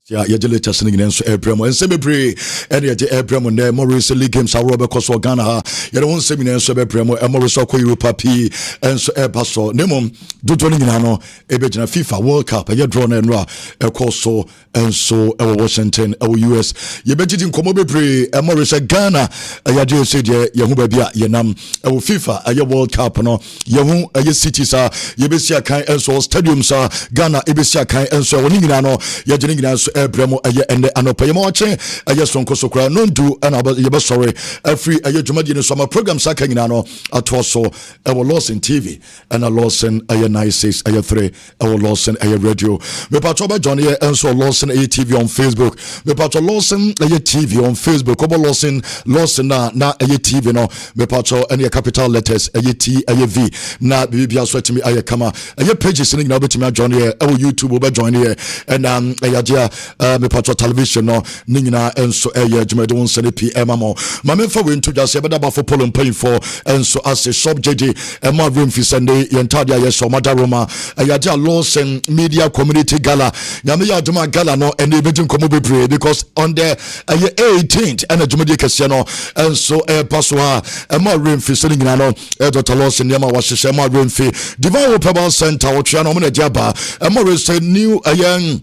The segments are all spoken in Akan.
Yeah, you're listening in Abraham and Semi-Pre, and yet Abraham and Maurice League Games are Robert Coswell Ghana. You don't see me in Abraham and Maurice Europa P and so Airpasso. Nemum, do Tony Nano, Eben FIFA World Cup, a year drawn and Ra, a Coso, and so Washington, US. You bet it in Comobe and Maurice Ghana, a Yadia said, Yahubia, Yanam, FIFA, a year World Cup, no, Yahu, a year cities are, Yebesia Kai and so stadiums are Ghana, Ebesia Kai and so Ningano, Yajaninas. Bremo and anopa yamache ayesonko sokra no do and about sorry free ayejumadi no summer program saka nyina atoso Lawson TV and a Lawson nice 3 Lawson radio me patroba Johnny and so Lawson TV on Facebook me patro Lawson TV on Facebook obo Lawson na TV no me patro any capital letters T V na bibia so timi ayekama pages ni na betimi Johnny YouTube obo join here and ayadia me patro television no ningina enso jumede won sene PM mo mamemfa we nto jase beda for polon pay for enso as a shop JJ ma room fi Sunday yentadia yeso madaroma ayadia Lawson media community gala nyame ya juma gala no ene betin komo bebre because on the 18th and jumede kese no enso paso ha ma room fi Sunday ngina no Dr. Lawson yama wahye ma room fi Divine Hope Center wo twa no mo na diaba ma we say new ayan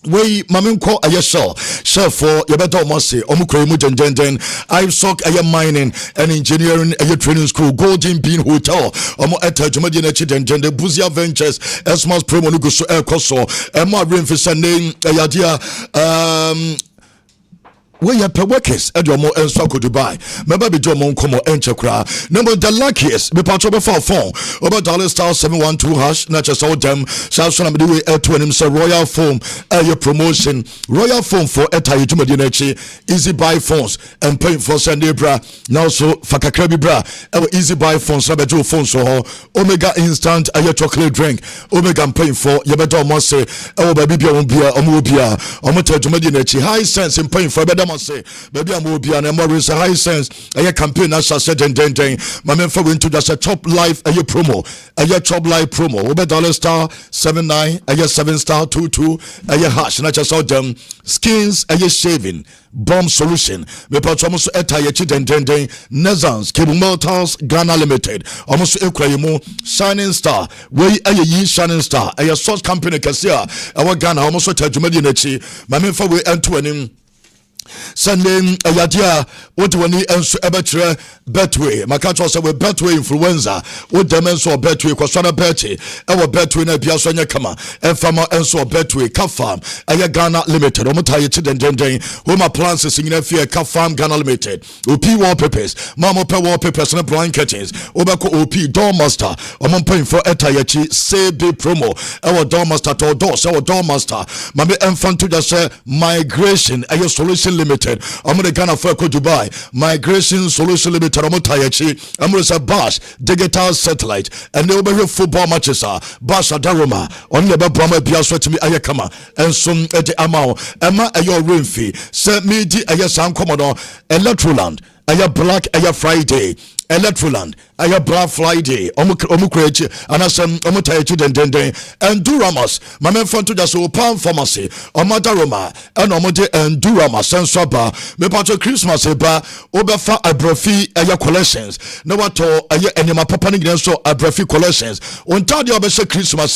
we maminko ayesho chef for yebeta omase omukremu jenjenden ISOC aye mining and engineering aye training school Golden Bean Hotel omo etajumadi na chi jenjende Buzia Ventures Esmas promo no go so ekoso ema remfisa name ayadia we are per workers at your more and Sako Dubai. Remember be Jomo Komo and Chakra. Number the luckiest be part of a phone over $712# not just all them South Namdi to him Royal Foam your promotion Royal Foam for Etayi to Medinachi easy buy phones and paying for Sunday bra now so Fakakrabi bra our easy buy phones Sabajo phones so Omega instant a chocolate drink Omega paying for Yabeto Mose our baby Bia Omubia Omota to Medinachi high sense in paying for better say baby I'm be an Maurice high sense a campaign as I said and my men for into just a top life a promo a top life promo over $7 a 7 star 22 a hash not just all them skins a shaving bomb solution me patch almost etaya chi den Nezans Cable Motors Ghana Limited almost equal Shining Star we a Shining Star a source company kasia our Ghana almost tajumadi nechi my men for we enter him Sunday ayadia what wani enso ebetre betway makacho say we betway influenza what dem enso betway kwasana betway e betway na bia so nya kama enfama enso betway Kafam aya Ghana Limited omutaye chi den home appliances nyina fie Kafam Ghana Limited OP wallpapers mama pe wallpapers na blind curtains obeko OP Doormaster omon for etayechi say big promo e Doormaster to door so Doormaster mame enfanto just say migration ayo solution limited I'm going to Ghana for Dubai migration solution limited I'm going to say Bash digital satellite and they will be football matches Bash Adaroma on the Brahma Biaswa to me ayakama and some at the amount Emma ayo Rimfi sent me the ayasam commodore Electroland aya Black aya Friday Electroland aya Black Friday omukrechi anasem omutayechi den and Duramas my men front to just open pharmacy omadaroma and omode and Duramas senso ba me patcho Christmas ba obefa abrofi aya collections no wato aya enema papa ni gina so abrofi collections ontade obese Christmas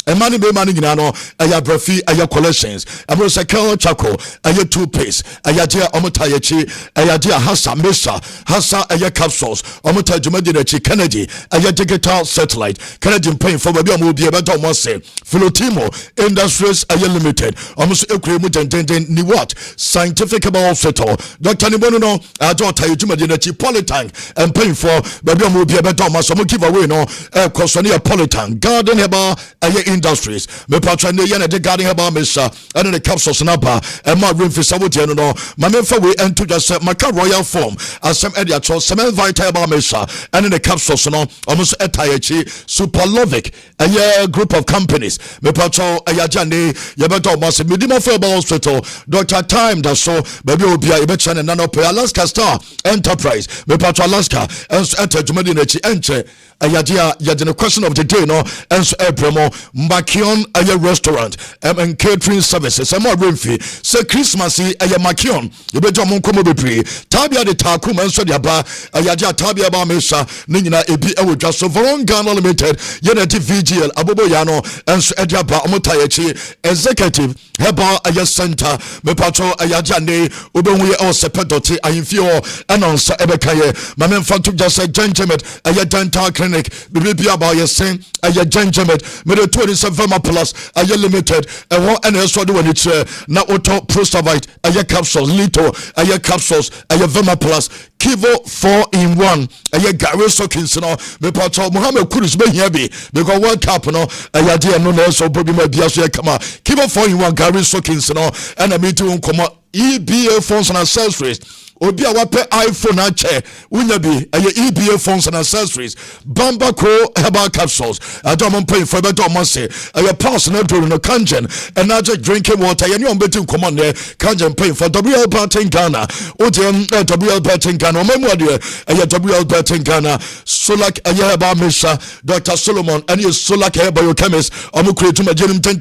emani be mani gina no aya abrofi aya collections amro sekel chako aya toothpaste aya dia omutayechi aya dia hasa aya capsules omuta jumadi na chi Kennedy aya digital satellite Canadian paying for baby amobi eba mo say Philotimo Industries aya limited omuso ekremu den ni what scientific about settle Dr. Nibono no ajo tayo jumadi na chi Polytank and paying for baby amobi eba mo so mo give away no kosoni a Polytank Garden Heba aya Industries me patra ne ya na de Garden Heba mesha and the capsules na ba e ma room fi sawo no ma me fa we ento just maka Royal Form asem e dia cho semen vital Mesha and in the capsules no almost etayechi Superlovic a group of companies me pacho ayajane yebeto mas medimo football hospital Dr. Time that so baby obia yebecha na no Alaska Star Enterprise me pacho Alaska and enter jumadi nechi enche ayadia yadin question of the day no and Ebremo Makion a restaurant and catering services and more Renfi say Christmas a Makion yebeto mon komo bebre tabia de takum and so diaba ayadia tabia ba mesha nina ebi ewo dwa so Voron Ghana Limited yeneti VGL abobo yano and so ediaba omotayechi executive heba aya center me patro ayadia ne obenwu ye o sepedoti ahimfio announce ebekaye mamemfa to just a gentleman aya dental clinic bibi about your sen aya gentleman me the 27 plus aya limited and what and so do when it's na auto prostavite aya capsules lito aya capsules aya Vema plus Kivo 4-in-1 aya Gary Sokins no me patro Muhammad Kudus be here be because World Cup no aya dia no na so bobi ma bia so ya kama Kivo 4-in-1 Gary Sokins no and a meeting nkomo EBA phones and accessories obi a wape iPhone a che unya bi EBA phones and accessories Bamba Crow herbal capsules adom pay for better say pass no do no kanjen and now just drinking water you on betting come on there kanjen pay for WL Betting Ghana odem WL Betting Ghana memo there WL Betting Ghana Solak herbal Misha Dr. Solomon and you Solak herbal chemist omo create to my genom 10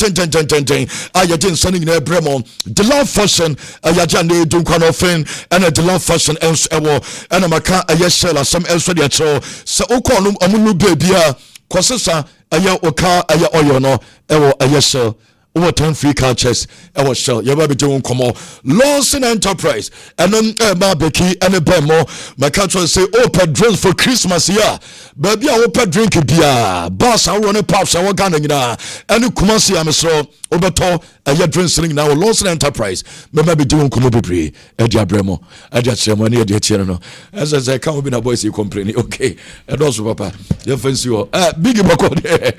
ayatin sending na bremo the love fashion ayajane do kan ofen and a love fashion else ewo and maka ayeshela some else the atro so okonu amunu bebia kwosesa aya oka aya oyo no ewo ayeshel over 10 free cultures ewo shell yeba be doing komo Lawson Enterprise and then barbecue and a bemo my culture say open drinks for Christmas yeah baby I open drink bia boss I run a pops I Ghana nyina and kumasi amso obeto aya drinks now Lawson Enterprise me be doing komo bebre e dia bremo e dia ceremony e dia chere no as I come be na boys you complain okay e do so papa you fancy you big bako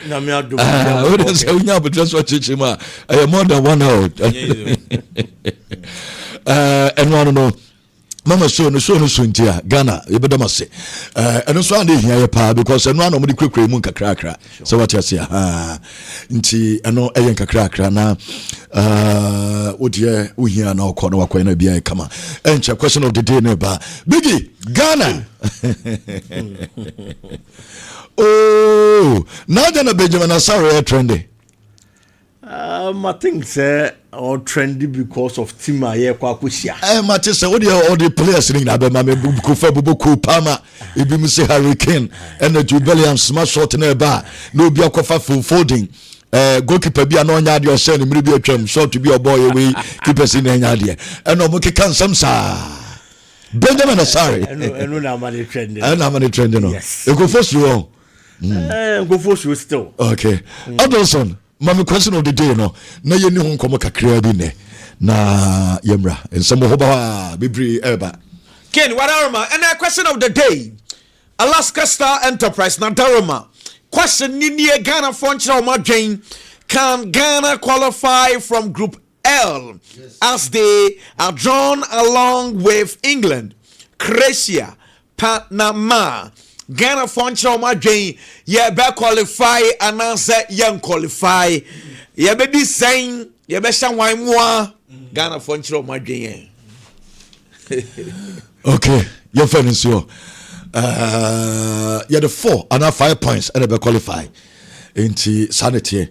na me ado we say unya be just watch chima more than 1 hour and one no mama so no suntia Ghana you better must say and so and here pa because no one omudi kwekwe mu kakrakra so what you say nti eno eyen kakrakra na odie uhia na okono wakwa na bia kama enche question of the day neba biggie Ghana oh now then Benjamin Asare trendy I think say or trendy because of team aye kwa kusia. Mate say all the players in Abema me Kufa Bubu Palmer, Ibi mu say Hurricane and the Jubileum smash shot na ba no bi akofa full folding. Goalkeeper bi no nya de o share ni mri bi atwam shot to be a boy away keepers in nya de. And no mo keka nsam sa. Benjamin Asare. Eno na mani trending. Na mani trending no. E go force you on. Go force you still. Okay. Adolson Mami question of the day no na yeni ho nkomo kakra bi ne na yemra ensemo ho ba bibri eba Ken Wadaroma and a question of the day Alaska Star Enterprise na Daroma question ni Ghana fonchira omadwen can Ghana qualify from group L as they are drawn along with England, Croatia, Panama. Ghana fonchira omadwen ye be qualify and answer young qualify ye be be saying ye be shan wan moa Ghana fonchira omadwen okay your friend is you the 4 and 5 points and be qualify into sanity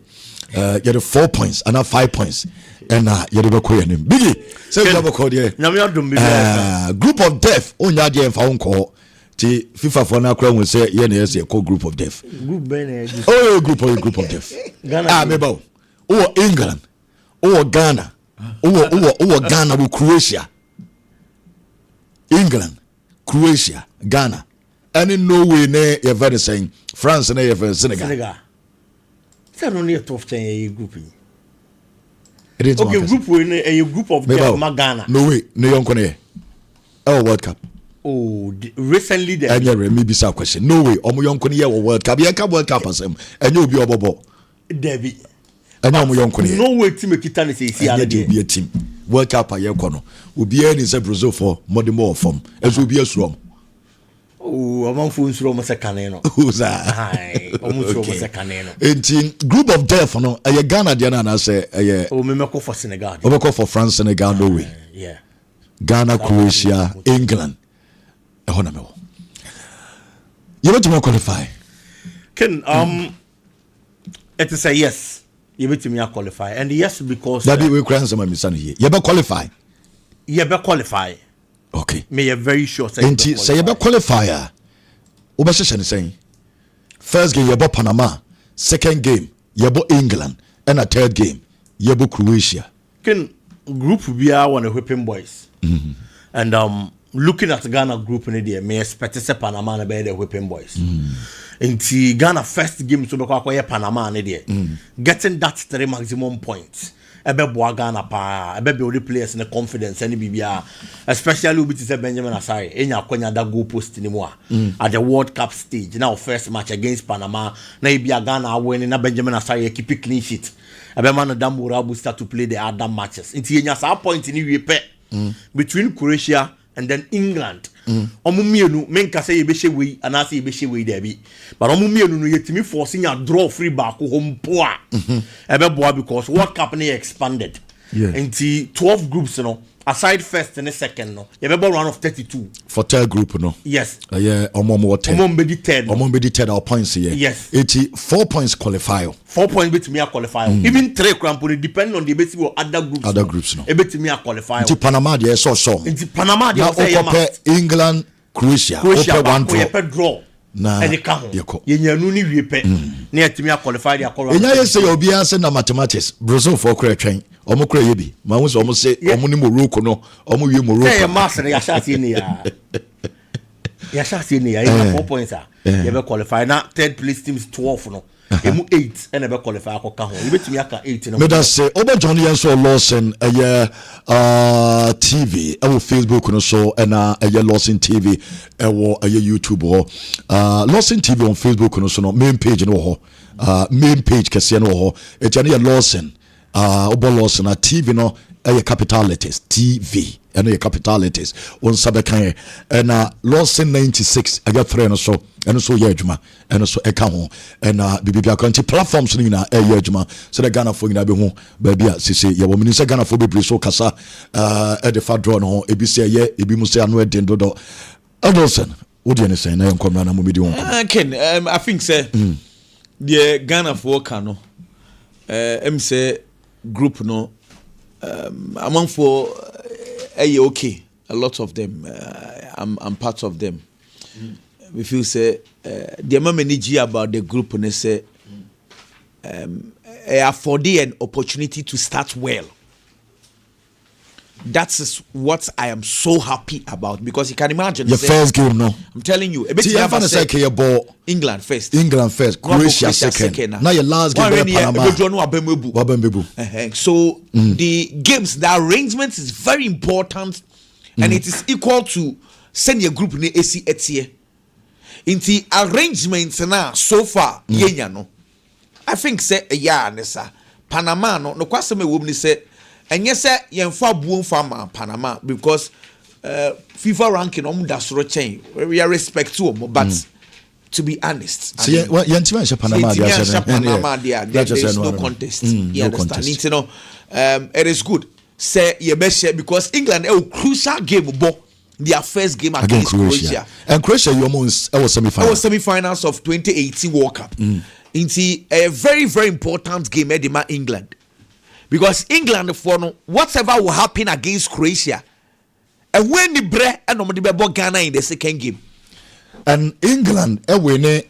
the 4 points and 5 points and you be ko yanim biggie say you be ko there na me adom bi group of death onya there fa unko ti FIFA for na kra won say ye na yes call group of death group ben group of death Ghana meba England Ghana Ghana with Croatia England Croatia Ghana and in Norway ne you very saying France ne you very Senegal say no near tough chain group okay group we a group of Ghana Norway ne yonko ne World Cup. Oh, recently there. And maybe some question. No way. Omo yonko ne World Cup. Ye ka World Cup asem. Enye obi obobo. Debbie. Enye omo yonko ne. No way team kita ne say ala de obi team. World Cup aye ko no. Obi ani say Brazil for more form. Ezo obi asurom. Oh, I'm on phone through my second. Who's that? Hi, almost through my second. In group of death, no, a Ghana, Diana, I say, Oh, me go for Senegal. we go for France, Senegal, Norway, Yeah. Ghana, Croatia, England. You want to qualify? Ken, it is a yes. You bet me qualify, and yes because that we cry some my son here. You better qualify. You better qualify. Okay. Me a very sure. Say you better qualify. Obasha saying first game you bought Panama, second game you bought England, and a third game you bought Croatia. Ken group be one of whipping boys, and looking at Ghana group in the me expect say Panama na be the whipping boys. Inti Ghana first game to be acquire Panama ne there. Getting that 3 maximum points. Ebe boa Ghana pa, ebe be all the players in the confidence any bibia, especially we say Benjamin Asare, enya kwanya that goal post ni mo at the World Cup stage. Now first match against Panama, na ibia Ghana winning na Benjamin Asare keep a clean sheet. Ebe man Adam Burabu start to play the other matches. Inti enya sa point ni we pe between Croatia and then England. Omo mienu menka say ye be hye we ana say ye be hye we there bi, but omo mienu no yetimi forcing a draw free back home poa ebe boa because World Cup na expanded into 12 groups, you know, aside first and second, no you be round of 32 for third group, no. Yes. Yeah, omo 10 omo be the third, omo be the third our points here. Yes. 84 points qualify. 4 points bet me a qualify. Even 3 crampo depending on the base of other groups no e bet me a qualify. Into Panama there so Into Panama there say England, Croatia one draw na and ye nyanu ni wie pe na yetimi a qualify the akoro. Enya ye say obi an na mathematics Brazil for kra twen omo kra ye bi ma hu so omo say omo ni Morocco no omo wie Morocco eh mass na ya shati ni ya ya shati ni ya 4 points ye be qualify na third place teams 12 no emu 8 and be qualify akoka ho ye betimi aka 8 no. Me da say oba John yen so Lawson TV our Facebook no so na Lawson TV ewo YouTube ho Lawson TV on Facebook no so no main page no ho main page kese no ho e jane Lawson oba Lawson na TV no capital letters TV and capital letters on sabekan and Lawson 96 I got 3 no so and so adwuma and so eka ho and bibia kanti platforms ni na adwuma so the Ghana for na be ho ba bia sisi ye wo mini se Ghana for be so kasa e de fa draw no ho ebi se ye ebi mu se anu e den dodo Lawson what do you say na enkomra na mo bi di won Ken I think say the Ghana for kano say group no among for okay, a lot of them I'm part of them. We feel say the many about the group and they say afforded an opportunity to start well. That's what I am so happy about because you can imagine your first game no I'm telling you a bit England first Croatia second now your last game Panama so the games the arrangement is very important and it is equal to send your group in AC etie in the arrangements now so far yenya no I think say nessa Panama no kwase me wom ni say and yes, yenfa buon farmer Panama because FIFA ranking da soro chain. We are respect to but to be honest, so Panama there is no contest. You understand? You know, it is good. Say you best because England a crucial game their first game against Croatia. And Croatia you almost semi-finals of 2018 World Cup. Into a very very important game edema England. Because England for no whatever will happen against Croatia and when the bread and nobody be Ghana in the second game and England win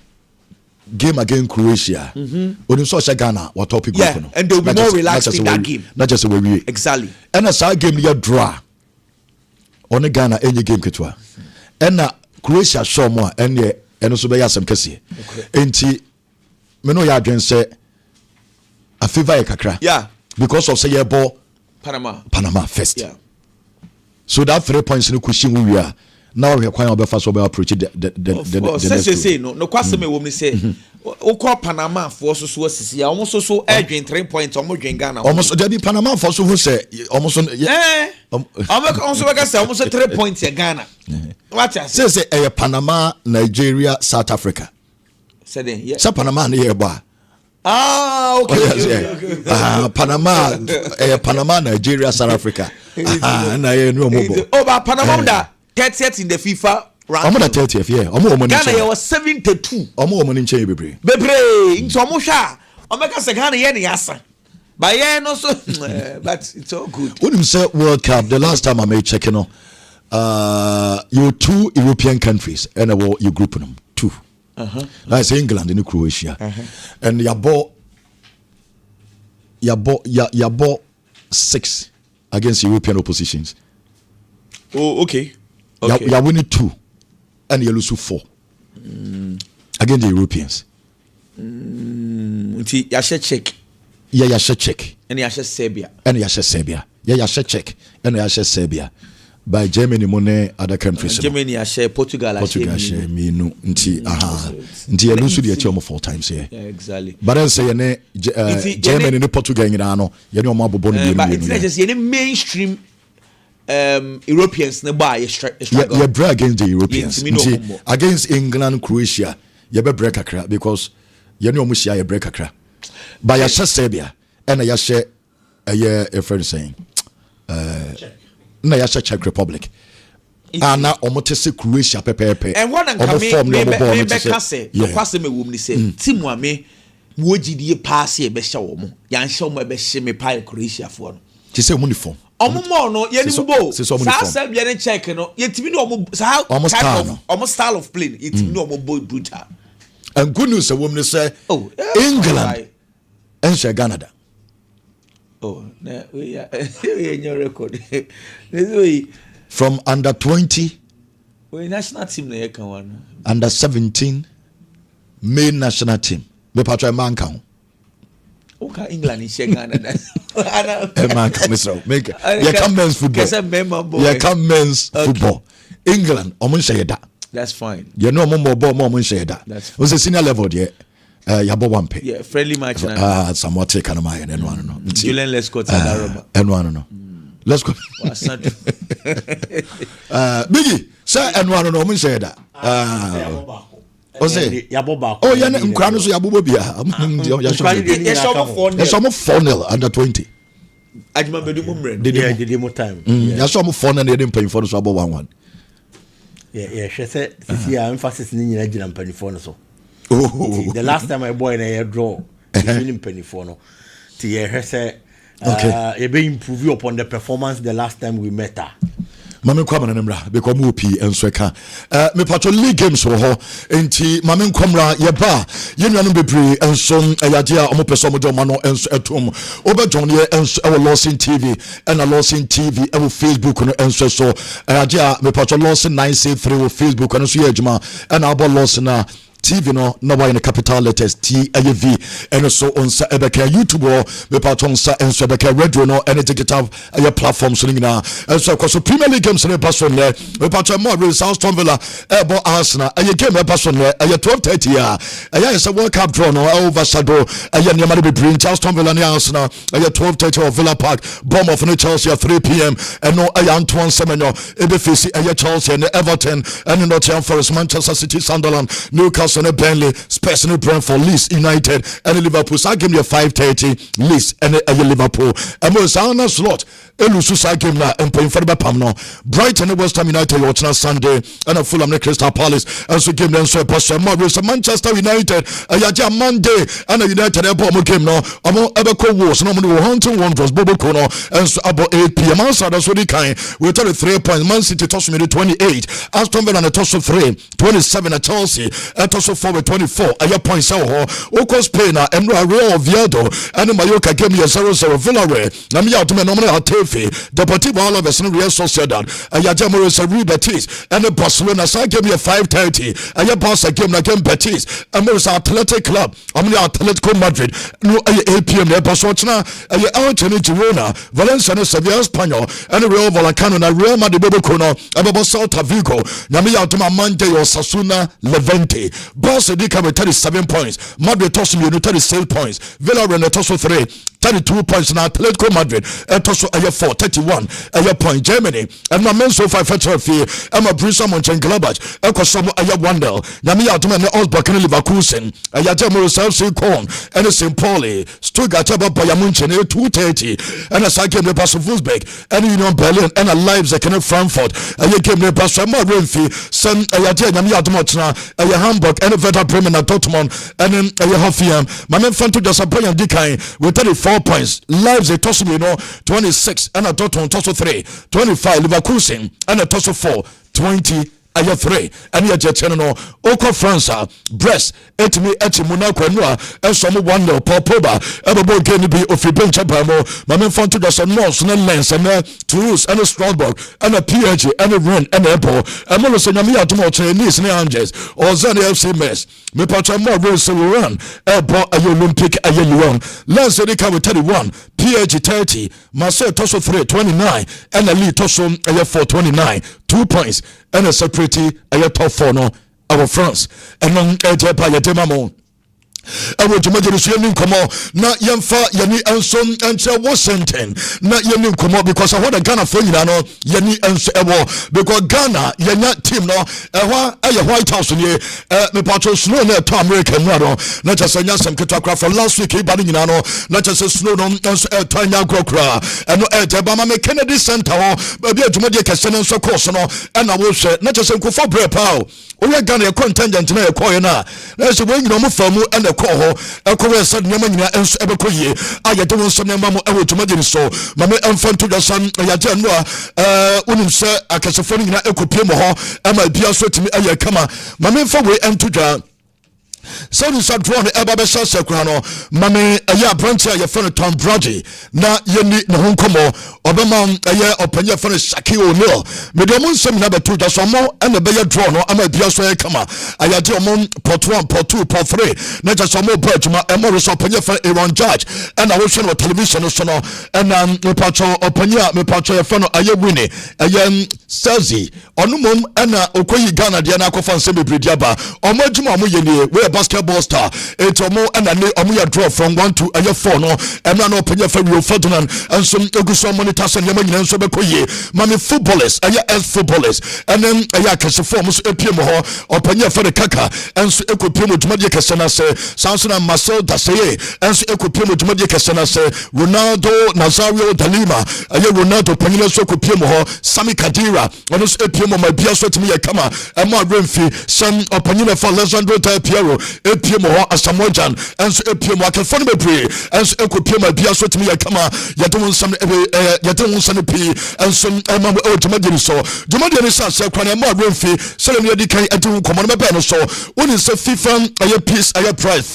game against Croatia when so Ghana what topic and they'll be more relaxed in that game not just we exactly and as our game you draw on Ghana any game ketwa and Croatia show more and so be asem kese enti me no ya adwen say a favor kakra because of say your ball Panama first. Yeah. So that 3 points in the question we are now we are quite over fast over approach the say no kwase me wom ni say ukọ Panama for so asisi almost so edwin 3 points almost dwen Ghana almost there be Panama for so who say almost also we say almost 3 points Ghana what you say Panama, Nigeria, South Africa say yeah Panama na here ba okay. Panama, Panama, Nigeria, South Africa. But Panama that 30th in the FIFA ranking. I'm not 30th, yeah. Ghana was 72. I'm more in change, baby. Into Amusha. Omega Sagana Yen Yasa. But yeah, no so but it's all good. When you say World Cup, the last time I made checking on you 2 European countries and you group them. 2. That's England and Croatia. And you bought 6 against European oppositions. Oh, okay. You winning 2 and you lose 4 against the Europeans. You should check. Yeah, you should check. And you should Serbia. And you should Serbia. Yeah, you should check. And you should Serbia. By Germany, money other countries. Germany, I share Portugal, share me no. Nti you lose the chemo 4 times here. Yeah, exactly. But then say Germany and Portugal in ano. You know more about but it's not just any mainstream Europeans nearby. You break against the Europeans. Against England, Croatia, you be break a crack because you know much you break a crack. But you share Serbia and you share a friend saying. Na ya Czech Republic ana omotese Croatia pepepe and one can me say kwase me wom ni say team wa me wo gidie pass e be hye wo mo yan hye mo be hye me pa Croatia fo no ti say uniform omo no ye ni bo sa Serbia ne Czech no ye timi no omo sa omo style of playing ye timi no omo boy brutal and good news wom ni say England and share Canada. Oh, no, we in your record. From under 20, we national team na yeka one. Under 17, main national team. Me patra man count. Okay, England is Ghana. Man come so make. You come men's football. You come men's football. England, omo share that. That's fine. You know more ball more share that. That's was a senior level there. Yabo one pay. Yeah, friendly match now. Somewhat take on my and one no. Julian, let's go to Roma. And one no. Let's go. Biggie, sir, and one no, we say that. Ose Yabo. Oh, yeah, Nkrano so Yabo bia. Yes, some 4-0 under 20. Ajima bedu mumre. Did demo time. Yeah, some 4-0 they didn't pay for so about 1-1. Yeah, she said see emphasis ni nyina gina mpanifo no so. The last time I boy na a draw, winning penny for no. He said, "You be improve upon the performance the last time we met her." Mame kwa manembra because mu pi enso eka me patro league games wo ho enti mame nkomra ye ba ye nuanu bebre enso ayade a omo pese omo de omo no enso etom obejon ye enso e wo Lawson TV and a Lawson TV e wo Facebook no enso so ayade a me patro Lawson 963 wo Facebook no so ye adwuma and abo Lawson na TV no na why in the capital letters TAV and so on sa ebeka YouTube or me paton sa and so ebeka radio no any digital platform so na and so because Premier League games na pass on there me paton more results Aston Villa ebo Arsenal a game e pass on there 12:30 ya aya is a World Cup draw no over shadow aya ne ma be bring Aston Villa and Arsenal aya 12:30 of Villa Park Bournemouth and Chelsea at 3 p.m. and no aya Antoine Semenyo e be face aya Chelsea and Everton and Nottingham Forest Manchester City Sunderland Newcastle and Burnley, Spurs and Brentford, Leeds United and Liverpool. So I give you 5:30 Leeds and Liverpool. And we say on slot. Elusu sa game na employing for the Pamno. Brighton and West Ham United watch na Sunday and a Fulham and Crystal Palace. And so game then so pastor Manchester United. Ayaja Monday and a United airport game no. Amo Ebeko Wars no mo hunting Wanderers Bobo Kono and so about 8 p.m. answer that's what they kind. We tell the 3 points. Man City toss me 28. Aston Villa and a toss of 3. 27 at Chelsea. toso 4 with 24 aya points ho oko Spain na Emro Real Oviedo and Mallorca game 0-0 Villarreal na me out me no me Atefe Deportivo Alaves and Real Sociedad aya Jamoro Real Betis and Barcelona sa game 5:30 aya Barca game na game Betis America Athletic Club Atletico Madrid no 8 p.m. na Barcelona aya Elche Girona Valencia and Sevilla Espanyol and Real Vallecano na Real Madrid Bobokono ababo Celta Vigo na me out my Monday Osasuna Levante Barca di come 37 points Madrid toss you 36 points Villarreal toss 3 32 points na Atletico Madrid toss 4 31 point Germany and my men so 5 fee I'm a Borussia Mönchengladbach ekosom 1-0 na me out my Augsburg and Leverkusen Jamoro FC Köln and St. Pauli Stuttgart Bayern Munich 2:30 and a game the Basel Wolfsburg and Union Berlin and a Leipzig and Frankfurt game the Basel Renfi Sen Nyame Adomotna Hamburg and Werder Bremen and Dortmund and Hoffenheim my men fan to just a Bayern Dikai with 34 points Leipzig toss 26 and a Dortmund toss 3 25 Leverkusen and a toss 4 20 aya 3 and ya jeteno no oko France Brest etimi Monaco no enso mo 1-0 Popoba ebebo game bi ofibencha ba mo mamen fanto do so no so Lens and Toulouse and Strasbourg and PSG and Rennes and Ebro amolo so nyame adomo Chinese ne Angers Ozan FC Metz me patcha mo Rennes run Ebro Olympic Lyon Lens dey come 31 PSG 30 Marseille toso 3 29 and Lille toso 4 29 2 points and a security top 4 no our France and non ejepa yedemamo ewo jumajiri so yeni nkomo na yemfa yeni ensom enche Washington na yeni nkomo because what the Ghana for nyina no yeni enso ewo because Ghana yenya team no ehwa White House ni me patro snow na to America no na chese nya sem ketwa from last week e ba nyina no na chese snow no enso to anya grokra eno ejeba ma me Kennedy Center ho ba bi adwumade kese no enso course no na wo hwe na chese nkofo brepa o we Ghana contingent na ekoye na se we nyina mo famu and ho ekowe said nyama nyina enso ebekoye ayede won so nyama mo ewotumagiri so mame emfanto dwasan yaje no unim se akasefo nyina ekopie mo ho ama bia so timi aye kama mame emfa we entudwa so this drone eba be shase kura no mame aya branch ya fene Tom Brady na yeni ne ho nkomo obema aya opanya fene Shaquille O'Neal me do mon sem na betu da so mo na be ya drone no ama bia so kama aya de mo pot 1 pot 2 pot 3 na ja so mo badjuma e mo so opanya fene Aaron Judge and I was on television so no and me patcho opanya me patcho ya fene aya wini aya Sazi onumom na okoyi Ghana de na akofa nsem bebredi aba omajuma mo yeni we basketball star etomo and omo draw from 1 to 4 no emra no penya fa Rio Ferdinand and some eguso monitors and yama nyina so bekoye mame footballers ex footballers and then kase form so epiem ho openya fa de kaka and so ekopiem odumade kase na se Samson Marcel Dasseye and so ekopiem odumade kase na se Ronaldo Nazario Dalima Ronaldo panyina so ekopiem ho Sami Khedira ono so epiem ma bia so timi kama ema Renfi some opanyina fa Alessandro Del Piero epiem ho Asamoah enso epiem akafo bebre enso ekopiem bia so timi kama yadon nsam pi enso ema otumagiri so dumadi sa se kwana ema Renfi sele ne di kan adu komo no be no so woni se FIFA peace prize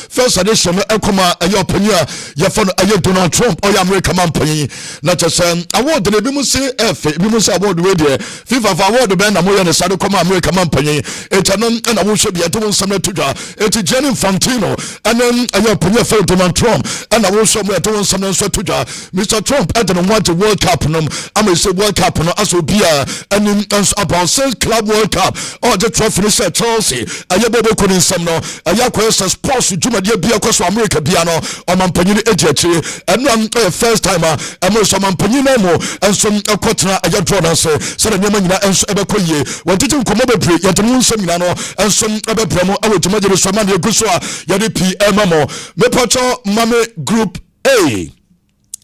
first edition ekoma opanya ya fo Donald Trump or America man panyi na chese award na bi mu se bi mu se award we de FIFA for award be na mo ye ne sade koma America man panyi etanom na wo hwe bi adu nsam na tudwa eti Gianni Infantino and opanya for Donald Trump and I will show me adu nsam na so tudwa Mr. Trump I don't want the World Cup no am say World Cup no aso bia and about six club World Cup or the trophy say Chelsea ayebobo ko nsam no ayakwa sports jumade bia kwaso America bia no o mampanyi ejiachi and first time am so mampanyi no mo and so ekotena ayadro na say na nyama nyina enso ebekoye wantiti nkomo bebre yatemu nsam nyina no enso ebebre mo awotuma so man eguso a yade PM mo mepacho mame group A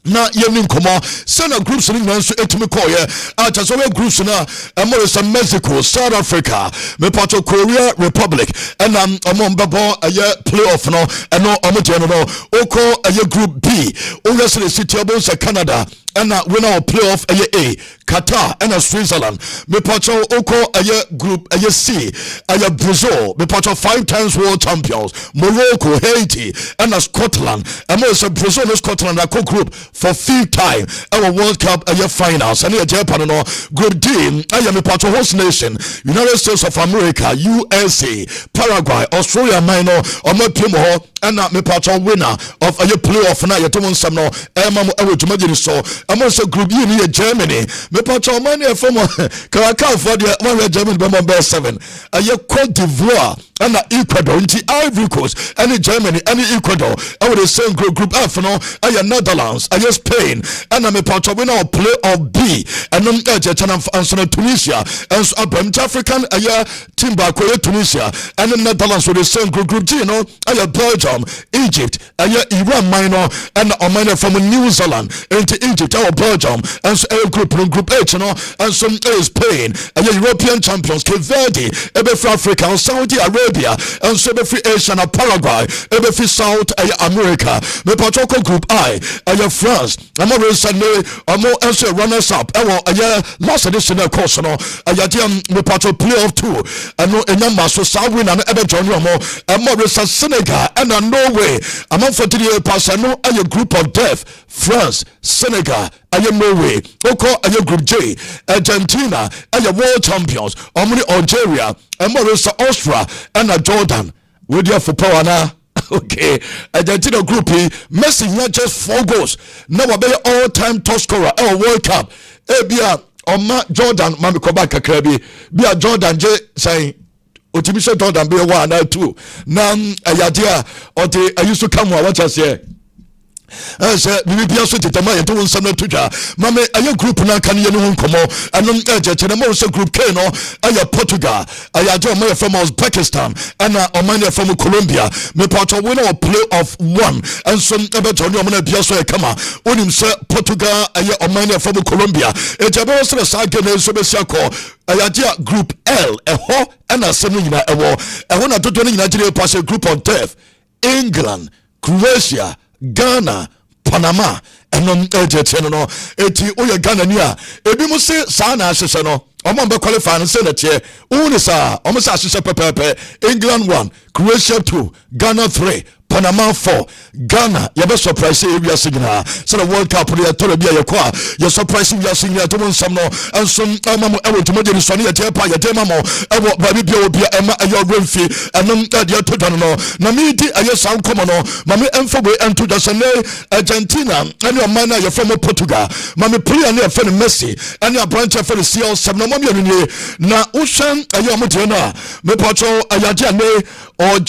na yemi nkomo sana groups ni nanso etimi koye ataso we groups na America, Mexico, South Africa, me part of Korea Republic and among babo aye playoff no eno omo no oko aye group B o yesle city obonse Canada and winner of playoff A, Qatar and Switzerland. Me pacho oko group C, Brazil. Me pacho 5 times world champions. Morocco, Haiti, and Scotland. And also Brazil and Scotland are group for 5th time. Our World Cup finals. And Japan group D. I am a pacho host nation. United States of America, USA, Paraguay, Australia minor. Omo Pimo and me pacho winner of playoff na yetomon samno. Emam ewo so. I'm also group E in Germany. Me pacho money from Caracas for the one Germany be 7. Cote d'Ivoire and Ecuador into Ivory Coast and Germany and Ecuador. I would say group F no. Netherlands, Spain and I'm a pacho winner of play of B and then Tunisia and African Timber Tunisia and the Netherlands with the same group G no. Belgium, Egypt, Iran minor and a minor from New Zealand into Egypt, our Belgium, and so group H, you know, and some Spain, and European champions, Cape Verde, for Africa, Saudi Arabia, and so free Asia and Paraguay, for South America, the Pachoco Group I, France, I'm always Sunday, I'm more answer runners up, last edition of course, you know, the Pacho playoff 2, and no number so South win and ever join you more, and more Senegal, and Norway, I'm on 40 years past, I know a group of death, France, Senegal, Norway, Oko, Group J, Argentina, world champions, Algeria, and Mauritius, Austria, and Jordan. With you for power now. Okay, Argentina Group E, Messi not just 4 goals. Now I be all-time top scorer World Cup. Bia Oma Jordan, Mami Kobaka Kirby, Bia Jordan J saying. Otimisha Jordan be 1 or 2. Now ayadia or the I used to come what I say. Bibi also to Tama and doing some to Mame, group na can you know come and also group K no Portugal, I from Uzbekistan and from Colombia. Me part of winner play of 1 and some about Johnny Biaso Kama on him sir Portugal from Colombia. It's about the side so group L and a seminar a war. I want to do Nigeria pass a group of death. England, Croatia, Ghana, Panama, and non no. Eti oya Ghana niya. Ebi mo se sa na asese no. Omo be qualify and say that here. Uni sa, omo sa asese pepepe. England 1, Croatia 2, Ghana 3, Panama 4, Ghana. You be surprised we are singing her. So the World Cup we are told be a kwa. You surprised we are singing her to one some no. And some mama I want to make the sunny at your pa your mama. I want baby be Emma your Renfi and then to no. Na me di ayo sound come no. Mami emfobe and to the Sunday Argentina and your man you're from Portugal. Mami play and your friend Messi and your branch for the CL7 no mami ni na Ocean ayo mutena. Me pacho ayadia ne or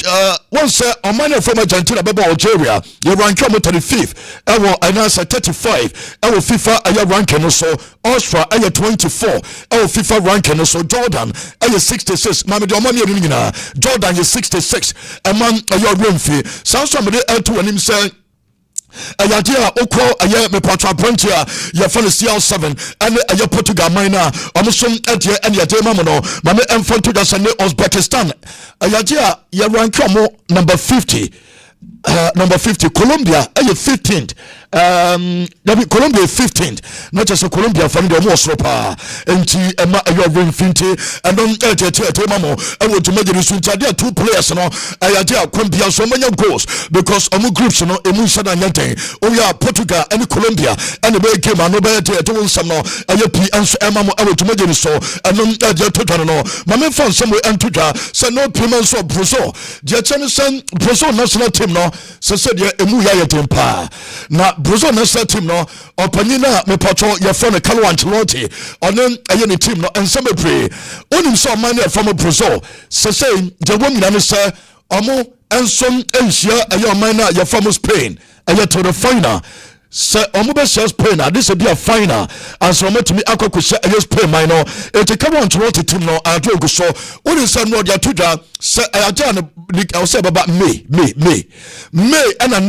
once a man from Argentina baba Algeria you rank 35th I answer 35 FIFA I ranking also Austria I 24 FIFA ranking also Jordan I 66 mami do money ni Jordan is 66 among your room fee so somebody to him say Ayadia Oko me patra pontia ya for the CL7 and Portugal minor almost edia and ya mamono mame enfant to the Sunday Uzbekistan ayadia ya rank number 50 number 50 Colombia 15th Colombia 15th not just Colombia from the most ropa and Emma your ring finty and don't mamo I want to make the there 2 players no ayadia Colombia so many goals because omu groups no emu sada nyante oh yeah Portugal and Colombia and the big game no be there to some no ayep and so Emma I want to make the so and don't to no mama found somewhere and to so no payments of Brazil the Chinese Brazil national team no so said ya emu ya yetempa na Brazil national team no opanyina me pacho ya friend Carlo Ancelotti onen ayeni team no enseme pre onim so man from Brazil so say the woman na say omo ensom enhia ayo man na ya from Spain ayo to the final say omo be Spain na this be a final as omo to me akoko say ayo Spain man no e te Carlo Ancelotti team no adogo so onim say no dia tuja sɛ ɛyɛ no ɔsɛ baba May ɛna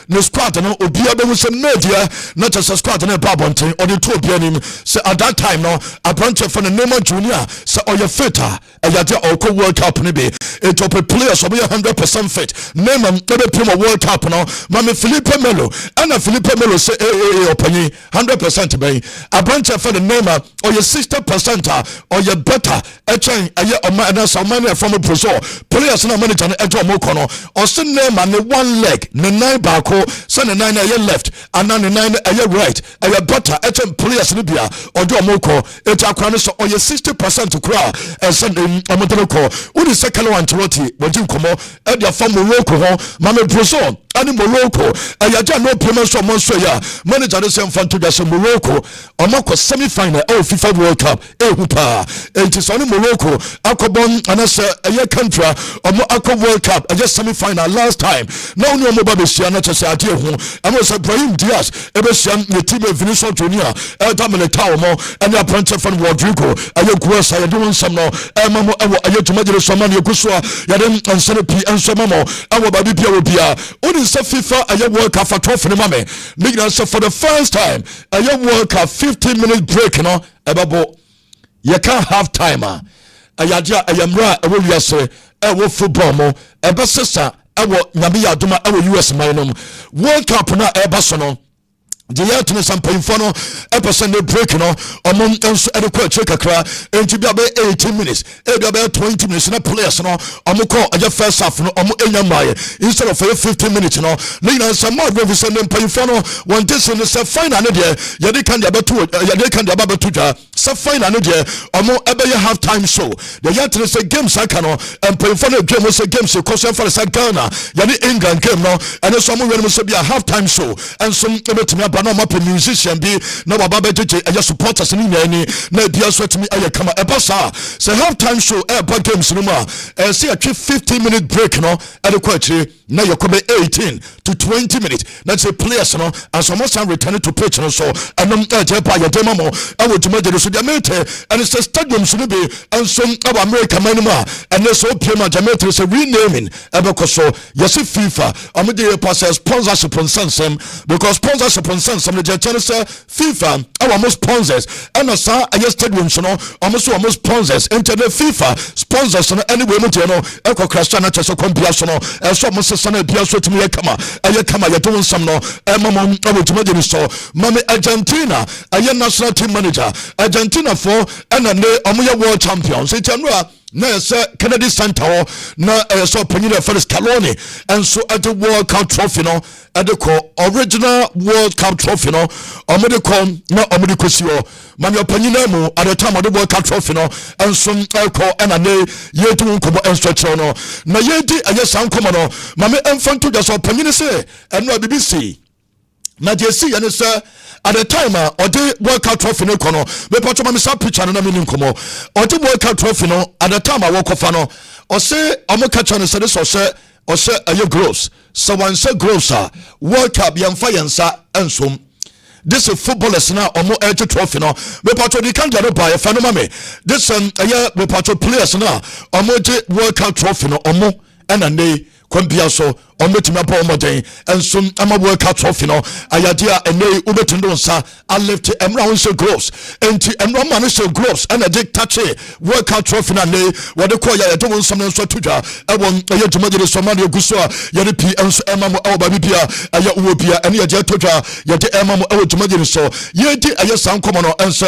ne squad no obia bɛhu sɛ May deɛ na kyɛ sɛ squad no ɛba abɔnten ɔde to obia nim sɛ at that time no aberantɛ fa no Neymar Junior sɛ ɔyɛ fit a ɛyɛ deɛ ɔkɔ World Cup no bi ɛtɔ pɛ players ɔbɛyɛ 100% fit Neymar ɛbɛpiem wɔ World Cup no mame Felipe Melo ɛna Felipe Melo sɛ ɔpanyin 100% bɛn aberantɛ fa no Neymar ɔyɛ 60% a ɔyɛ better ɛkyɛn ɛyɛ ɔma ɛnasa ɔma no ɛfam Brazil players na manager no ɛdɔ ɔmo kɔ no ɔse Neymar ne one leg ne nine baako sɛ ne nine no ɛyɛ left ana ne nine no ɛyɛ right ɛyɛ better ɛkyɛn players no bia ɔdɔ ɔmo kɔ ɛti akora no sɛ ɔyɛ 60% kora ɛsɛ ɔmo de no kɔ wodi sɛ Carlo Ancelotti wɔgye nkɔmmɔ ɛde afa Morocco hɔ mame Brazil ɛne Morocco ɛyɛgya no payment so ɔmo nso yɛ manager no sɛ mfa nto dwa sɛ Morocco ɔmo akɔ semi-final ɛwɔ FIFA World Cup ɛhu paa ɛnti sɛ ɔne Morocco akɔbɔ anasɛ ɛyɛ country ɔmo akɔ World Cup ɛyɛ semi-final last time na ɔne ɔmo ba bɛhyia na kyɛ sɛ adeɛ ho ɛmo sɛ Brahim Diaz ɛbɛhyia ne team Vinicius Junior ɛda Militao mo ɛne apprentice fan Rodrigo ɛyɛ Guesa yɛde wo nsɛm no ɛma mo ɛwɔ ɛyɛ dwumagyere sɔma ne yɛgu so a yɛde nsɛne pii ɛnsɛma mo ɛwɔ baabi bia wɔ bia wode sɛ FIFA ɛyɛ World Cup fa trophy ne ma me ne nyinaa sɛ for the first time ɛyɛ World Cup 15-minute break no ɛbɛbɔ yɛka half time a ɛyɛagye a ɛyɛ mmerɛ a ɛwɔ wiase ɛwɔ football mo ɛbɛsesa ɛwɔ nyame yɛ adoma ɛwɔ US man no mu World Cup na ɛba so no deɛ yɛtene sɛ mpanyimfoɔ no ɛpɛ sɛ ne break no ɔmo nso ɛde kɔ akyire kakra enti bia bɛyɛ 18 minutes bia bɛyɛ 20 minutes na players no ɔmo kɔ ɛyɛ first half no ɔmo ɛnya mmaeɛ instead of ɛyɛ 15 minutes no ne nyinaa sɛ ma adwɔfi sɛ ne mpanyimfoɔ no wɔnte se no sɛ final no deɛ yɛde kan deɛ aba bɛto dwa sɛ final no deɛ ɔmo ɛbɛyɛ half time show deɛ yɛtene sɛ games aka no mpanyimfoɔ no adwa mu sɛ games kɔ so ɛmfa no sɛ Ghana yɛne England game no ɛne so ɔmo wɛne mu sɛ bia half time show ɛnso ɛbɛtumi aba na ɔma pɛ musician bi na waba bɛgyegye ɛyɛ supporters ne nyinaa ni na bia so atumi ɛyɛ kama ɛba saa sɛ half time show ɛba games no mu a ɛsɛ yɛtwe 15-minute break no ɛde kɔ akyire na yɛkɔ bɛ 18 to 20 minutes na sɛ players no asɔmɔ san return to pitch no so ɛnom ɛgye pa yɛde ma mo ɛwɔ dwumagyere so deɛ mete ɛne sɛ stadiums no bi ɛnso ɛwɔ America man no mu a ɛne sɛ opie ma gyamete sɛ renaming ɛbɛkɔ so yɛse FIFA ɔmo de yɛpa sɛ sponsorship nsɛnsɛm because sponsorship nsɛnsɛm no gye kyɛne sɛ FIFA ɛwɔ mo sponsors ɛna saa ɛyɛ stadiums no ɔmo so ɔmo sponsors nti ne FIFA sponsors no ɛne wei mu deɛ no ɛkɔ krasha na kyɛ sɛ kɔmbia so no ɛsɛ ɔmo sesa na bia so tumi yɛ kama yɛde wo nsɛm no ɛma mo ɛwɔ dwumagyere so mame Argentina ɛyɛ national team manager Argentina fo ɛna ne ɔmo yɛ world champions nti ɛno a na yɛsɛ Kennedy Center hɔ na ɛsɛ ɔpanyin dɛ Felix Scaloni ɛnso ɛde World Cup trophy no ɛde kɔ original World Cup trophy no ɔmode kɔ na ɔmode kɔsi hɔ mame ɔpanyin no mu at the time ɔde World Cup trophy no ɛnso ɛkɔ ɛna ne yɛdi wo nkɔmmɔ ɛnso kyerɛw no na yɛdi ɛyɛ saa nkɔmmɔ no mame ɛmfa nto gya sɛ ɔpanyin sɛ ɛno a bibi sei na deɛ si yɛ ne sɛ at the time ɔde World Cup trophy no kɔ no mepatɔ ma me sa picture no na meni nkɔmmɔ ɔde World Cup trophy no at the time wɔkɔfa no ɔse ɔmo ka kyerɛ no sɛ de sɛ ɔhyɛ ɛyɛ gloves sɛ wansɛ gloves a World Cup yɛmfa yɛn nsa ɛnsom this is footballers na ɔmo ɛgye trophy no mepatɔ di kan deɛ no ba yɛfa no ma me this ɛyɛ mepatɔ players na ɔmo gye World Cup trophy no ɔmo ɛna ne kwambia so ɔmɛtumi abɔ ɔmɔden ɛnso ama World Cup trophy no ayade a ɛnɛ wobɛtumi do nsa alifte ɛmra wo nhyɛ gloves enti ɛmra ma no hyɛ gloves ɛna de tache World Cup trophy na ne wɔde kɔ yɛde wo nsɛm no nso ato dwa ɛwɔ ɛyɛ dwumagyere so ma no yɛgu so a yɛde pii ɛnso ɛma mo ɛwɔ baabi bia ɛyɛ wɔ bia ɛne yɛgye ato dwa yɛde ɛma mo ɛwɔ dwumagyere so yɛdi ɛyɛ saa nkɔmmɔ no ɛnso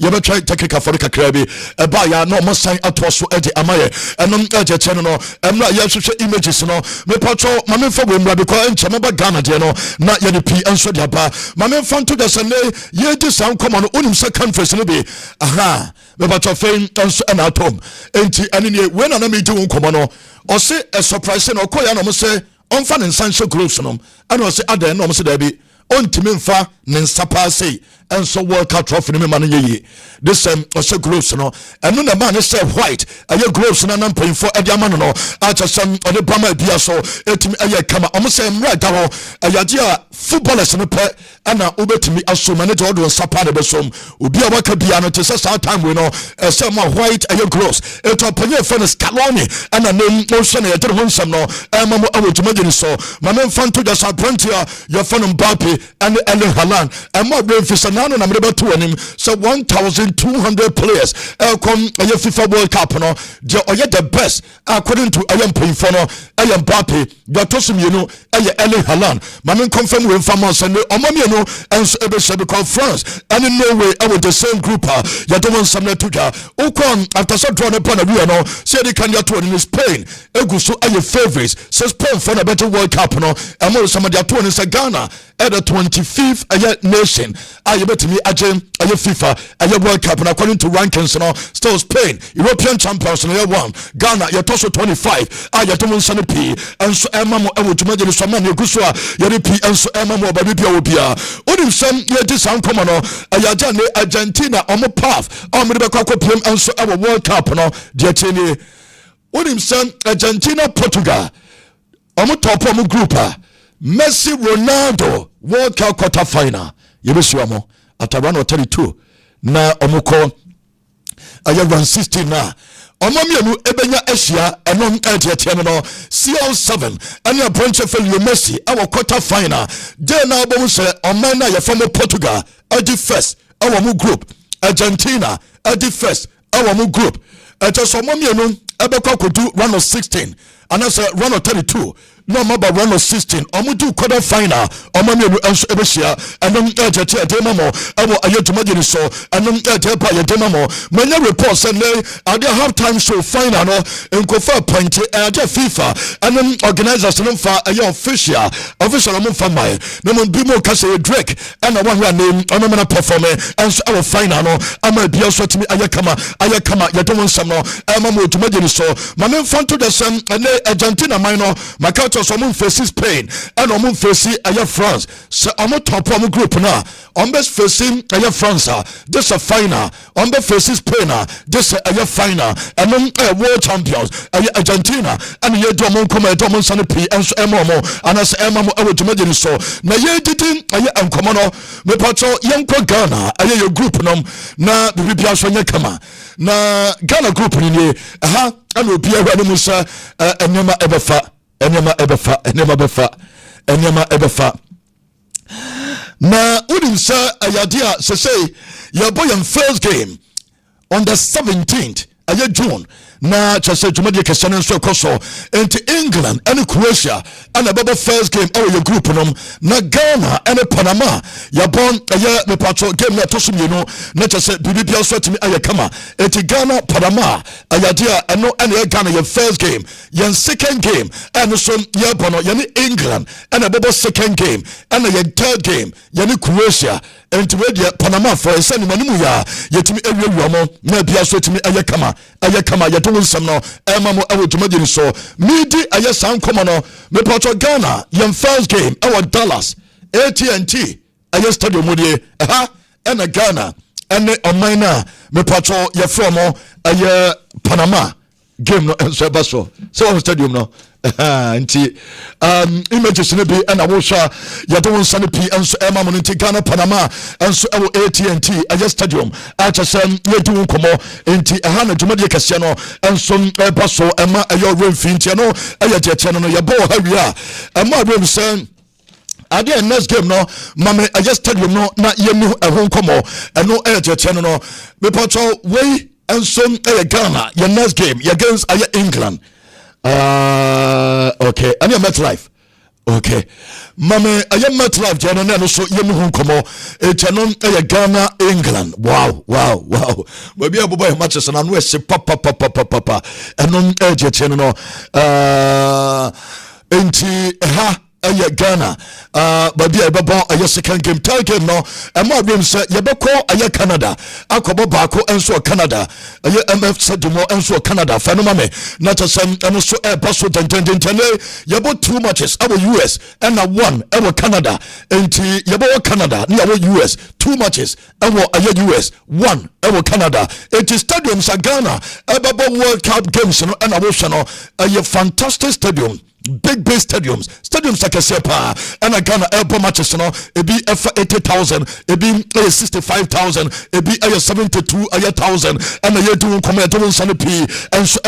yɛbɛtwa technical fɔre kakra bi ɛba yɛ na ɔmo san atoɔ so ɛde ama yɛ ɛnom ɛgyekyɛ no no ɛmra yɛhwehwɛ images no mepatɔ mame mfa wɔ mmra because ɛnkyɛ mɛba Ghana deɛ no na yɛde pii ɛnso de aba mame mfa nto da sɛ ne yɛdi saa nkɔmmɔ no wonim sɛ countries no bi aha mepatɔ fɛn ɛnso ɛna atɔm enti ɛne nie wei na medi wo nkɔmmɔ no ɔse ɛsurprise no ɔkɔyɛ na ɔmo sɛ ɔmfa ne nsa nhyɛ gloves no ɛna ɔse adɛn na ɔmo sɛ daabi ɔntimi mfa ne nsa paa sei and so World Cup trophy no man ye this ose gloves no eno na man say white aye gloves na nam pin for ade amano no acha sam ode bama bia so etimi aye kama omo say mra da ho ayade a footballers no pe ana obetimi aso manage odo sapa de besom obi a waka bia no te say sa time we no say mo white aye gloves eto panye for Scaloni ana nem mo hwe na yede ho nsam no mamo awotuma so mama mfanto just abrantia your phone Mbappe and Erling Haaland and more brain fish na na mrebe to anim so 1200 players come a FIFA World Cup no je oye the best according to ayam pinfo no ayam Mbappe the tosum you know Erling Haaland mama confirm we fama send omami no and ebe se because France and in Norway with the same group ya don't want some to ja ukon after so draw the pan we no say they can get to in Spain eguso aye favorites so Spain for a better World Cup no and more some of their 20 is Ghana at the 25th nation I bet me agent FIFA World Cup and according to rankings no still Spain European champions no one Ghana you toss 25 I don't send p and so mamo e would imagine some man you go so you p and so mamo ba bia obia odim some ye this am come no ayaja ne Argentina on the path on me be kwakọ pem and so our World Cup no de tini odim some Argentina Portugal on top of group Messi Ronaldo World Cup quarter final yebesu amo at around 32 na omuko around 16 na omamienu ebenya Asia enom etietiano no CL7 and a bunch of Messi our quarter final dey na bo se oman na ye from Portugal adi first our mu group Argentina adi first our mu group just omamienu ebekwa kodu round of 16 and that's round of 32 no more by round of 16 omudu quarter final omamienu enso ebesia enom etieti demamo abo ayetumagini so enom etiepa yedemamo many reports and at the half time show final no enkofa point at FIFA enom organizers no fa official no fa mai no mo bimo kase Drake and one name onomana perform enso our final no ama bia so timi ayekama yedom nsam no amamo tumagini so mamen fanto the same and Argentina minor makato so mon face Spain and on face aya France so on top of group na on best facing aya France this a final on the face Spain this aya final and on world champions aya Argentina and ye do mon come do mon san p and so emomo and as emomo e would imagine so na ye didin aya ankomo no me pacho yenko Ghana aya your group no na bibia so nya kama na Ghana group ni aha and obi ahwa no musa enema ebefa enema ebefa na udim sa ayadia se say your boy in first game on the 17th June na chase jumadi kesane so koso into England and Croatia and the first game your group na Ghana and Panama ya bon me patro game na tosum you na chase bibia so timi ayekama into Ghana Panama ayadia no and Ghana your first game your second game and so ya bono ya England and the second game and your third game ya Croatia and to Panama for a send manimu ya yetimi ewuamo na bia so timi ayekama ya nsam no emamo awutumagini so midi ayesan komo no me pato Ghana your first game our Dallas AT&T aye stadium modie and Ghana and omina me pato ye from aye Panama game no enso baso so stadium no nti images ne bi and awosha ya don san pi enso emamo nti Ghana Panama enso ewo AT&T aye stadium acha sem ye du komo nti na dwumade kase no enso baso ema ayo remfi nti no aye jeche no ye bo hawia ema rem sen ade next game no mame aye stadium no na ye nu ehon komo eno aye jeche no me pacho we enso aye Ghana your next game against aye England okay and your MetLife okay mame aye MetLife jeno na no so yemu hu komo echano aye Ghana England wow we be abobo matches na no e se papa eno eje cheno no enti Ghana but be a second game tell game no and more dream say yebeko Canada akobo bako enso Canada MF said more enso Canada phenomenon not a some and so basso tententene yebo 2 matches our US and a 1 our Canada enti yebo Canada ni our US 2 matches our US 1 our Canada it is stadiums Ghana World Cup games no and a a fantastic stadium big stadiums like I say pa and I Ghana airport matches no it be 80,000 it be 65,000 it be 72,000 and I do come to Sunday P and so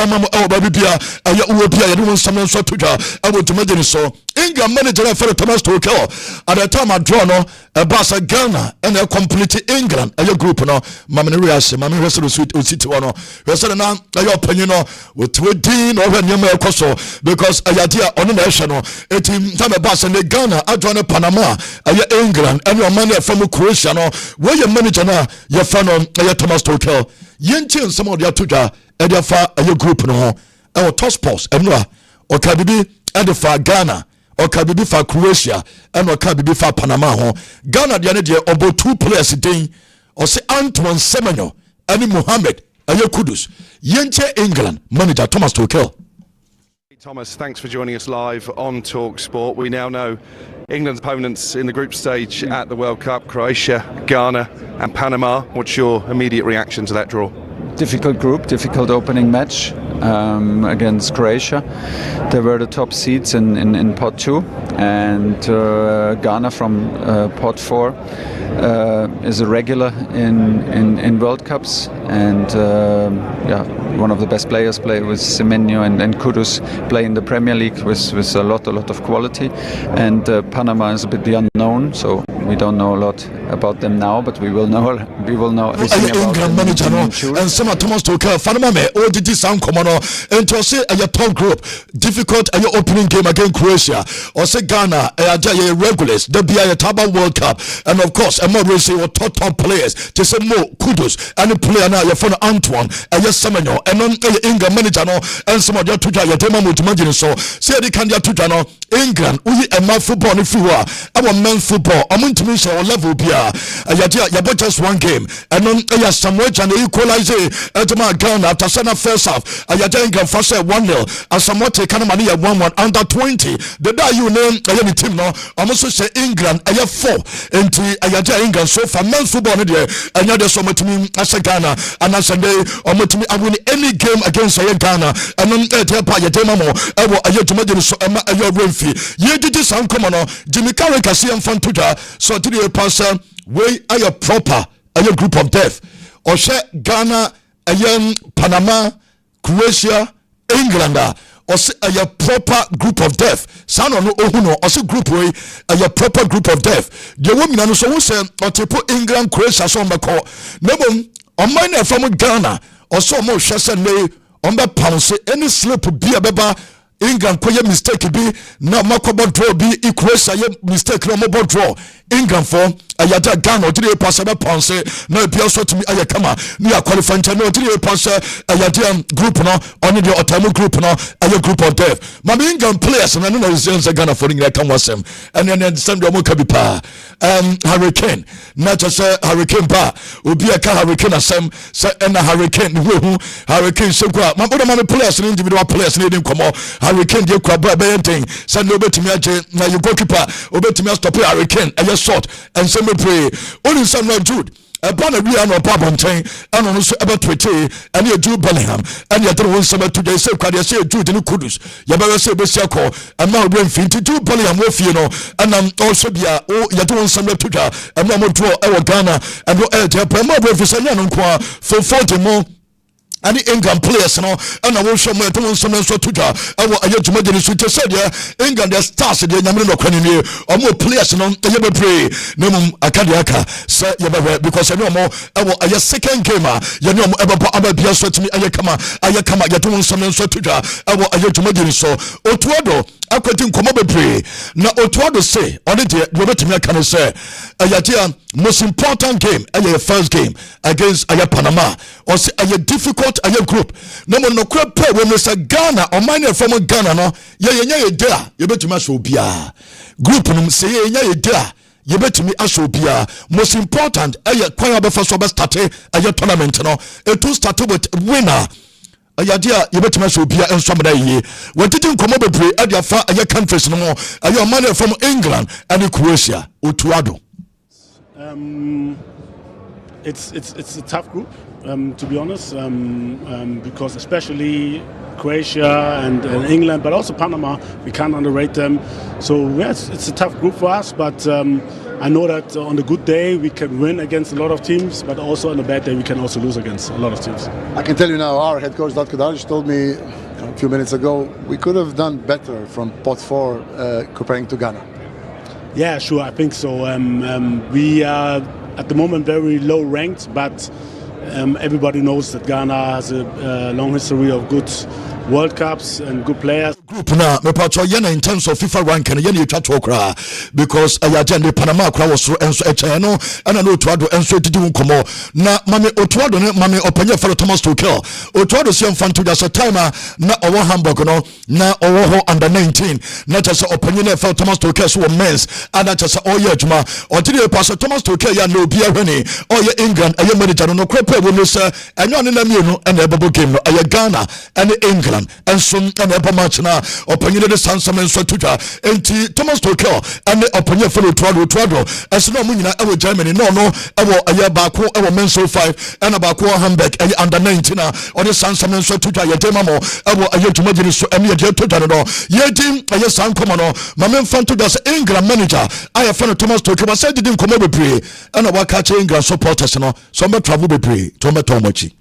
baby bia I do some so to I would to imagine so England manager for Thomas Tuchel at the time I draw no a bus Ghana and a complete England a group no mammy reaction mammy wrestle sweet city one we said now your opinion no with Dean or when you because I on the national a team time bus and the Ghana I join Panama England and your money from Croatia no where your manager now your fan on Thomas Tuchel yen some of their Twitter and your far your group no our toss post and no or Kabibi and the far Ghana or Kabibi for Croatia and or Kabibi for Panama ho Ghana the other day about 2 players day or say Antoine Semenyo and Mohammed ayo Kudus yenche England manager Thomas Tuchel. Thomas, thanks for joining us live on Talk Sport. We now know England's opponents in the group stage at the World Cup: Croatia, Ghana and Panama. What's your immediate reaction to that draw? Difficult group, difficult opening match against Croatia. They were the top seeds in pot 2, and Ghana from pot 4 is a regular in World Cups, and one of the best players play with Semenyo and Kudus play in the Premier League with a lot of quality, and Panama is a bit the unknown, so we don't know a lot about them now, but we will know everything about them and some Thomas Tuchel Panama me ODD sound common and to say a top group difficult a opening game against Croatia or say Ghana a regulars the be a Taba World Cup, and of course a more say what top players to say more Kudus and the player now your phone Antoine and your Semenyo and non England manager no and some of your Twitter your demo to imagine so say the can Twitter no England we a man football if you are our men football I'm to miss our level bia you but just one game and non Samuel and equalize Edema Ghana after center first half England first 1-0 as somewhat take money at 1-1 under 20 the day you name any team no almost say England 4 into England so for men football there and you so much me as a Ghana and as a day or much me I win any game against Ghana and then your demo to imagine so your Renfrey you did this uncommon Jimmy Carragher can see from Twitter so to the person we are a proper a group of death or say Ghana Panama Croatia England or say a proper group of death sound on no or say group way a proper group of death the woman and so say or to put England Croatia so on the call no on mine from Ghana or so more shasa lay on the pounce any slip be a beba England koye mistake be na makobo draw be Croatia mistake no more draw England for ayada Ghana or three pass be ponse na be also to me ayakama ni qualify no three pass ayada group no on the otamu group no ayo group of death ma England players na no is Ghana for England come wasem and then send them ka bi pa Hurricane na just Hurricane ba obi aka Hurricane asem say na Hurricane we Hurricane so kwa ma bodo ma players individual players na dem come Hurricane dey kwa ba anything send no betimi age na you goalkeeper obetimi stop Hurricane and shot and some pray only some no Jude a banner we are no problem chain and on so about Twitter and you do Bellingham and you don't want some today say kwade say Jude in Kudus you better say be call and now bring fin to do Bellingham with you know and also be you don't want some today and now draw our Ghana and go air more for say no kwa for 40 more and the England players no and I will show me to some so to I will to imagine so said England the stars the nyame no kwani ni or more players no you be pray no akadiaka say you be because no more I will a second game you know aba bia so to me ayakama you do some so to I will to imagine so otuado akwati nkomo bebre na otuado say on the obetumi aka ne say ayatia most important game your first game against Panama or say a difficult group no mo no kra pe we say Ghana or mine from Ghana no ye there you betumi show bia group no say ye there you betumi show bia most important kwan abefa so be start tournament no it to start with winner ayadia yebetuma so bia ensomda yie watiti nkomo bebre adiafa aye countries no mo aye man from England and Croatia otuado. It's a tough group, to be honest, because especially Croatia and England, but also Panama, we can't underrate them. So yes, it's a tough group for us, but I know that on a good day we can win against a lot of teams, but also on a bad day we can also lose against a lot of teams. I can tell you now, our head coach Zlatko Dalic told me a few minutes ago we could have done better from pot 4 comparing to Ghana. Yeah, sure, I think so. We are at the moment very low ranked, but everybody knows that Ghana has a long history of good World Cups and good players. Group na me pacho in terms of FIFA ranking ye twa to kra because ayagende Panama kra was so enso no ana no otuado enso didi nkomo na mame otuado ne mame opanye for Thomas Tuchel otuado se mfanto just time na owo Hamburg no na owo ho under 19 na chese opanye na for Thomas Tuchel so men's ana chese oye adwuma odire pass Thomas Tuchel ya no bia hwene oye England aye manager no kra pe wo no se enyo ne na mienu na ebobo game no aye Ghana and England and some and ebo match na opanyine de sansamen so tuja enti Thomas Tuchel and opanyine follow Tuado as no mu nyina ewo Germany no ewo aye baako ewo men so 5 and baako Hamburg aye under 19 na on the sansamen so tuja ye tema mo ewo aye tumagiri so emi ye tuja no ye din aye sankoma no mamen fanto das England manager aye fan Thomas Tuchel ba say didn't come bebre and waka che England supporters no so me travel bebre to me tomachi.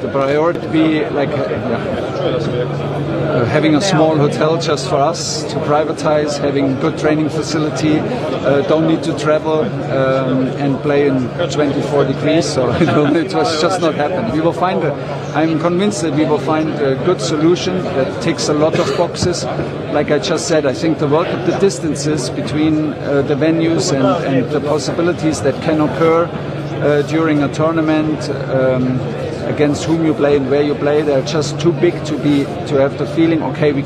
The priority be like having a small hotel just for us to privatize, having good training facility, don't need to travel and play in 24 degrees. So it was just not happening. We will find I'm convinced that we will find a good solution that ticks a lot of boxes. Like I just said, I think the distances between the venues and the possibilities that can occur during a tournament against whom you play and where you play, they're just too big to have the feeling, okay, we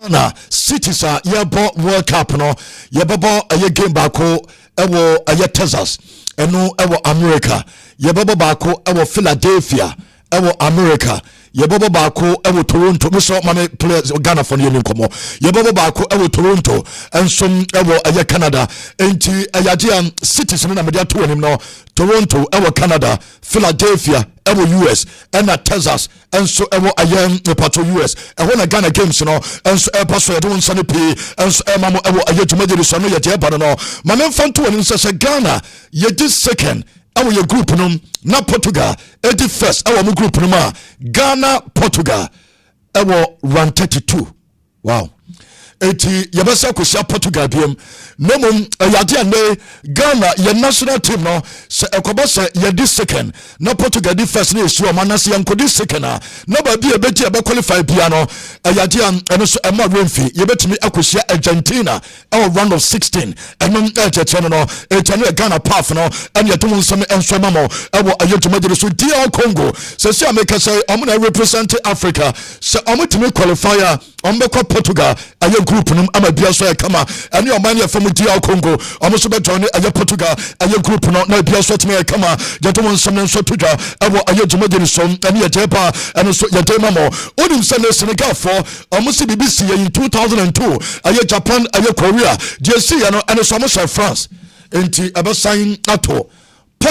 na cities are yebo World Cup no yebo aye game baako ewo aye Texas eno ewo America yebo baako ewo Philadelphia ewo America yebo baako ewo Toronto me so mame players Ghana for you nkomo yebo baako ewo Toronto ensom ewo aye Canada enti ayagian cities no na media to anim no Toronto ewo Canada Philadelphia ewo US and Texas enso ewo aye pato US and when Ghana games no enso paso ye don sane pe enso mamo ewo aye tumagiri so no ye je ba no mame fanto anim se Ghana ye this second our your group num na Portugal edi first our group num Ghana Portugal our 132 wow eti yabasa kosia Portugal biem nomum ayade ane Ghana your national team no se ekobo se ye this second na Portugal di first na esu o manase yankodi second na ba bi ebeti ebe qualify bia no ayade an eno so ema renfi ye betimi akosia Argentina our round of 16 eno eteteno no etano Ghana path no ene yeto nsome enso mamo ewo ayetumagire so DR Congo se se America say omna represent Africa se omutimi qualifier ombekọ Portugal aye group num ama bia so kama ene o man from DR Congo omoso be join aye Portugal aye group no na bia so timi kama jeto nsome nso tuja ewo aye tumagire so ene ye jepa ene so ye dem mamo onim se ne Senegal for omoso BBC in 2002 aye Japan aye Korea JC no ene so omoso France enti abesan ato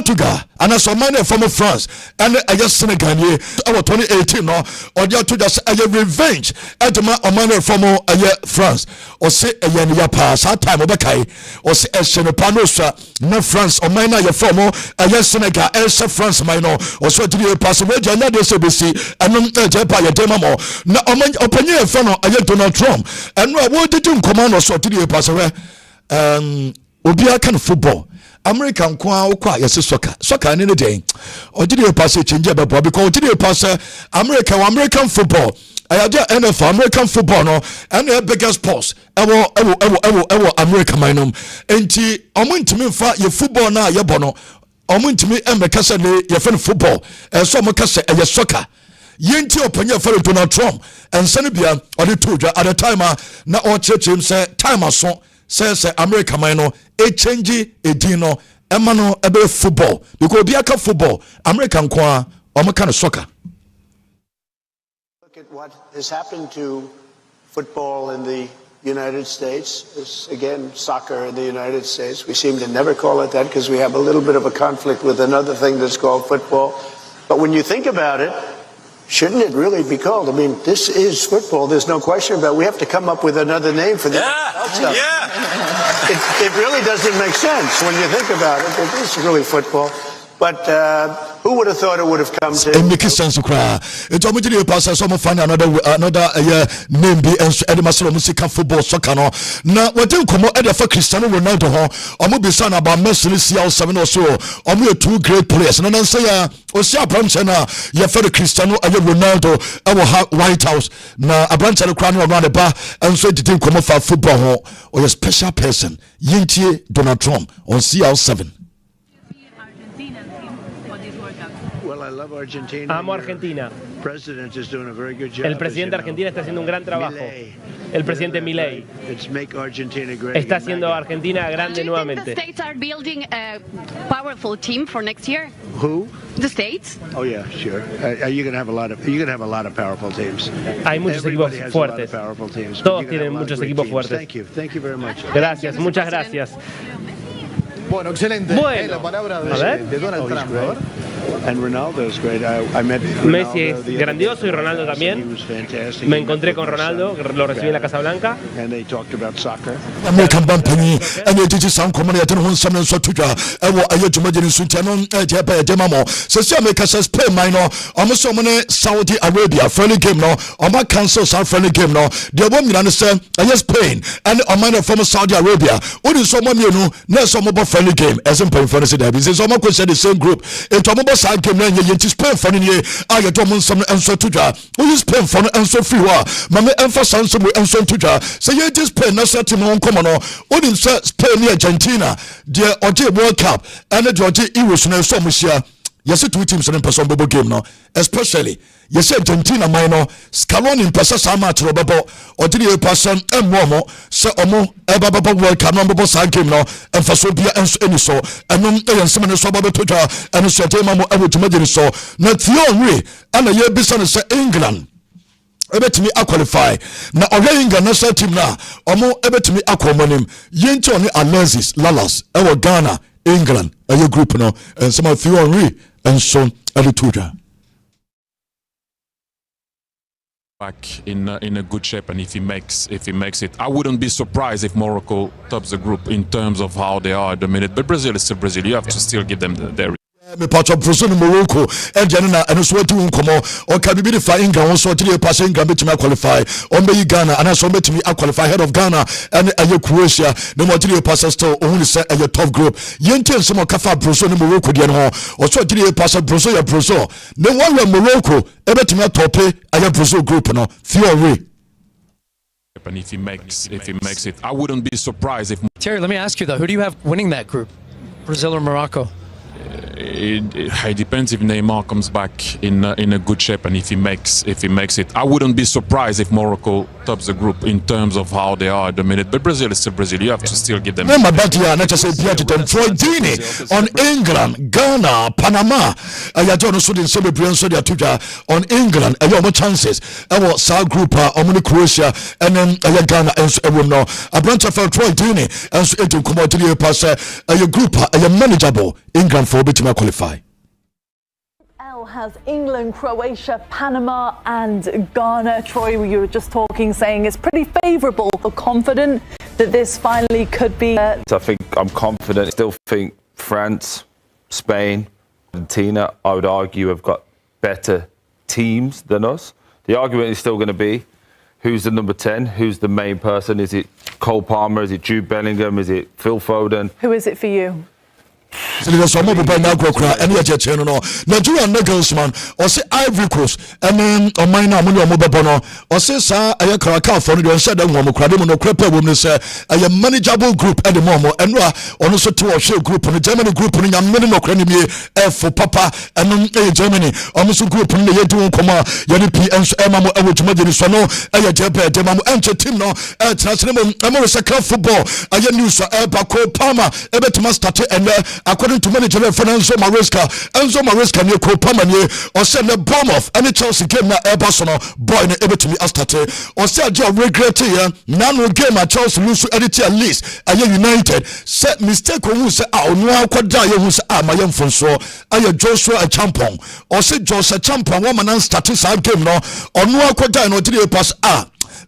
Portugal and as a man from France and I just Senegal ye our 2018 no or to just a revenge at my man from France or say a ya pass that time obekai or say a Senepanosa no France or mine ya from a Senegal else France minor or so to be a pass away another CBC and Japa ya demamo na open your phone a Donald Trump and what did you command or so to be a pass away Obia kind of football American kwa yes soccer any day or did you pass a change because did you pass American football I had NFL American football no and the biggest sports ewo American minum enti omuntimi fa ye football na ye bono omuntimi emeka se ne ye fan football so mo kase ye soccer yenti opanya for Donald Trump and Senebia or the two at the time na o church him say time aso says America minor a change a dino emano ebe football because biaka football American kwa or kind of soccer. Look at what has happened to football in the United States. It's, again, soccer in the United States. We seem to never call it that because we have a little bit of a conflict with another thing that's called football. But when you think about it, shouldn't it really be called? I mean, this is football. There's no question about it. We have to come up with another name for this. It really doesn't make sense when you think about it. It is really football. But who would have thought it would have come to? It makes sense to cry. It's almost a pass. Some find another name be and Edemaster music football soccer. Now, what do you come out for Cristiano Ronaldo? I'm going to be saying about Messi, CR7 or so. I'm here two great players. And then say, Osia Branchana, you for the Cristiano and Ronaldo, our White House. Now, a branch of the crown around the bar and so did you come out for football or a special person, Yinti Donald Trump on CR7. Amo Argentina. El presidente de Argentina está haciendo un gran trabajo. El presidente Milei está haciendo a Argentina grande nuevamente. The states are building a powerful team for next year. Who? The states. Oh yeah, sure. You're going to have a lot of powerful teams. Hay muchos equipos fuertes. Todos tienen muchos equipos fuertes. Thank you very much. Gracias, muchas gracias. Bueno, excelente. Bueno, la palabra de Donald Trump. And Ronaldo's great. I met Messi es grandioso y Ronaldo también. Me encontré con Ronaldo, lo recibí en la Casa Blanca. And they talked about soccer. American company and you did some commonly at home some so to I to imagine Sultan Demamo. So America says play minor almost so many Saudi Arabia friendly game no on my council South friendly game no the woman understand yes Spain and on my from Saudi Arabia. What is someone you know not some friendly game as in playing for the Derby. Is someone could say the same group into a side game then you Spain for the year I get some and so to we use Spain for and so free war Mamma emphasize some and so to so you just play no certain on common or what in Spain Argentina the Oje World Cup and the Georgia Euros no so much here. Yes, two teams in person bubble game now, especially yes, Argentina minor Scaloni in person sama to bubble or did you person and more so omo bubble World Cup number side game now and for so be any so and no some so bubble to and so tema mo able to imagine so not theory and a year business England. Ebetimi qualify na England national team na omo ebetimi akwomonim yenti oni Alexis Lalas ewo Ghana England a group no and some of Henry and so Alituja back in a good shape, and if he makes it, I wouldn't be surprised if Morocco tops the group in terms of how they are at the minute. But Brazil is still Brazil. You have to still give them their me part of Brazil Morocco and Janina and so to Nkomo or can be the England also to the passing Gambia to qualify on be Ghana and also met me qualify head of Ghana and Croatia no more to the passes to only set a top group Yenten some Kafa Brazil Morocco the or so to the passer Brazil no one Morocco ever to me top a Brazil group no theory. And if he makes it, I wouldn't be surprised if Terry, let me ask you though, who do you have winning that group? Brazil or Morocco? It depends if Neymar comes back in a good shape, and if he makes it. I wouldn't be surprised if Morocco tops the group in terms of how they are at the minute. But Brazil is still Brazil. You have to still give them. Remember that year, not just say Troy Deeney on England, Ghana, Panama. I don't know so the celebrate so they are on England. I have more chances. I was South group on Croatia and then Ghana and so no. A branch of Troy Deeney and so it will come out to the pass. A group a manageable England for bit obetuma qualify. L has England, Croatia, Panama and Ghana. Troy, you were just talking, saying it's pretty favourable. Confident that this finally could be... I think I'm confident. I still think France, Spain, Argentina, I would argue, have got better teams than us. The argument is still going to be who's the number 10, who's the main person. Is it Cole Palmer, is it Jude Bellingham, is it Phil Foden? Who is it for you? There's some more by now and you just no Nigerian Niggas man or say Ivory Coast and then on my now money bono or say sir I can for you and said that one no crepe woman say a manageable group at the moment and on also to a show group on the Germany group and I'm many no cranny for Papa and Germany almost group on the doing comma P and Emma which imagine so no I jebe demam enter team no I'm a second football I news Bako Palmer Ebet start and according to manager Enzo Maresca near Kopamani or send a bomb off any Chelsea game na Everson boy na able to me astate or say I regret here nano game at Chelsea lose to edit at least are United set mistake who say no kwada ye who say my young fonso aye Joshua a champion or say Joshua champion one man start this game no or no kwada no did pass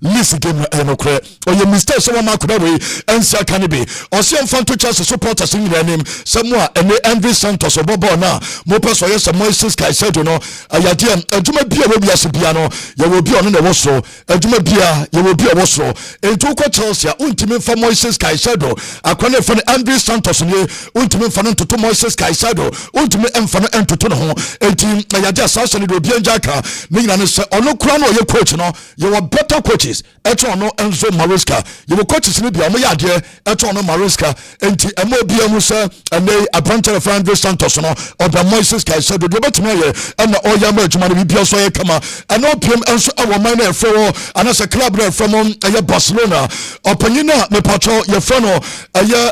listen game no cre or your mistake so ma could away and say can be or say fan to Chelsea supporters in their name somewhere and Envy Santos or Bobo now mo pass or yes Moises Caicedo no ayadia aduma bia we bia se bia no you will be on the woso aduma bia you will be a woso into ko Chelsea untimi fa Moises Caicedo akwane fa Envy Santos ne untimi fa no to Moises Caicedo untimi emfa no entoto no ho enti ayadia sasa ne do bia njaka ne nyina ne se ono kura no ye coach no you are better coaches eto no Enzo Maresca you will coaches ne bia mo ya de eto no Maresca enti emo bia mu se ene appointed for Envy Santos no or the Moises Caicedo do betuma ye and all ya ma adwuma ne bia so ye kama and no pm enso awo man na efro and as a club na from Barcelona opanyina me patro ye fro no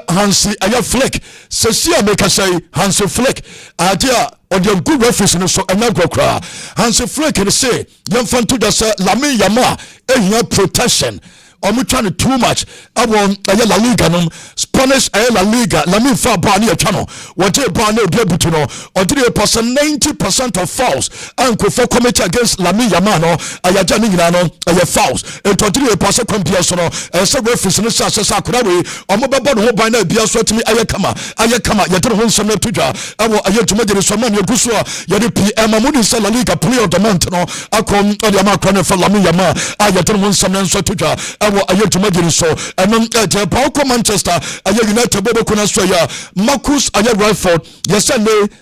Hansi Flick sesia make say Hansi Flick idea or the good reference no so and go cry Hansi Flick can say young fan to the Lamine Yamal protection omu trying too much awon La Liga no Spanish La Liga Lamine fa ba ne atwa no wote ba na obi abutu no odire pass 90% of fouls and ko for commit against Lamine Yamal no ayaja ni nyina no fouls and odire pass compare so no say reference no sa akura we omo bebo no ho ban na bia so atimi ayekama ye do ho nsam na tudwa awo ayetuma de so man ye guso ye de PM amudi say La Liga player of the month no akom odi amakra for Lamine Yamal ayetuma ho nsam na so tudwa awo ayetuma de so enom Paul Manchester United bobo kuna so ya Marcus Rashford yes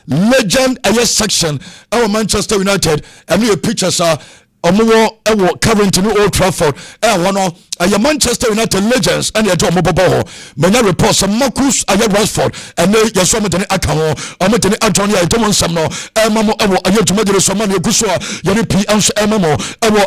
legend section our Manchester United and your pictures are omo current no Old Trafford one Manchester United legends and your job bobo many reports Marcus Rashford and yes so many account omo Antonio Edmond Samno mamo ayetuma de so man yeguso yeri P anso mamo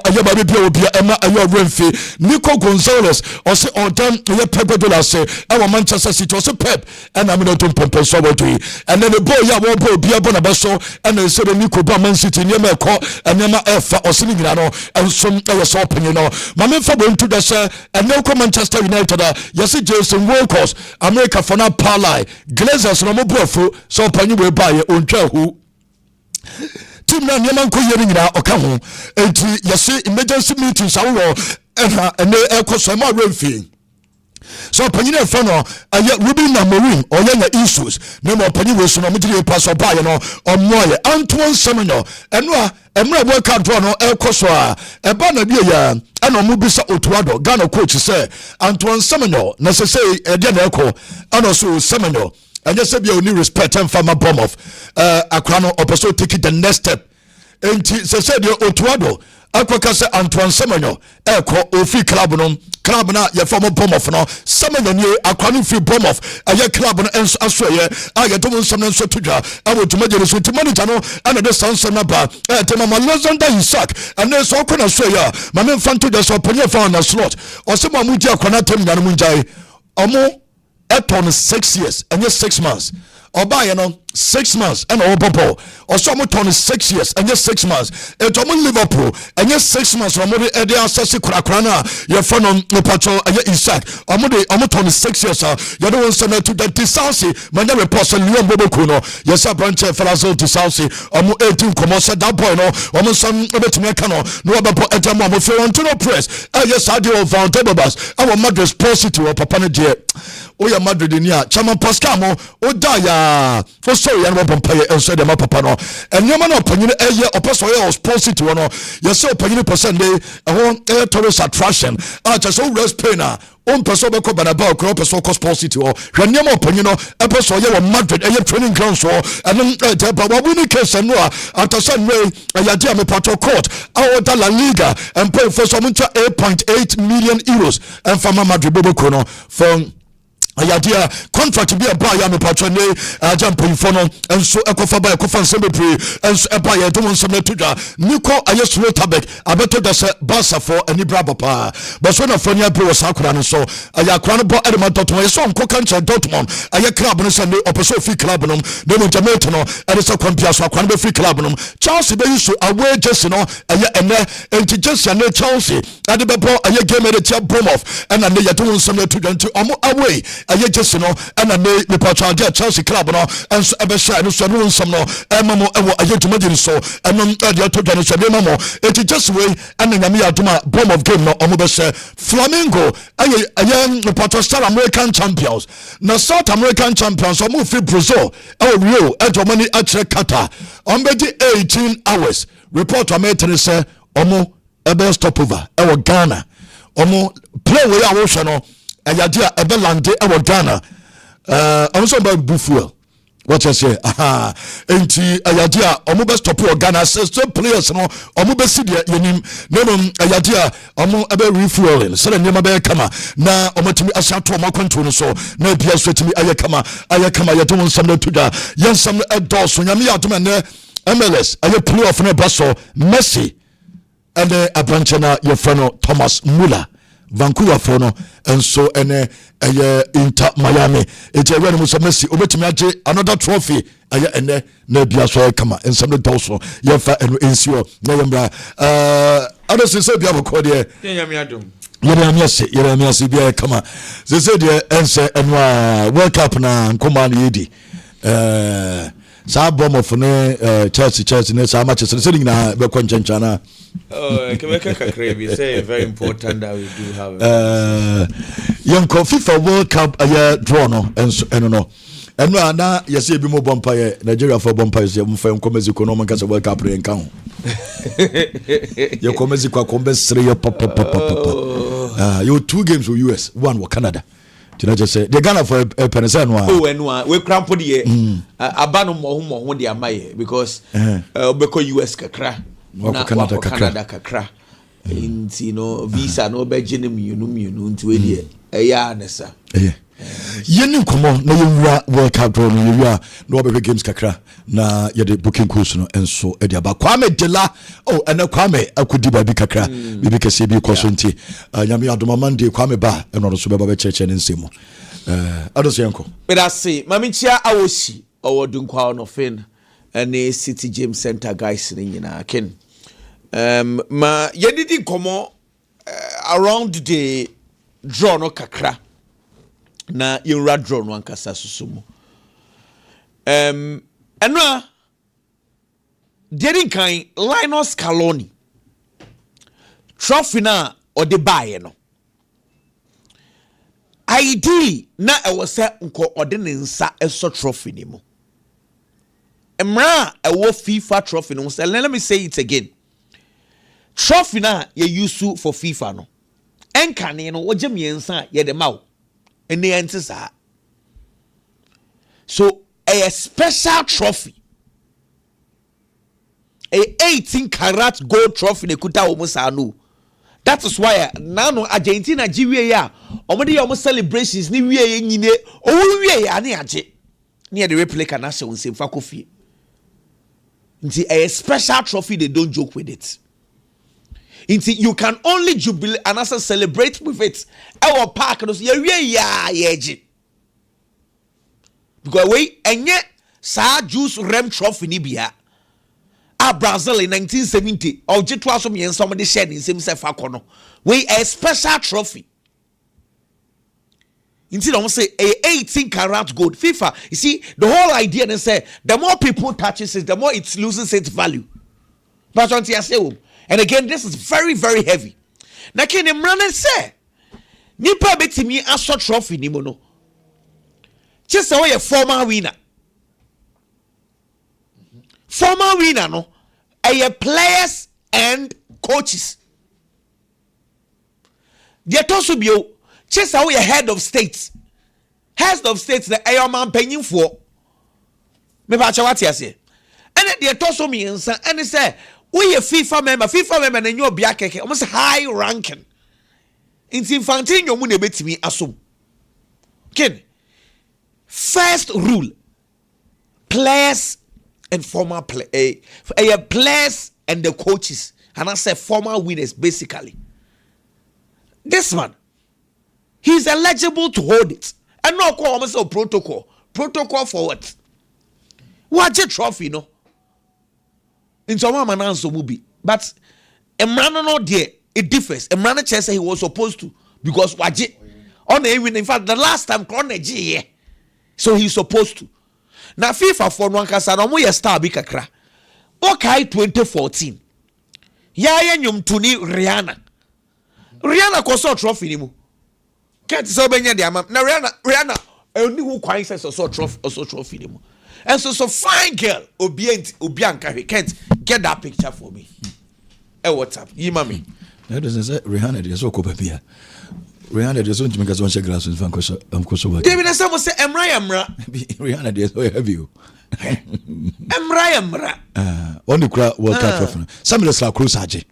ayaba bia obia ayo Renfi Nico Gonzalez or say Odam ye Pegodola say our Manchester City or say Pep and I'm not pompo so what we and then the boy ya wo boy bia bonabaso and they say Nico ba Man City nyema ko and nyema efa or sini no and some so opinion no mama fa bo into the and now Manchester United yes Jason Wilcox America for now Parlay Glazers no mo bofo so opinion we buy ontwa hu team na nyema ko yeri nyina oka ho enti yes emergency meetings awo and ekoso ma Renfi so panyina fa no Ruben Amorim oya issues na mo panyi we so no mugire pass oba ye no omoye Antoine Semenyo eno emra World Cup draw no ekoso eba na bia ya ana mu bisa Otuado Ghana coach say Antoine Semenyo na say e de na eko ana so Semenyo and just say be only respect and farmer bomb off akra no opeso take the next step enti say the Otuado akwaka se Antoine Semenyo eko ofi club na ye former bomb off no Semenyo ni akwanu fi bomb off aye club no enso asoye aye to nsam na nso tudwa awo tumaje so manager no ana de sansa na ba tema Lawson Isaac and so akona soye ma me fanto de so ponye fa na slot o se ma muji akona tem na no munjai omo eton 6 years and 6 months oba ye no 6 months and Obobo or some 6 years and just 6 months and Liverpool and just 6 months or more and they are sassy crackana your friend on the patrol and Isaac or more 6 years you don't send to the Tisausi my name reports and Leon Bobo Kuno yes a branch of Falazo Tisausi or more 18 commercial that boy no or more some to me cano no about a time of Fiorentino press yes I do of our Tebas our mother's positive or Papa dear Oya Madrid in ya Chama Pascamo Odaya for sorry and Pompey and said them papa no and Yaman opinion a year or person was positive no yes opinion percent day a one air tourist attraction just so rest painer on person be ko banaba ko person cause positive or when your opinion no a person ye Madrid a training ground so and then but we need case no after some way a dia me patrol court our La Liga and pay for some 8.8 million euros and from Madrid Bobo Kono from ayadia contract be a buy am patrone jumping for no and so ekofa buy ekofa nsem pre and so e buy do nsem na tuda niko ayesulo tabek abeto da se Barca for ani bra papa but so na fani abre was akura no so ayakura no bo edema Dortmund so nko kancha Dortmund aye club no se ne opeso free club no de mo jamaica no e so kwambia so akura no free club no Chelsea be use away jersey no aye ene enti jersey na Chelsea ade be bo aye game de tia Bournemouth and na ye do nsem na tuda nti omo away aye jersey no and na me patron dia Chelsea club no and so ebe share no so no nsem no emamo ewo aye tumadi so enom dia to no so de mamo enti jersey we and nyame adoma bomb of game no omo be share Flamengo aye patron South American champions na South American champions omo fi Brazil Rio eto money atre Qatar on be 18 hours report American say omo ebe stopover ewo Ghana omo play we a wo hwe no ayadia ebe lande ewo Ghana I'm so about bufuel what you say enti ayadia omo be stop o Ghana so players no omo be see dia yenim nemom ayadia omo ebe refueling so na nyema be kama na omo timi asato omo kwanto no so na bia so timi ayekama yedom nsam na tuda yensam edos nyame yadom na MLS aye playoff na baso Messi and a branch na your friend Thomas Muller Vancouver for no and so ene Inter Miami it when Musa Messi obetimi age another trophy aya ene na bia so kama and some also yefa and ensure na yembra others say bia boko de nyame adom Yeremias bia kama say de ense enwa World Cup na nkoma na yedi sa bomb of ne Chelsea ne sa matches se nyina be ko nchancana Quebec Kakrebi say very important that we do have young FIFA World Cup draw no and no and na yes be mo bompa Nigeria for bompa is mo fa nko Mexico no man ka World Cup re nka ho you come Mexico come 3 pop you 2 games with US 1 with Canada. Did I just say the Ghana for a penison? Oh, and we cramp the abano mo de amaye because beko US kakra na Canada kakra inti no visa no be jenim yunu nti we de eya nesa yeni komo na yewura World Cup draw no yewura no be games kakra na ye de booking course no enso e dia ba Kwame Dela ena Kwame akudi ba bi kakra bibi kase bi koso nti nyame adoma mande Kwame ba eno so be ba cheche ne nsemu adoso yanko but I say mamichia awosi owodunkwa no fin ene City James Center guys ni nyina ken ma yedidi komo around the draw no kakra na yewura draw no ankasa susumu enwa didn't kind Linus Scaloni trophy na or the buy no ideally na e was say nko odene nsa eso trophy ni mo emra e wo FIFA trophy no say let me say it again trophy na ye use for FIFA no enkane no woje miensa ye de mawo ene entisa so a special trophy a 18 karat gold trophy ne kuta wo musa no that is why now no Argentina giwie ya omode ya celebrations ni wie nyine owo wie ya ne age ne the replica na se won fa kofie nti a special trophy they don't joke with it nti you can only jubilate and also celebrate with it our park no ye wie ya ye age because we enye sa Jules Rem Trophy ni bia a Brazil in 1970 or jitwa so me somebody shared in same self akono we a special trophy until I say a 18 karat gold FIFA. You see the whole idea they say the more people touches it the more it loses its value. But and again this is very very heavy. Na ken mran say nipa betimi aso trophy ni mo no just say a former winner no players and coaches they toso bio just say a head of states the man paying for me ba cha what say and they toso me nsa and say we a FIFA member na nyo bia keke almost high ranking in Infantino mu na betimi asom ken first rule players and former players and the coaches and I say former winners basically this man he's eligible to hold it and no call almost a protocol for what a trophy no in some man answer will be but a man no there it differs a man say he was supposed to because waje on in fact the last time so he's supposed to. Na FIFA for no ankasa no mo ye star bi kakra. Okay 2014. Ya nyum tuni Rihanna ko so trophy ni mu. Can't so benya de am. Na Rihanna oni who kwan say so trophy ni mu. And so fine girl obi anka can't get that picture for me. What's up? Yi mami. That doesn't say Rihanna dey so ko papia. Rihanna dey so ntimi so share glasses fan ko so work. David say mo say emra. Rihanna dey so heavy o. Emra. On the crowd World Cup trophy. Samuel Sla Cruz aje.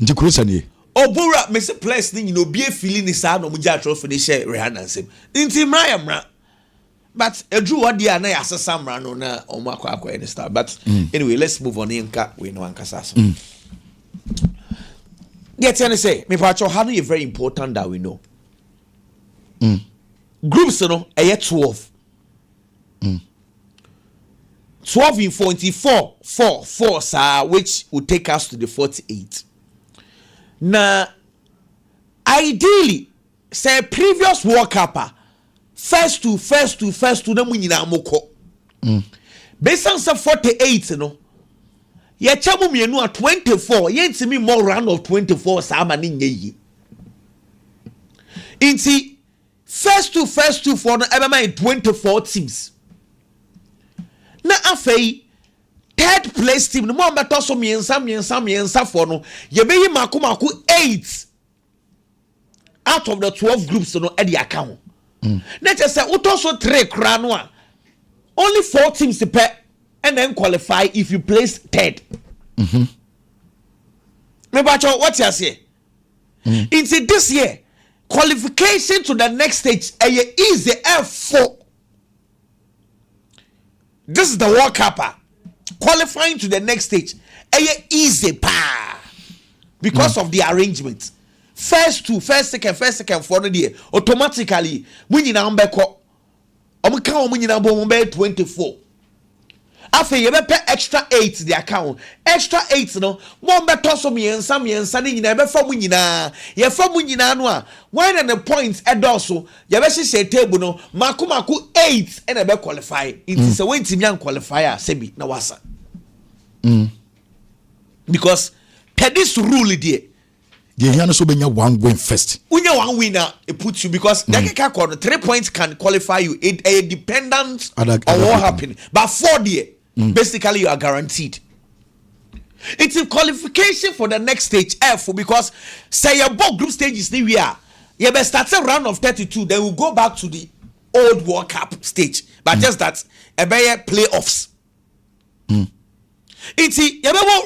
Nti Cruz ani. Obura me say place ni no be feeling ni sa no mo ja trophy ni share Rihanna nsem. Nti emra. But Drew what dia na yasesa mra no na omo akwa any star. But anyway, let's move on inka we no ankasa so. Get you say me pacho how is very important that we know. Groups no 12. 12 in 44 4 sir, which will take us to the 48. Now ideally say previous World Cup first two na munyina moko. Based on 48 no ye chamu mienu a 24 ye ntimi more round of 24 sa ma ni nyeyi. Inti first two for no ebema in 24 teams. Na afei third place team no mo beto so miensa for no ye be yi mako 8 out of the 12 groups no e dey account. Na just say uto so 3 kra no a only 4 teams per and then qualify if you place third. Remember what you say? Into this year qualification to the next stage is the F4. This is the World Cup. Qualifying to the next stage easy pa because of the arrangement. First second for the year automatically when you now mbeko omka omunyina bo 24. After you pay extra 8 the account. Extra 8 no. One better so miensa ni nyina be fam nyina. Ye fam nyina no a. When and the points edoso, you be say table no. Maku 8 and e be qualify. It is a way to qualifier sebi na wasa. Because per this rule there. The Hiano so benya one win first. Unya one winner it puts you because the 3 points can qualify you. It dependent on what happened. But 4 there. Basically you are guaranteed. It's a qualification for the next stage F because say your both group stages we are you best start a round of 32 then we'll go back to the old World Cup stage but just that a better playoffs. It's a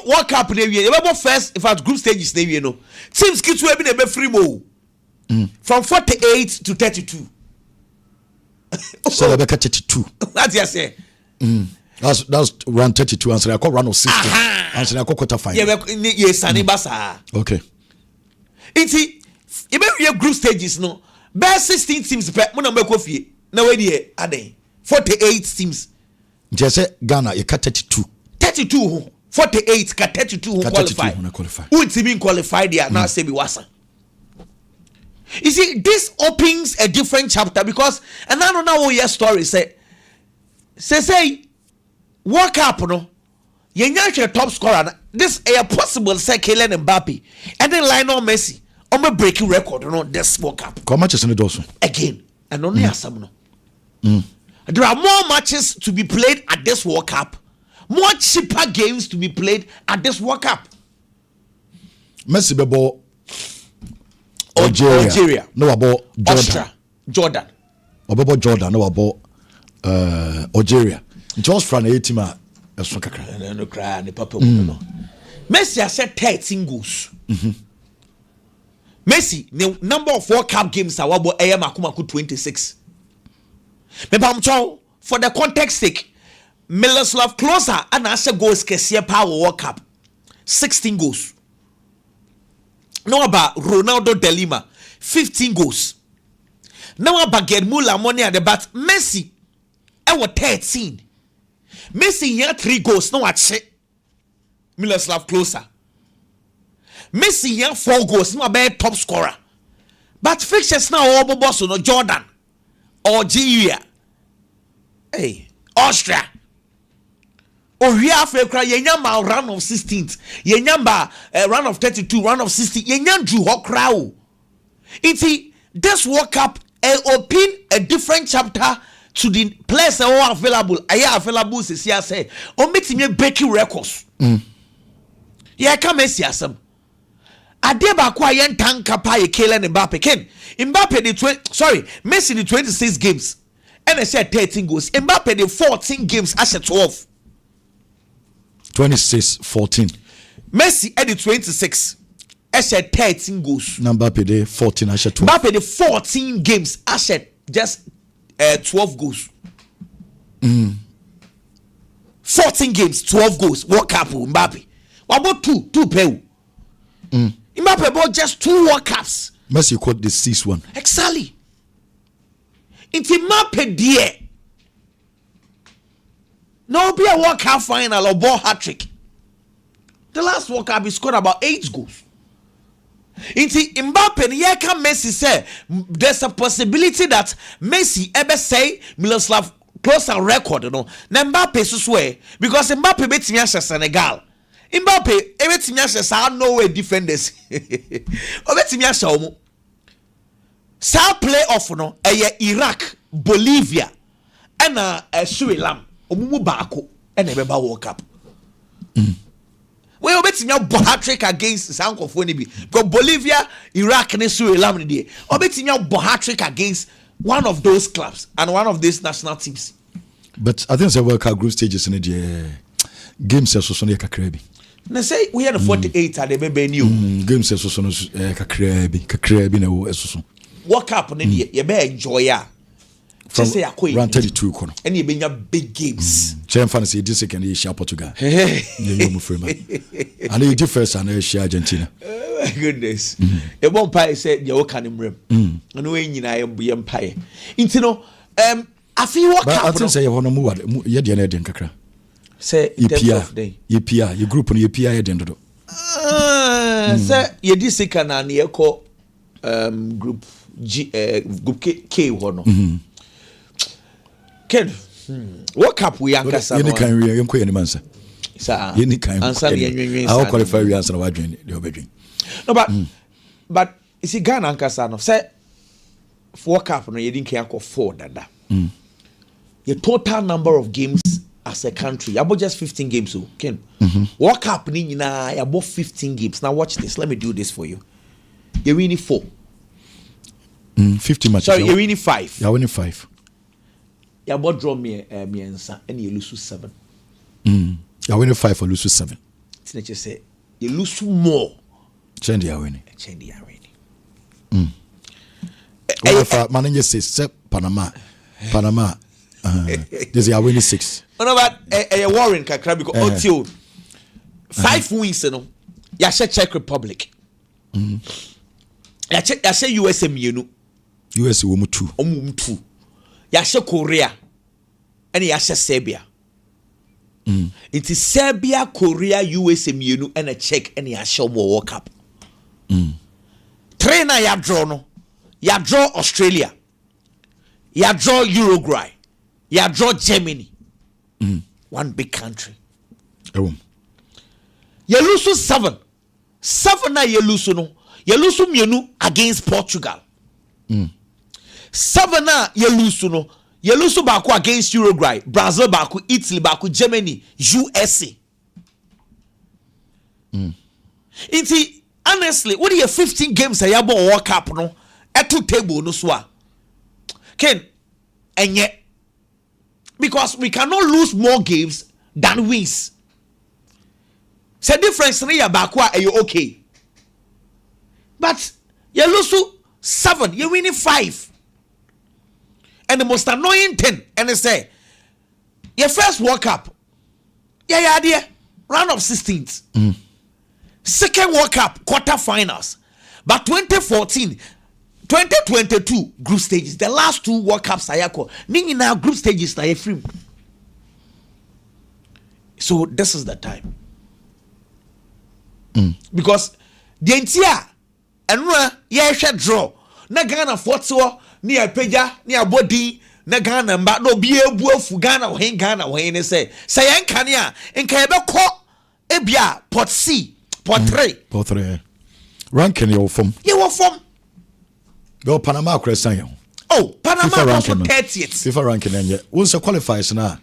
World Cup you first in fact group stages you know teams kids will be a free mo from 48 to 32 so 32 that's just say That's round 32 and so I call round of 60 and so I call quarter final. Yes, okay. Inti you group stages no. Best 16 teams per mo na mbeko fie. Na we dey ade 48 teams Just Ghana, you cut 32. 32, 48, 32 who qualify. Who team qualified there now say be wasa. You see, this opens a different chapter because and I don't know what your story say World Cup no. Yenya top scorer. This a possible say Kylian Mbappe and then Lionel Messi. On a breaking record no this World Cup. How much is in the dozen? Again, and only some no. There are more matches to be played at this World Cup. More cheaper games to be played at this World Cup. Messi bebo Algeria. No about Jordan. Obebo Jordan. No about Algeria. Just from 18 ma. No cry. The papa no. Messi has set 13 goals. Messi, the number of World Cup games are wabo Makumaku 26. For the context sake, Miloslav Klose and Asha goals Kesia Power World Cup 16 goals. Now about Ronaldo de Lima 15 goals. Now about Germula money at the bat Messi I was 13. Messi here 3 goals. No watch Miloslav Klose. Messi here 4 goals. No about top scorer. But fixtures now all boss no Jordan, Algeria, hey Austria. Oh, we have a cry. Yenyamba round of 16th. Yenyamba round of 32. Round of 60. Yenyanju ho crowd. It's this World Cup open a different chapter to the players who are available. Are available? Say, or meeting me breaking records. Yeah, come and see some. Adeba kwa yen tanka pa ye Kylian Mbappe. Ken Mbappe the Messi the 26 games. And I said 13 goals. Mbappe the 14 games. I said 12. 26-14. Messi at the 26. I said 13 goals. Mbappe the 14. I said 12. Mbappe the 14 games. I said just 12 goals. 14 games, 12 goals. World Cup Mbappe. What about two pay? Mbappe bought just 2 World Cups. Messi caught the 6th one. Exactly. It's Mbappe dear. No be a World Cup final or ball hat-trick. The last World Cup he scored about 8 goals. Into Mbappe, Yeka Messi say there's a possibility that Messi ever say Miloslav Klose record, you know. Na Mbappe so swear because Mbappe beat me Senegal. Mbappe beat me say no way defenders. O beat me say omo. Sa playoff no Iraq, Bolivia, and Suriname. Omumu baako and a beba World Cup. We obeti nya bo hat-trick against Sankofo ni bi. Because Bolivia, Iraq and Suriname ni dey. Obeti nya bo hat-trick against one of those clubs and one of these national teams. But I think it's a World Cup group stages in the games so so kakra bi. Na say we had the 48 at the bebe new. Games so so kakra bi na wo so. World Cup ni ye be enjoy ya. From round 32 kono. And you bring big games. Chain fancy this second you share Portugal. You move free man. And you first and you share Argentina. Oh my goodness. E bon pie said you can him rem. And we nyina ye empire. Into no I feel World Cup. I think say you want to move ye dey na den kakra. Say EPA, your group on EPA ye den do. Say ye di second na ye call group group K hono. Ken, World Cup we ankasa no. You can read you ko mansa. Sir. You can answer the I will qualify you answer what dream the obedrin. No but you see Ghana ankasa no say World Cup no you didn't care for 4 dada. Your total number of games as a country about just 15 games so Ken. World Cup ni nyina about 15 games. Now watch this. Let me do this for you. You're winning 4. 50 matches. Sorry, you're winning 5. You're winning 5. You about draw me answer and you lose 7. You're winning 5 or lose 7. It's just say you lose more. Change the winning. Manager says Panama. This is winning 6. No, but a Warren kakra because Otio 5 wins no. Ya Czech Republic. Ya say USA mienu. USA wo mu 2. Ya Korea. And ya Serbia. It is Serbia, Korea, USA, mienu, and a Czech, and a show more World Cup. Trainer ya draw no. Ya draw Australia. Ya draw Uruguay. Ya draw Germany. One big country. You lose 7. 7 na you lose no. You lose mienu against Portugal. 7 na you lose no. You lose baako against Uruguay, Brazil baako, Italy baako, Germany, USA. Honestly, what are your 15 games a yabo World Cup no? Eto table no swa. Ken, and yet, because we cannot lose more games than wins. So difference na ya baako are you okay? But you lose 7, you winning 5. And the most annoying thing, and they say, your first World Cup, yeah, round of 16th. Second World Cup, quarterfinals. But 2014, 2022 group stages, the last 2 World Cups I call. Nini now group stages are free. So this is the time. Because the entire and yeah, draw. Na Ghana Fortso. Ni apeja ni abodi na Ghana mba no bi ebuafu Ghana wo hen say yen kane a nka ebe ko ebia pot C pot 3 ranking your form go Panama crescent yo Panama also 30th FIFA ranking enye once qualifies na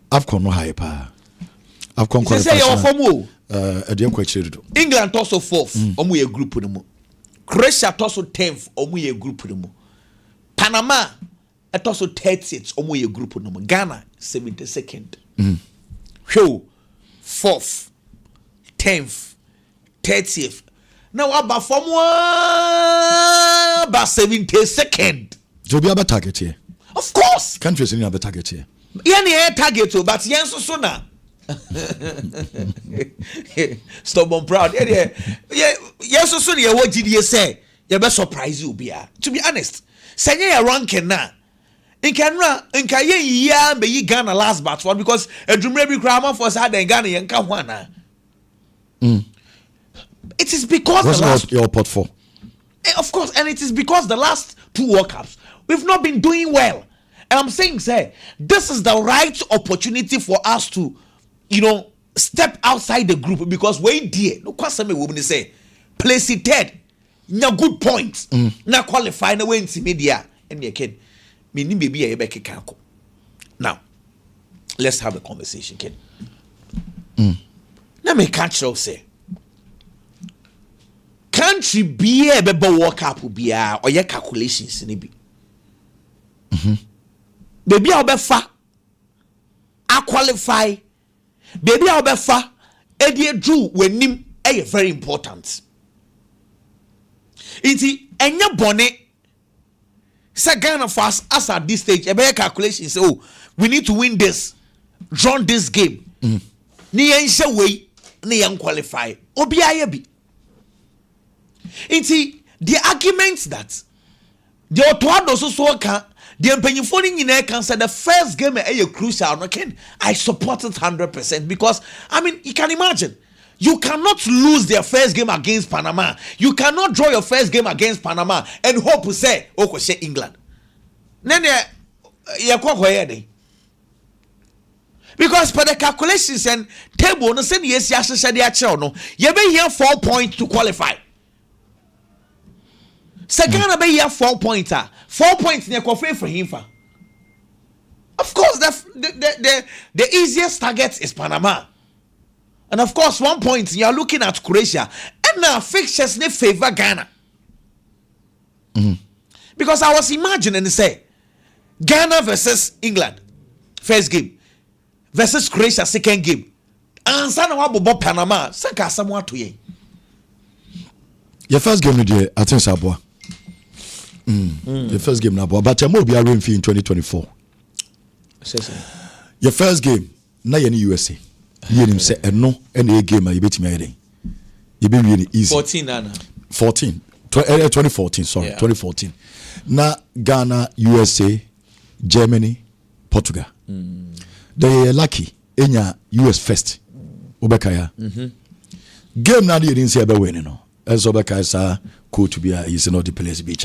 AFCON no hype AFCON qualifies say your form edem kwa chirido England also 4th omo ye group no mu Croatia also 10th omo ye group no mu Panama at also 30th omo ye group no Ghana 72nd. Show 4th, 10th, 30th. Now about from about 72nd. So be about target here. Of course. Countries in about target here. Yeah, target to but yen so na. Stubborn proud. Yeah, so you what did you say? You be surprise you be. To be honest. Sanya ya ranking na nka ye ya be yi Ghana last batch one because edumre bi krama for sa den Ghana ye nka ho ana. It is because what's the last your pot for? Of course, and it is because the last 2 World Cups we've not been doing well. And I'm saying say this is the right opportunity for us to step outside the group because we dear no kwasame we will say place it third. Na good point. Na qualify na way in media and you can meaning baby a beke kako. Now, let's have a conversation, Ken. Now me catch you say country be a bebe World Cup be a or your calculations in be. Baby a befa a qualify. Baby a befa e drew when nim very important. Iti enya bone say Ghana fast as at this stage a better calculation say we need to win this draw this game ni yen way ni yen qualify obi aye bi iti the argument that the otoado so kan the empanyifo ni nyina kan say the first game e crucial no ken I support it 100% because I mean you can imagine. You cannot lose their first game against Panama. You cannot draw your first game against Panama and hope to say, say England. Because for the calculations and table, no send yes, no, you be here 4 points to qualify. Second, be here 4 points. 4 points near coffee for him. Of course, the easiest target is Panama. And of course, 1 point, you are looking at Croatia. And now fixtures ne favor Ghana. Because I was imagining, say, Ghana versus England, first game, versus Croatia, second game. And Sana Wabo Panama, Saka Samoa to ye. Your first game, I think Sabwa. Your first game, but your mobile be a in 2024. Your first game, na any USA. You say no any game you bet me you be really easy 2014 sorry 2014 na Ghana USA Germany Portugal they lucky enya US first obekaya game na dey say ebe win no as obekaya sa coach bia is not the place be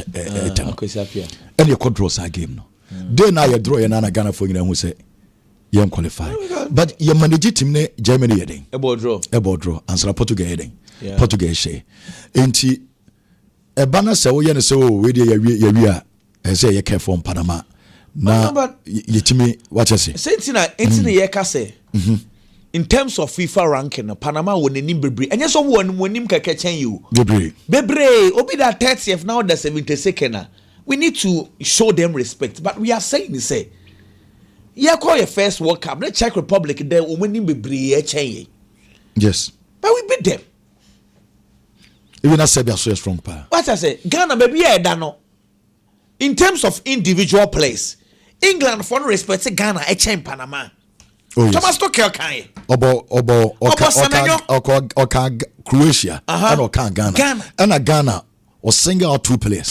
and you control sa game no dey na you draw na Ghana for nyina hu say you qualify but you manage team ne Germany yeden ebo draw answer Portugal yeden Portugal share enti eba na se wo ye ne se o we dey ya wi a say you care for Panama na yetimi what you say sentina entina ye ka say in terms of FIFA ranking Panama won nim bebre enye so won nim keke chen you bebre obi that 30th now the 72nd we need to show them respect but we are saying say yeah call your first World Cup the Czech Republic there nim bebre chen yes but we beat them even as Serbia so strong pa what I say Ghana baby no in terms of individual players England for no respect Ghana chen Panama. Oh, yes. Thomas Tuchel kan oka Croatia and oka Ghana and Ghana was single out two players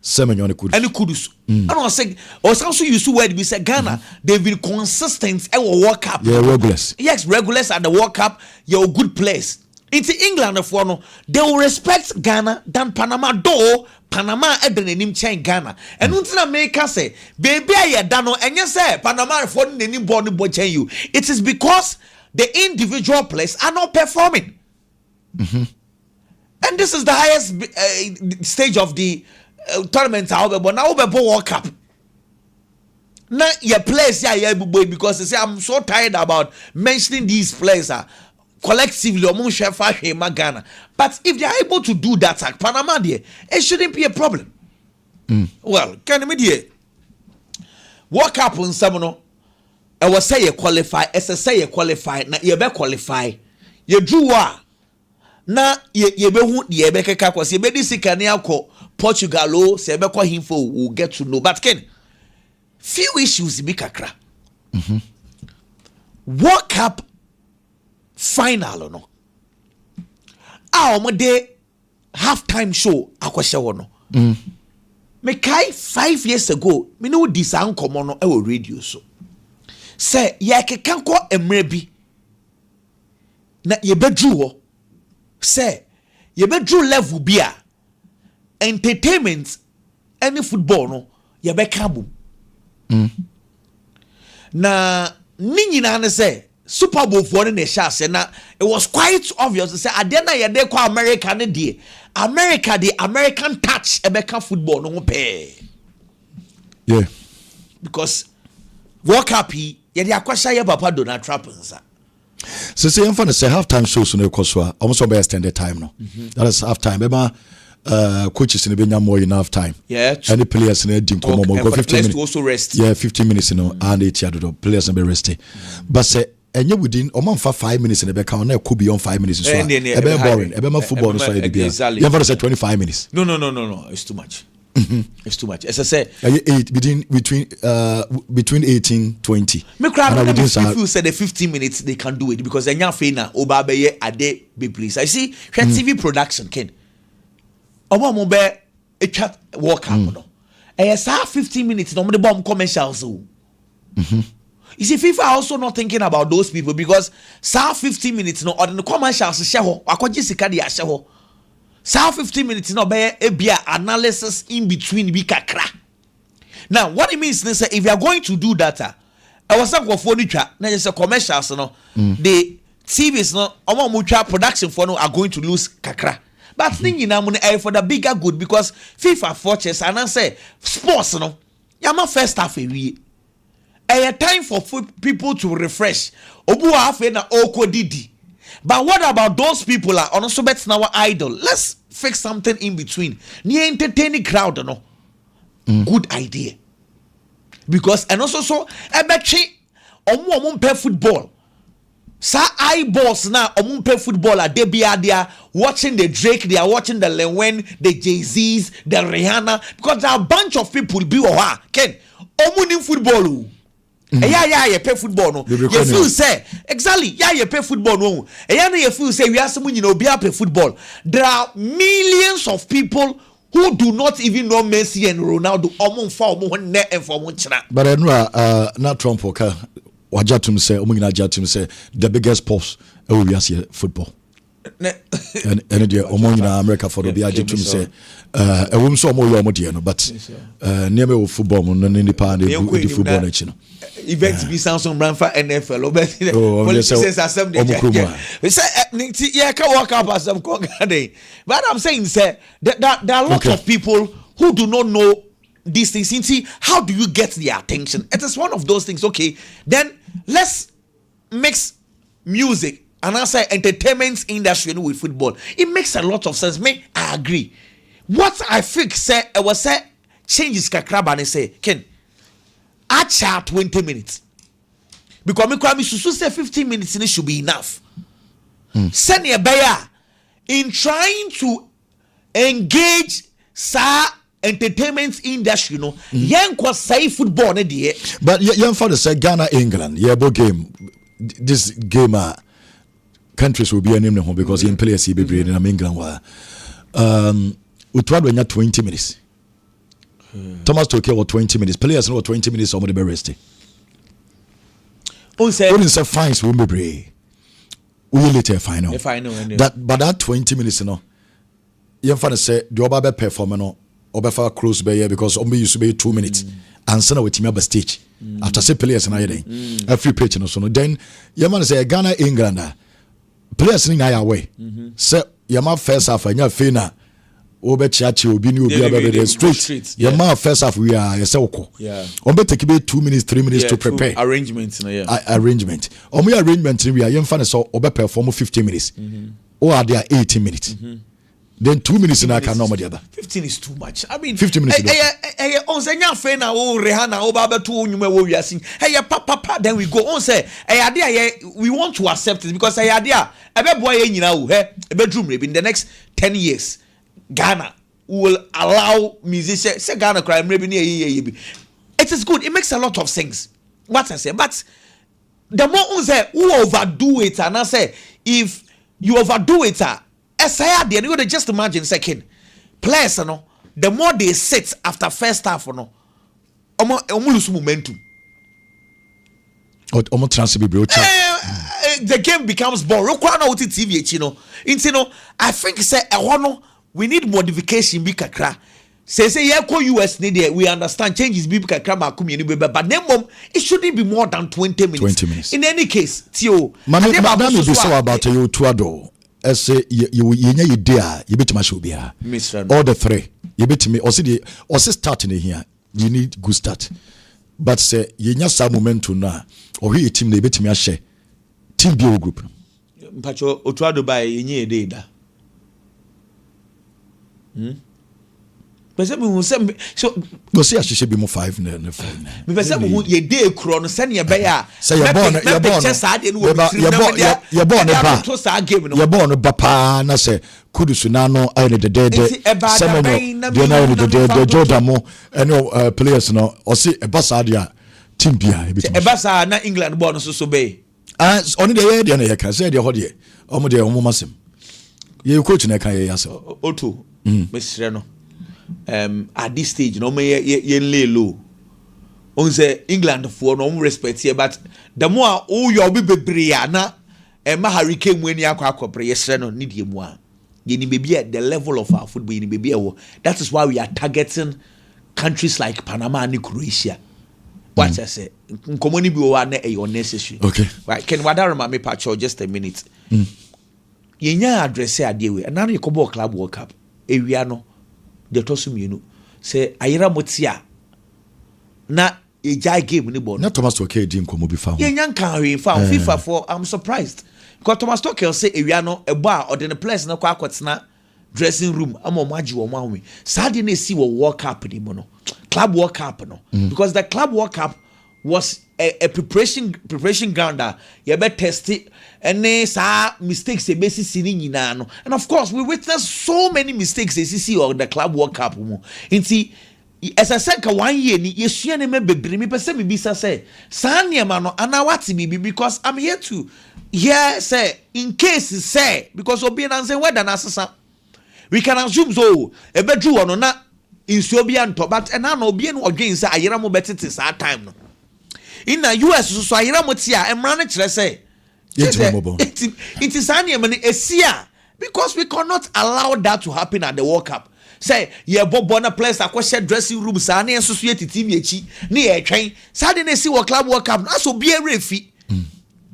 Semenyo and Kudus and I say also use word we say Ghana they've been consistent at World Cup regulars at the World Cup you're good players into England for no they will respect Ghana than Panama though Panama edenim chen Ghana and until America say baby I dano and you say Panama for nenim born chen you it is because the individual players are not performing and this is the highest stage of the tournament but now we World Cup now your players because they say I'm so tired about mentioning these players collectively Ghana but if they are able to do that at Panama there it shouldn't be a problem well can me World Cup on some I was say you qualify say you qualify na you be qualify you drew na you be hu you be keka kwase you be this can akọ Portugal o say be ko himfo will get to know but Ken few issues be kakra World Cup final no de halftime show akwahye wo no me kai 5 years ago me no di san komo no e wo radio so say ye keka ko emre bi na ye bedru wo say ye bedru level bi a entertainment any football no ye be ka bom na ni nyina ne say Super Bowl for the chance na it was quite obvious to say adena ye dey call America ne dey America the American touch ebeka football no pay because World Cup ye dey akwasha ye papa Donald Trump nsa so say for the half time shows no ekoswa almost be extended time no that is half time bema coaches in the more in half time any players in the come go 15 minutes also rest 15 minutes and each other players be resting but say and you within for 5 minutes in the back now could be on 5 minutes so a bit boring a bit football so you have say 25 minutes no it's too much it's too much as I say between 18-20 me crowd people say the 15 minutes they can do it because enya fina oba be ade be please I see TV production Ken omo be a chat walk up no e 15 minutes no the bomb commercials you see FIFA also not thinking about those people because 15 minutes no or the commercials share ho akwaji sika dia share ho 15 minutes no be a analysis in between bi kakra now what it means is if you are going to do data I was talking for twa na just commercials no the TVs no omo mo twa production for no are going to lose kakra but thing you know for the bigger good because FIFA forces and I say sports no yama first half a time for people to refresh obu afa na okodidi but what about those people are also bet now idol let's fix something in between near entertaining crowd no good idea because and also so ebechi omo play football sa eyeballs na play football at debia they are watching the Drake they are watching the Lewen the Jay-Z's the Rihanna because there are a bunch of people be Ken omo football you play football no you feel say exactly you play football no you feel say we are someone play football there are millions of people who do not even know Messi and Ronaldo but I know not Trump okay wajatum say omugina jatum say the biggest pulse we are see football. And the omugina America for the jatum say e wom so omo yo omo de no but near me football mo no ni pa the football na chi no. Events be Samsung Branfa NFL police says assembly. We say yeah can work up as some day. But I'm saying say there are a lot of people who do not know these things. See, how do you get their attention? It is one of those things. Okay, then let's mix music and also entertainment industry with football. It makes a lot of sense. I agree. What I think say I was say changes kakraba and say Ken acha 20 minutes because me say 15 minutes it should be enough. Send your buyer in trying to engage entertainment industry, you know, yanko say football na die. But young father say Ghana England, game. This game countries will be a name home because in players be in England were we tried when 20 minutes. Thomas Toke or 20 minutes. Players know 20 minutes somebody be resting. Only say fines will be brave. We later final. But that 20 minutes, you know. Young father say the oba perform no obefa close by here because only used to be 2 minutes and send with him stage after say players na here every page no so no then your man say Ghana England players ni away say your man first half anya fina obe chiachi obi ni obi abebe straight your man first half we are say oko on be take be 2 minutes 3 minutes to prepare arrangement arrangement omo arrangement we are young fan so obe perform 15 minutes or are there 18 minutes then 2 minutes in I can normally other 15 is too much. I mean 15 minutes on say nya fe na o Rihanna o ba beto onwuma wo wiase papa then we go on say we want to accept it because ebe boy nyina wo ebe drum in the next 10 years Ghana will allow musicians say Ghana cry maybe it is good, it makes a lot of sense what I say, but the more on say who overdo it and I say if you overdo it you just imagine second players no the more they sit after first half no lose momentum the game becomes boring TV I think say we need modification be kakra say US need we understand changes be kakra ma come but it shouldn't be more than 20 minutes in any case tio be so about you to as say you idea you bet show be all the three you bet me or see starting here you need good start but say you nya some momentum na or he team na bet me share team bio group mpacho otuado by yenye ededa Pese me so no see she be mo 5 na 4 me pese me ye dey kro no se ne be ya say your born your born papa na say kudusu na no ay ne de semenyo de na de Jordan mo any players no o see e basa dia team bia e basa na England born so be only the na ye kan say de ho de omo de omo masem ye coach na kan ye yasa oto mesre no at this stage no me ye lay low on say England for no respect here but the more you be bebre na ma hurricane mu ani akwa ye sre no need mu a ye ni be at the level of our football ye ni be that is why we are targeting countries like Panama and Croatia what I say nkomoni bi o na e unnecessary okay right can wadarama me patch just a minute ye nya address ade we na no Club World Cup ewia no de tosu mienu say ayira motia na ejai game ni ball na Thomas Tuchel di nkomo bi fa ho ye nyanka we fa FIFA for I'm surprised because Thomas Tuchel say ewia no ebo a ode ne players na kwa akotena dressing room ama mo agi wo mo ahwe sade na esi wo World Cup ni mo no Club World Cup no because the Club World Cup was a preparation ground you be test it and mistakes e be sisi ni nyina no and of course we witnessed so many mistakes e sisi on the Club World Cup mo nti as I said ka 1 year ni yesua ne me bebre me pese me bisa say saniema no ana wati bibi because I'm here to hear say in case say because obi na say whether na sesa we can assume so e bedru wono na insuo bia nto but and na obi no odwen say ayera mo betete sa time no in the US so ayira motia emra ne kire say it is an because we cannot allow that to happen at the World Cup. Say ye bona players akwese dressing room sa na enso so TV echi na ye twen sa de na si club World Cup na so be a refi.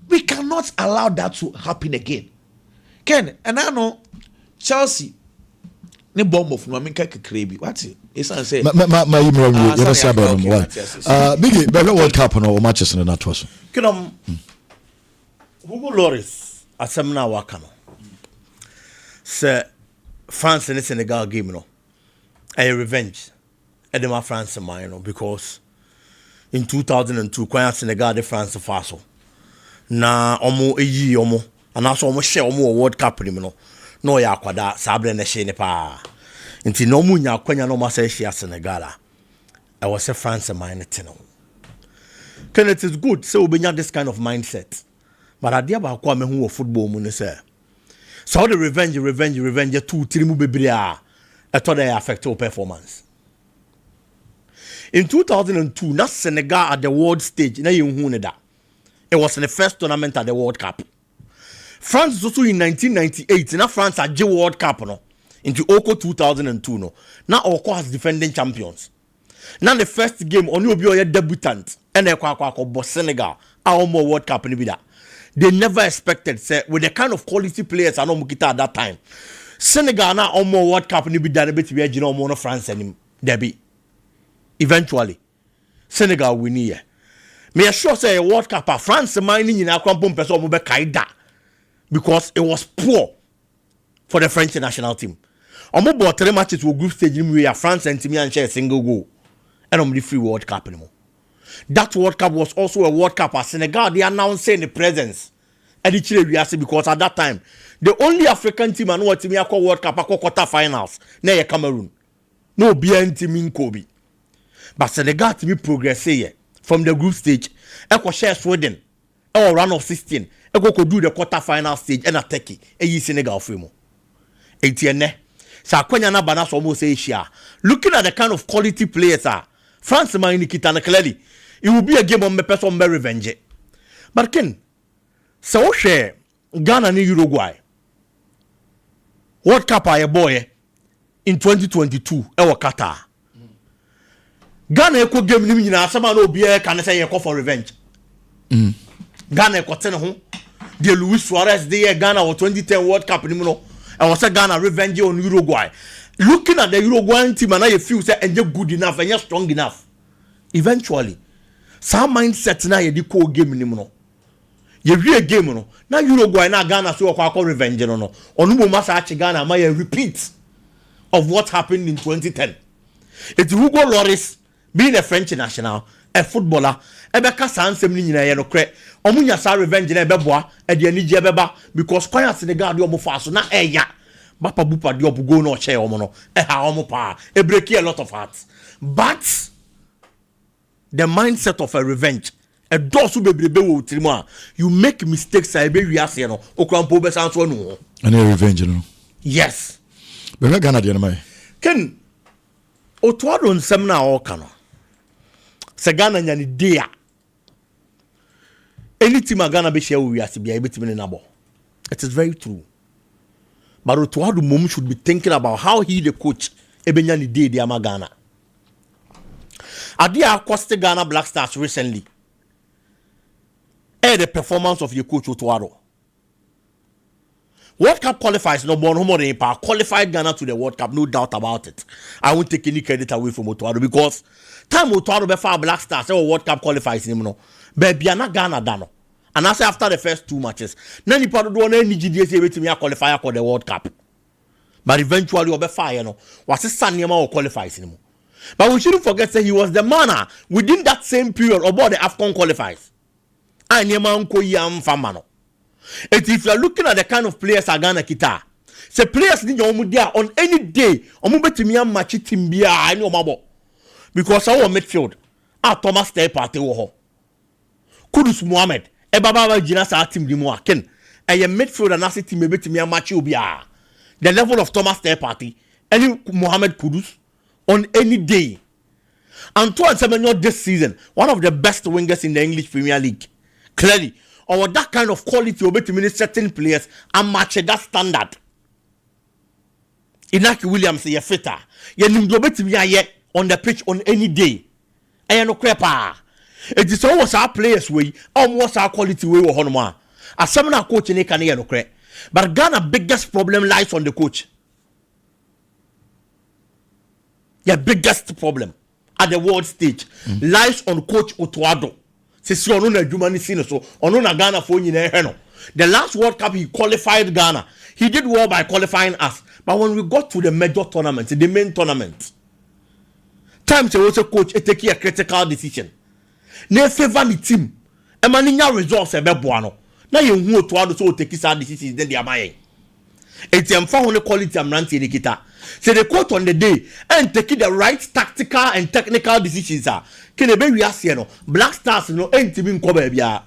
We cannot allow that to happen again. Ken and I know Chelsea ne bomb of no menka kekrebi what is say you don't say about them why big be World Cup no matches in that was Hugo Lloris asemna waka no say France and Senegal game no a revenge edema France man no because in 2002 kwanya Senegal de France faso na omo eyi omo anaso omo share omo World Cup ni no no ya akwada sabre na she ne pa nti no mu nya kwanya no ma say share Senegal I was a France man no can it is good so we this kind of mindset but adia ba kwa me hu football mu ne say so the revenge 2-3 mu bebre a eto dey affect your performance in 2002 na Senegal at the world stage na you hu ne da it was in the first tournament at the World Cup. France also in 1998 na France at the World Cup no into Oko 2002 no na Oko has defending champions now the first game only obi oye debutant and ekwa Senegal our more World Cup ni bi da. They never expected say with the kind of quality players I know Mukita at that time. Senegal na omo World Cup ni bi da be ti be agina omo no France anim. There be. Eventually Senegal win here. Me sure say World Cup France man ni nyina kwampom pese omo be kaida because it was poor for the French national team. Omo bought 3 matches with group stage ni we France and team and share a single goal. And omo the free World Cup anymore. That World Cup was also a World Cup at Senegal. They announced the presence. And because at that time, the only African team I know team I call World Cup I call quarterfinals. Now Cameroon. No BN team in Kobe. But Senegal team progress here from the group stage. I share Sweden. Or round of 16. I go do the quarterfinal stage and a Turkey. And you Senegal free. Etienne. So Kwenya na banas almost Asia. Looking at the kind of quality players are France man Nikita clearly. It will be a game on me person be revenge. But Ken, so share Ghana and Uruguay. World Cup a boy in 2022 e Qatar. Ghana e ko game ni nyina asama na obi e kan say e for revenge. Ghana e ko ten ho. The Luis Suarez the Ghana or 2010 World Cup ni no. I was say Ghana revenge on Uruguay. Looking at the Uruguayan team and I feel say and good enough and strong enough. Eventually some mindset na ye di ko game ni no ye wie game no na Uruguay na Ghana so kwa revenge no onu mo masa achi Ghana ma ye repeat of what happened in 2010. It's Hugo Lloris being a French national a footballer e be ka sansem ni nyina ye no kre omunya sa revenge na e be boa e de ani je beba because kwanya Senegal de omo fa so na eya bapa bupa de obugo no che omo no e ha omo pa e break a lot of hearts but the mindset of a revenge a dosu bebrebe wo tirimo you make mistakes I be wiase no okrampo be sanso no and a revenge no yes be we Ghana de no mai ken otuado nsem na oka no se Ghana nya ni dia any team Ghana be share wiase bia ebetimi na bo it is very true but otuado mom should be thinking about how he the coach ebenya ni dia ama Ghana. Adia Costa Ghana Black Stars recently. The performance of your coach Otuado. World Cup qualifies no more qualified Ghana to the World Cup, no doubt about it. I won't take any credit away from Otuado because time Otuado before Black Stars World Cup qualifies him no. Baby na Ghana dano. And I say after the first 2 matches, nani part do na any GDS to me qualify for the World Cup. But eventually obe fire no. Was it Sanyama or qualifies him. But we shouldn't forget that he was the man within that same period about the AFCON qualifiers. And if you are looking at the kind of players Ghana kita, say players need on any day, match team because our midfield, Thomas Stay Party Kudus Mohamed, Ebaba Jinasa team Dimoa Ken, and your midfield and asset team match the level of Thomas Stay Party, any Mohamed Kudus. On any day. Antoine Semenyo this season, one of the best wingers in the English Premier League. Clearly, or that kind of quality obey to certain players and match that standard. Inaki Williams ye fitter. Ye nimdobe to be on the pitch on any day. And no crepa. It is always our players way, almost our quality way or honma. As some coach in a can no cre. But Ghana's biggest problem lies on the coach. Your biggest problem at the world stage lies on Coach Otuado. Since you know Jumani Sino, so on Ghana for you. The last World Cup he qualified Ghana. He did well by qualifying us. But when we got to the major tournament, the main tournament, time to also coach take a critical decision. Ne favor the team. E maninya results ebe boano. Na ye hu Otuado so take sad decisions then they are buying. It's only quality amranti nikita. So the coach on the day and taking the right tactical and technical decisions are. Can be we are no Black Stars no ain't even come bia.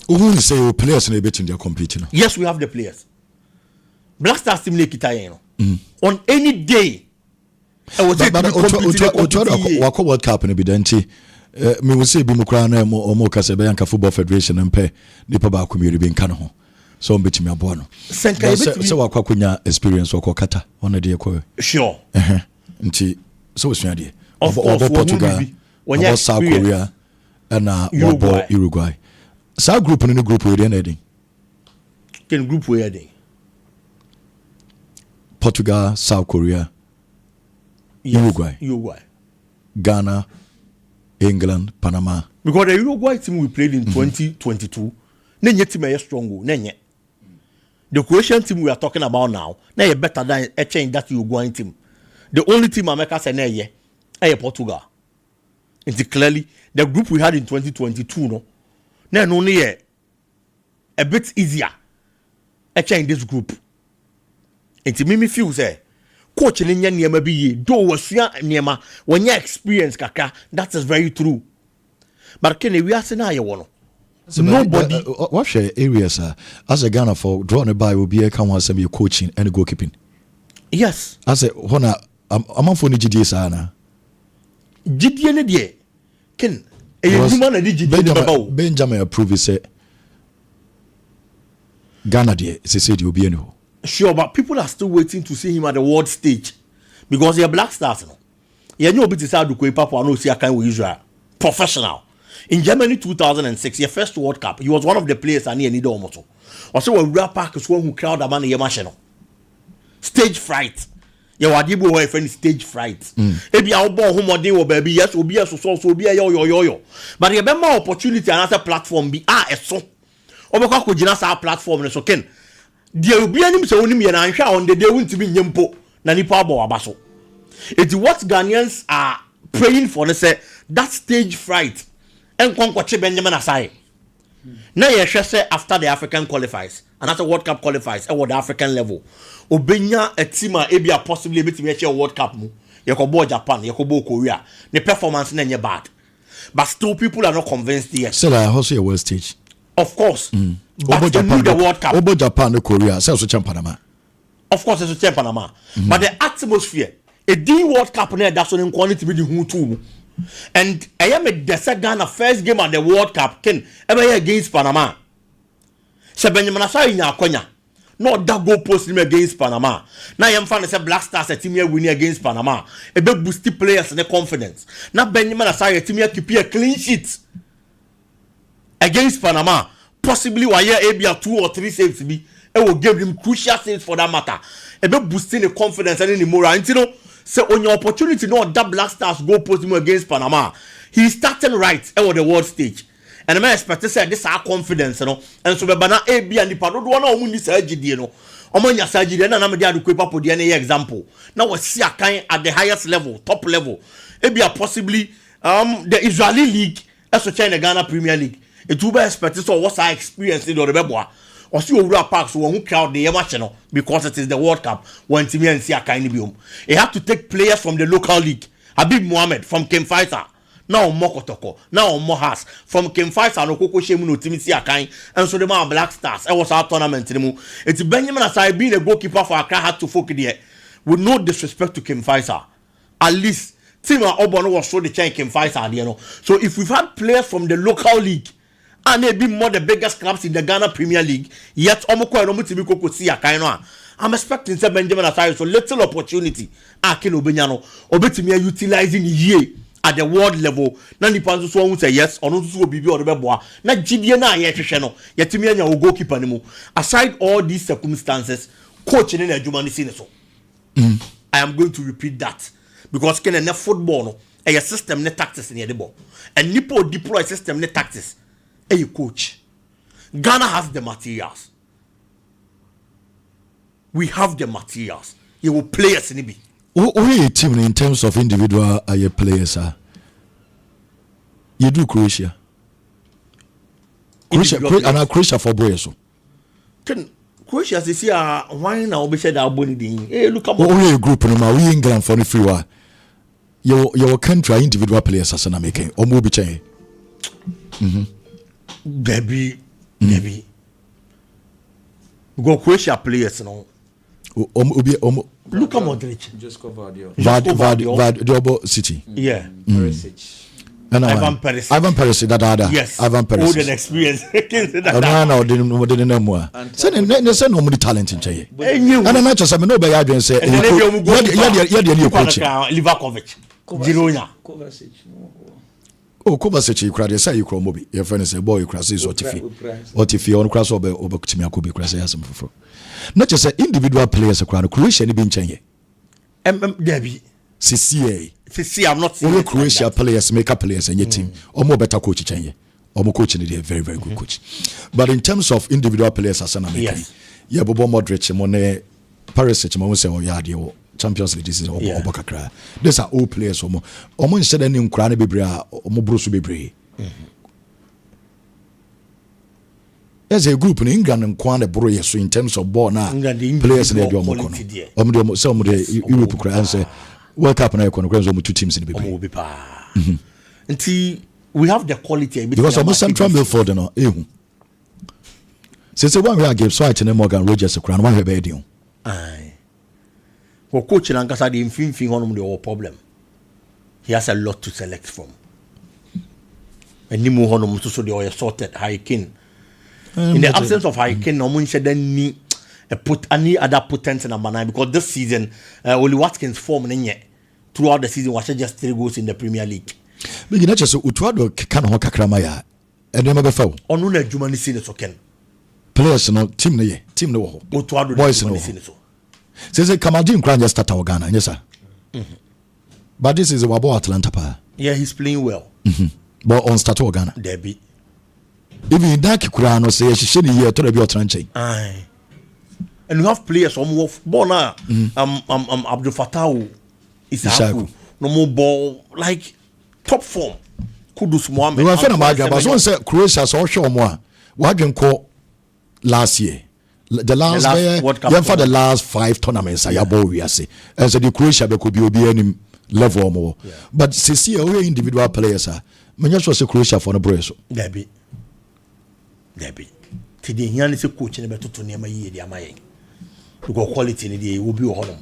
Who say your players in a bit in their competing? Yes, we have the players. Black Stars team nikita on any day. Wako World Cup in Ebidenti. Me will say Bimukra or Mokasabanka Football Federation and pay Nipa Bakumiri being Kano. So bit me abono. So wakwakunya experience wakokata on a dear ko. Sure. Nti so we idea. Of Portugal, about South Korea and Uruguay. South group in the group we ending. Can group we ending. Portugal, South Korea, Uruguay, Ghana, England, Panama. Because the Uruguay team we played in 2022, nenye team is strong. Nenye. The Croatian team we are talking about now, now better than a change that Uruguayan team. The only team America say nay Portugal. It's clearly the group we had in 2022, no. Now only a bit easier. A change this group. It's me feel say coach in Niema be do was Niema when you experience kaka, that is very true. But can we ask now you want? So nobody what share areas as a Ghana for drawing a by will be a can want some coaching and goalkeeping. Yes. I say hona I'm for GDA sana. GDA ne die ken e human na GDA Benjamin approve say Ghana die say you be no. Sure, but people are still waiting to see him at the world stage because they're Black Stars no. You know bit say Adukwe Papa no see akan with Israel. Professional. In Germany 2006, your first World Cup, he was one of the players and he needed almost. Also, when Real Park is one who crowd a man in your stage fright. Your wadibu wa friend stage fright. Ebi a obo home or baby, yes, obi a so obi a yo. But you have more opportunity and another platform be so. Obaka ko jina sa platform so ken. There will be any so onim na nhwa on the day won't be nyempo na nipa abo abaso. It's what Ghanaians are praying for. They say that stage fright. And Kwankwache Benjamin Asai. Now you say after the African qualifies, and after World Cup qualifies, at the African level, Obenya a team a possibly able to make a World Cup. You can go Japan, you can go Korea. The performance is bad, but still people are not convinced yet. So I also a world stage. Of course, but Japan, the World Cup. Obo Japan, the Korea, so Panama. Of course, it's a Panama, but the atmosphere, a D World Cup, that's on quality with the who too. And I am a Ghana first game at the World Cup ken ever against Panama. Se Benjamin Asai in Akonya. No that goal post him against Panama. Now I am fan say Black Stars a team here winning against Panama. A big boost players in the confidence. Now Benjamin Asai a team here keep a clean sheet against Panama. Possibly why here 2 or 3 saves be. It will give him crucial saves for that matter. A big boosting the confidence and the moral. And you know. So on your opportunity, no that Black Stars go post him against Panama. He's starting right on the world stage. And I expect to say this our confidence, you know. And so bana AB and the pado do na omu ni surgery, you know. Omo nya surgery na me dey adukwe papo dey na example. Now we see a kind at the highest level, top level. AB possibly the Israeli league, as well as Ghana Premier League. It will be expected so what's our experience in the Rebeboa. Or see over parks who crowd the match because it is the World Cup when Timmy and Sia kind of it had to take players from the local league. Habib Mohammed from Kem Faisal, now Mokotoko, now Mohas from Kem Faisal no Koko Shemu no Timmy Sia kind, and so the man Black Stars. It was our tournament. It's Benjamin Asai being a goalkeeper for Accra had to focus there with no disrespect to Kem Faisal. At least team Obono was so the chain can fight no. So if we've had players from the local league and they be more the biggest clubs in the Ghana Premier League, yet I'm expecting Sir Benjamin Asari so little opportunity. Akin Obenyano, Obetimi utilizing ye at the world level. Nani Panzo so who say yes, or no to be or the boy. Not GDNA yet, Yetimian or goalkeeper anymore. Aside all these circumstances, coaching in a Jumani Sineso. I am going to repeat that. Because can enough football no a system net tactics in the ball. And Nipo deploy system net tactics. A coach. Ghana has the materials. We have the materials. You will play us in it. Who a team in terms of individual players are? You do Croatia. Croatia for boys. Can Croatia see why now be said our body. Hey, look at a group no we England for the free war. Your country individual players as an making or movie chain. Debbie. Go Croatia players no. Look at Modric. Just cover the City. Yeah. And Ivan Perisic. Ivan Perisic that yes. Ivan Perisic. Old and experienced. Didn't know more. Say no more talent in Chile. And I'm not just I know by I say Livakovic. Girona. Oh, Kovacic you cried say you call mobi. Your friend say boy you cry say so Tifi on cross over Timia could be cry say some for. Not just individual players across Croatia any been change. Debbie. CCA. I'm not saying only Croatia players make up players and your team or more better coach change. Or more coaching a very, very good coach. But in terms of individual players as an American, yes. Yeah, Bobo Modric, Monet, Perisic, Mose or Yadio, Champions League, this is Obakakra. These are all players or more. Almost said any Ukraine Bibria or Mobrusu Bibri. There's a group in England and Kwane Broye, so in terms of ball now, players in the Duomocono. Some of the Europe and say, World Cup and I can two teams in the Bibi. Until we have the quality because almost central midfield no since one we gave so I tell Morgan Rogers a crown one be dio aye for coach Lankasa the infin on the problem he has a lot to select from and Nimu honum so the sorted Hurricane in the absence of Hurricane no mun then put any other potent in a man because this season Oli Watkins form throughout the season was just 3 goals in the Premier League. Bigi na cheso utuado kan ho kakrama ya enema be fawo onu na adwuma ni sine so ken players no team no wo utuado boys no sine so say Kamaldin Kran just start Ghana yes sir but this is a wabo Atlanta pa yeah he's playing well but on start Ghana Debbie even that kura no say hihye ni year to be otranche aye and we have players on bona Abdul Fattah Isaku no more ball like top form. Kudus Mohammed. We were friend of my but someone said Croatia so show more. What didn't call last year? The last year, for the last 5 tournaments I have we say. And so the Croatia could be any level or more. Yeah. But see we individual players are. Me just was Croatia for the brace. Debbie. Today here is a coach in better to near my year dia my. We got quality in the will be honor.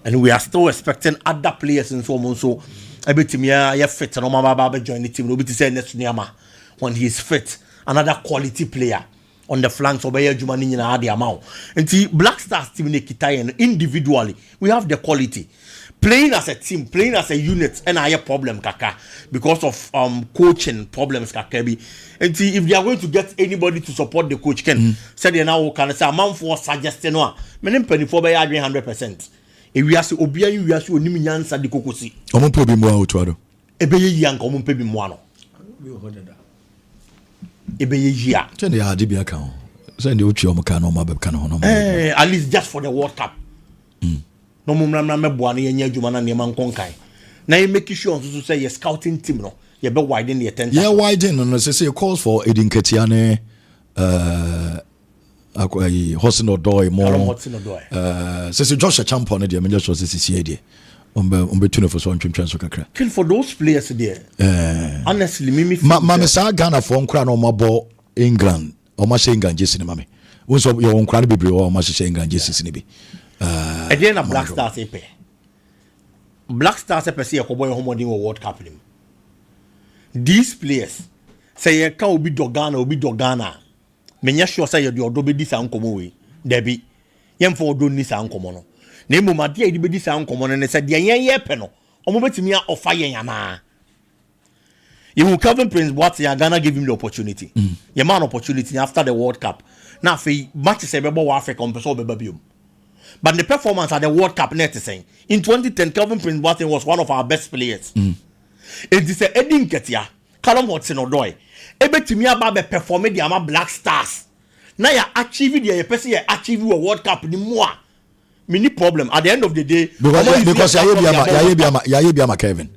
And we are still expecting other players in so Ebetimia fit and Omama join the team. Nobody say next Niama when he is fit. Another quality player on the flanks of Jumani in the amount. And see Black Stars team Kitayan individually. We have the quality. Playing as a team, playing as a unit, and I have a problem, Kaka, because of coaching problems, Kakabi. And see if they are going to get anybody to support the coach, Ken said they now can say a man for suggesting one. Meaning penny for by 100%. If we are so obia, we are so nimiansa di kokosi. Omo pe bi mo awutuado. Ebe ye yanka omo pe bi mo ano. Ebe ye ya. Send ya ade bi aka ho. Send the otu omo ka no ma be ka no no. At least just for the World Cup. No mo mra me boa na ye nya adwuma na ne man konkan. Na you make sure so say your scouting team no. You be widen the attention. Yeah, widen no say calls for Edin Ketiane Hostin Odoi more since Joshua Champion the just was this year on tune for so transfer kakra kill for those players there honestly me sa Ghana for nkra no mabo England o ma England jesi ni mame won so your nkra bebre o ma England jesi ni bi again a Black Stars epe Black Stars pese yakoboy homodin World Cup nim. These players say ye ka obi do Ghana. Menya sure say ye do bedi sa nkomo we. Debi. Yemfo odo ni sa nkomo no. Na emu ma de bedi sa nkomo no ne say de ye pe no. Omo betimi a offer yen ana. You Calvin Prince Boateng Ghana give him the opportunity. Ye man opportunity after the World Cup. Now fe match say bebo Africa on person beba biom. But the performance at the World Cup net is saying in 2010 Calvin Prince Boateng was one of our best players. It is a Edin Ketia, Callum Hudson-Odoi. Ebetimi aba be perform the ama Black Stars. Now you achieve the person you achieve a World Cup ni more. Many problem at the end of the day because Yaye Kevin.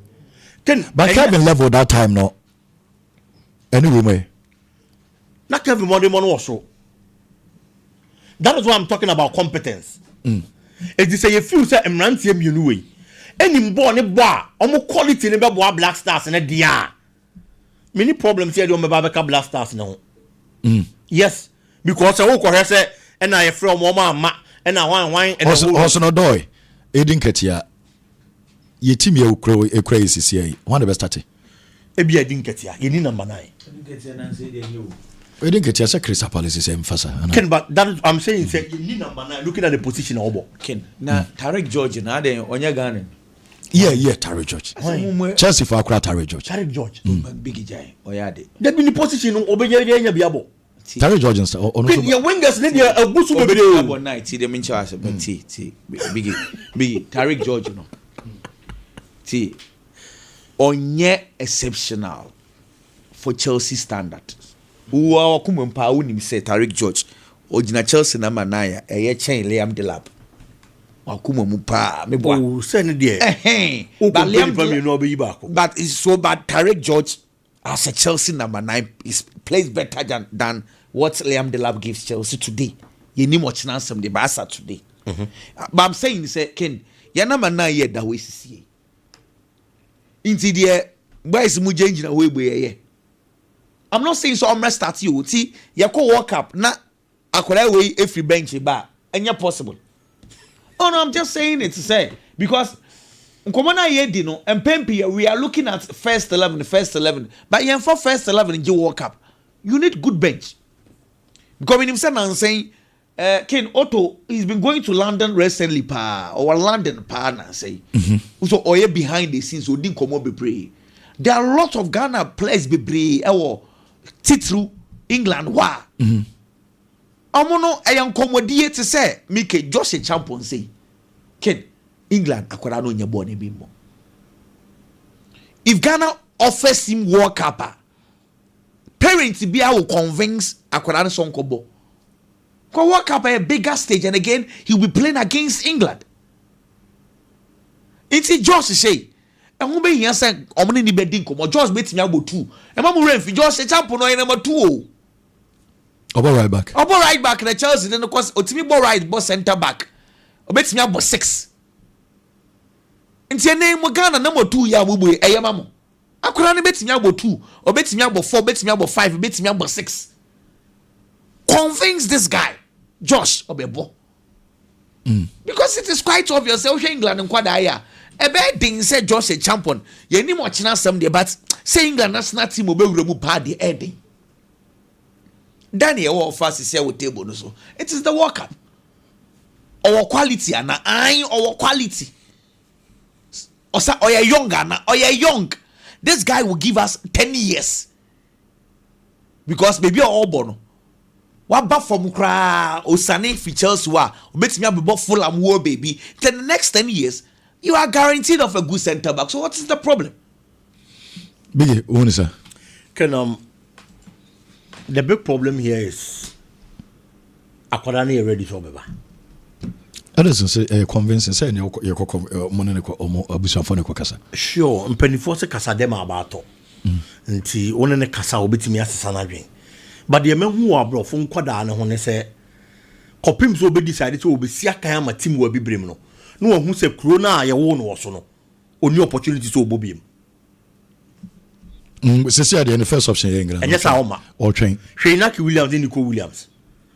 But Kevin level that time no. Anyway, not Kevin Monday also. That is why I'm talking about competence. It is a few say Emrantie Munuwe. Any born boa, quality in the Black Stars and a dia. Many problems here don't be Black Stars now. Yes, because I will say and I from Mama and I wine and also no doy. Edin Ketia. Ye team ye a crazy CA. One the best at it. Ebi Edin Ketia. You need number 9. We didn't get your Chris Apollos is emphasis. Ken, but that I'm saying say you need number 9 looking at the position of Ken. Now Tarek George na dey onya Ghana. Yeah, Tarek George. Chelsea for Tarek George. Tarek George. Big Jai. Oyade. They be in the position obeye nya biabo. Tarek George and so on. Your wingers need a busu bebre. About night see them in charge but T big Tarek George no. T onye exceptional for Chelsea standard. Uwa kumempa unim say Tarek George ojina Chelsea na manaya eye chen Liam Delap wakumamu pa me bo send there but it's so bad. Tarek George as a Chelsea number 9 is plays better than what Liam Delap gives Chelsea today. You need much chance some the Barca today. But I'm saying say Ken ya number 9 here that we see inti there boys mu change na we boye. I'm not saying so I'm restart you. See, you go walk up na akwara way every bench ba enya possible. Oh no, I'm just saying it to say because nkomona ye di no empempi we are looking at first 11 but yen for first 11 you walk up. You need good bench. Because when him say I'm saying Ken Otto he's been going to London recently or London na say. So oye behind the scenes odi komo be pray. There are a lot of Ghana players be pray Titru England wa amono ayan komodie te say Mike Josh champion say Ken England akwara no nya ball na bi mo. If Ghana offers him World Cup parents be will convince akwara no sonkobo ko World Cup a bigger stage and again he'll be playing against England. It's Josh say and who be here say omni ni bedin komo George betimi agbo 2 e ma mu renfi George champion no number 2 obo right back na Chelsea then of course otimi ball right ball center back obetimi agbo 6 nti ene mo Ghana number 2 ya bubu e ma mo akora ne betimi agbo 2 obetimi agbo 4 betimi agbo 5 betimi agbo 6 convince this guy Josh obebo because it is quite obvious say England nkwada ya ebe ding say Josh a champion ye ni mo china some there but say England national team obewura mu pa the heading Daniel wo fast say we table no so it is the World Cup our quality and our quality osa oya young na oya young this guy will give us 10 years because maybe all born what back from kra osane features wa obetimi abebo full am wo baby then the next 10 years you are guaranteed of a good center back. So what is the problem? Biggie, what is that? The big problem here is Akwadani ready for Beba. Others say convincing say you money ko abusafo ne ko kasa. Sure, mpenifo se kasa dem abato. Nti one ne kasa obetimi asesa na dwen. But the men who are brofo nkwada ne ho ne se kopim so obe decide to obesi akan ama team wa bibrem no. No one who say Corona ye wo no so no. Only opportunity to obobiem. Say the first option England. And yes, Aoma or train. Inaki Williams and Nico Williams.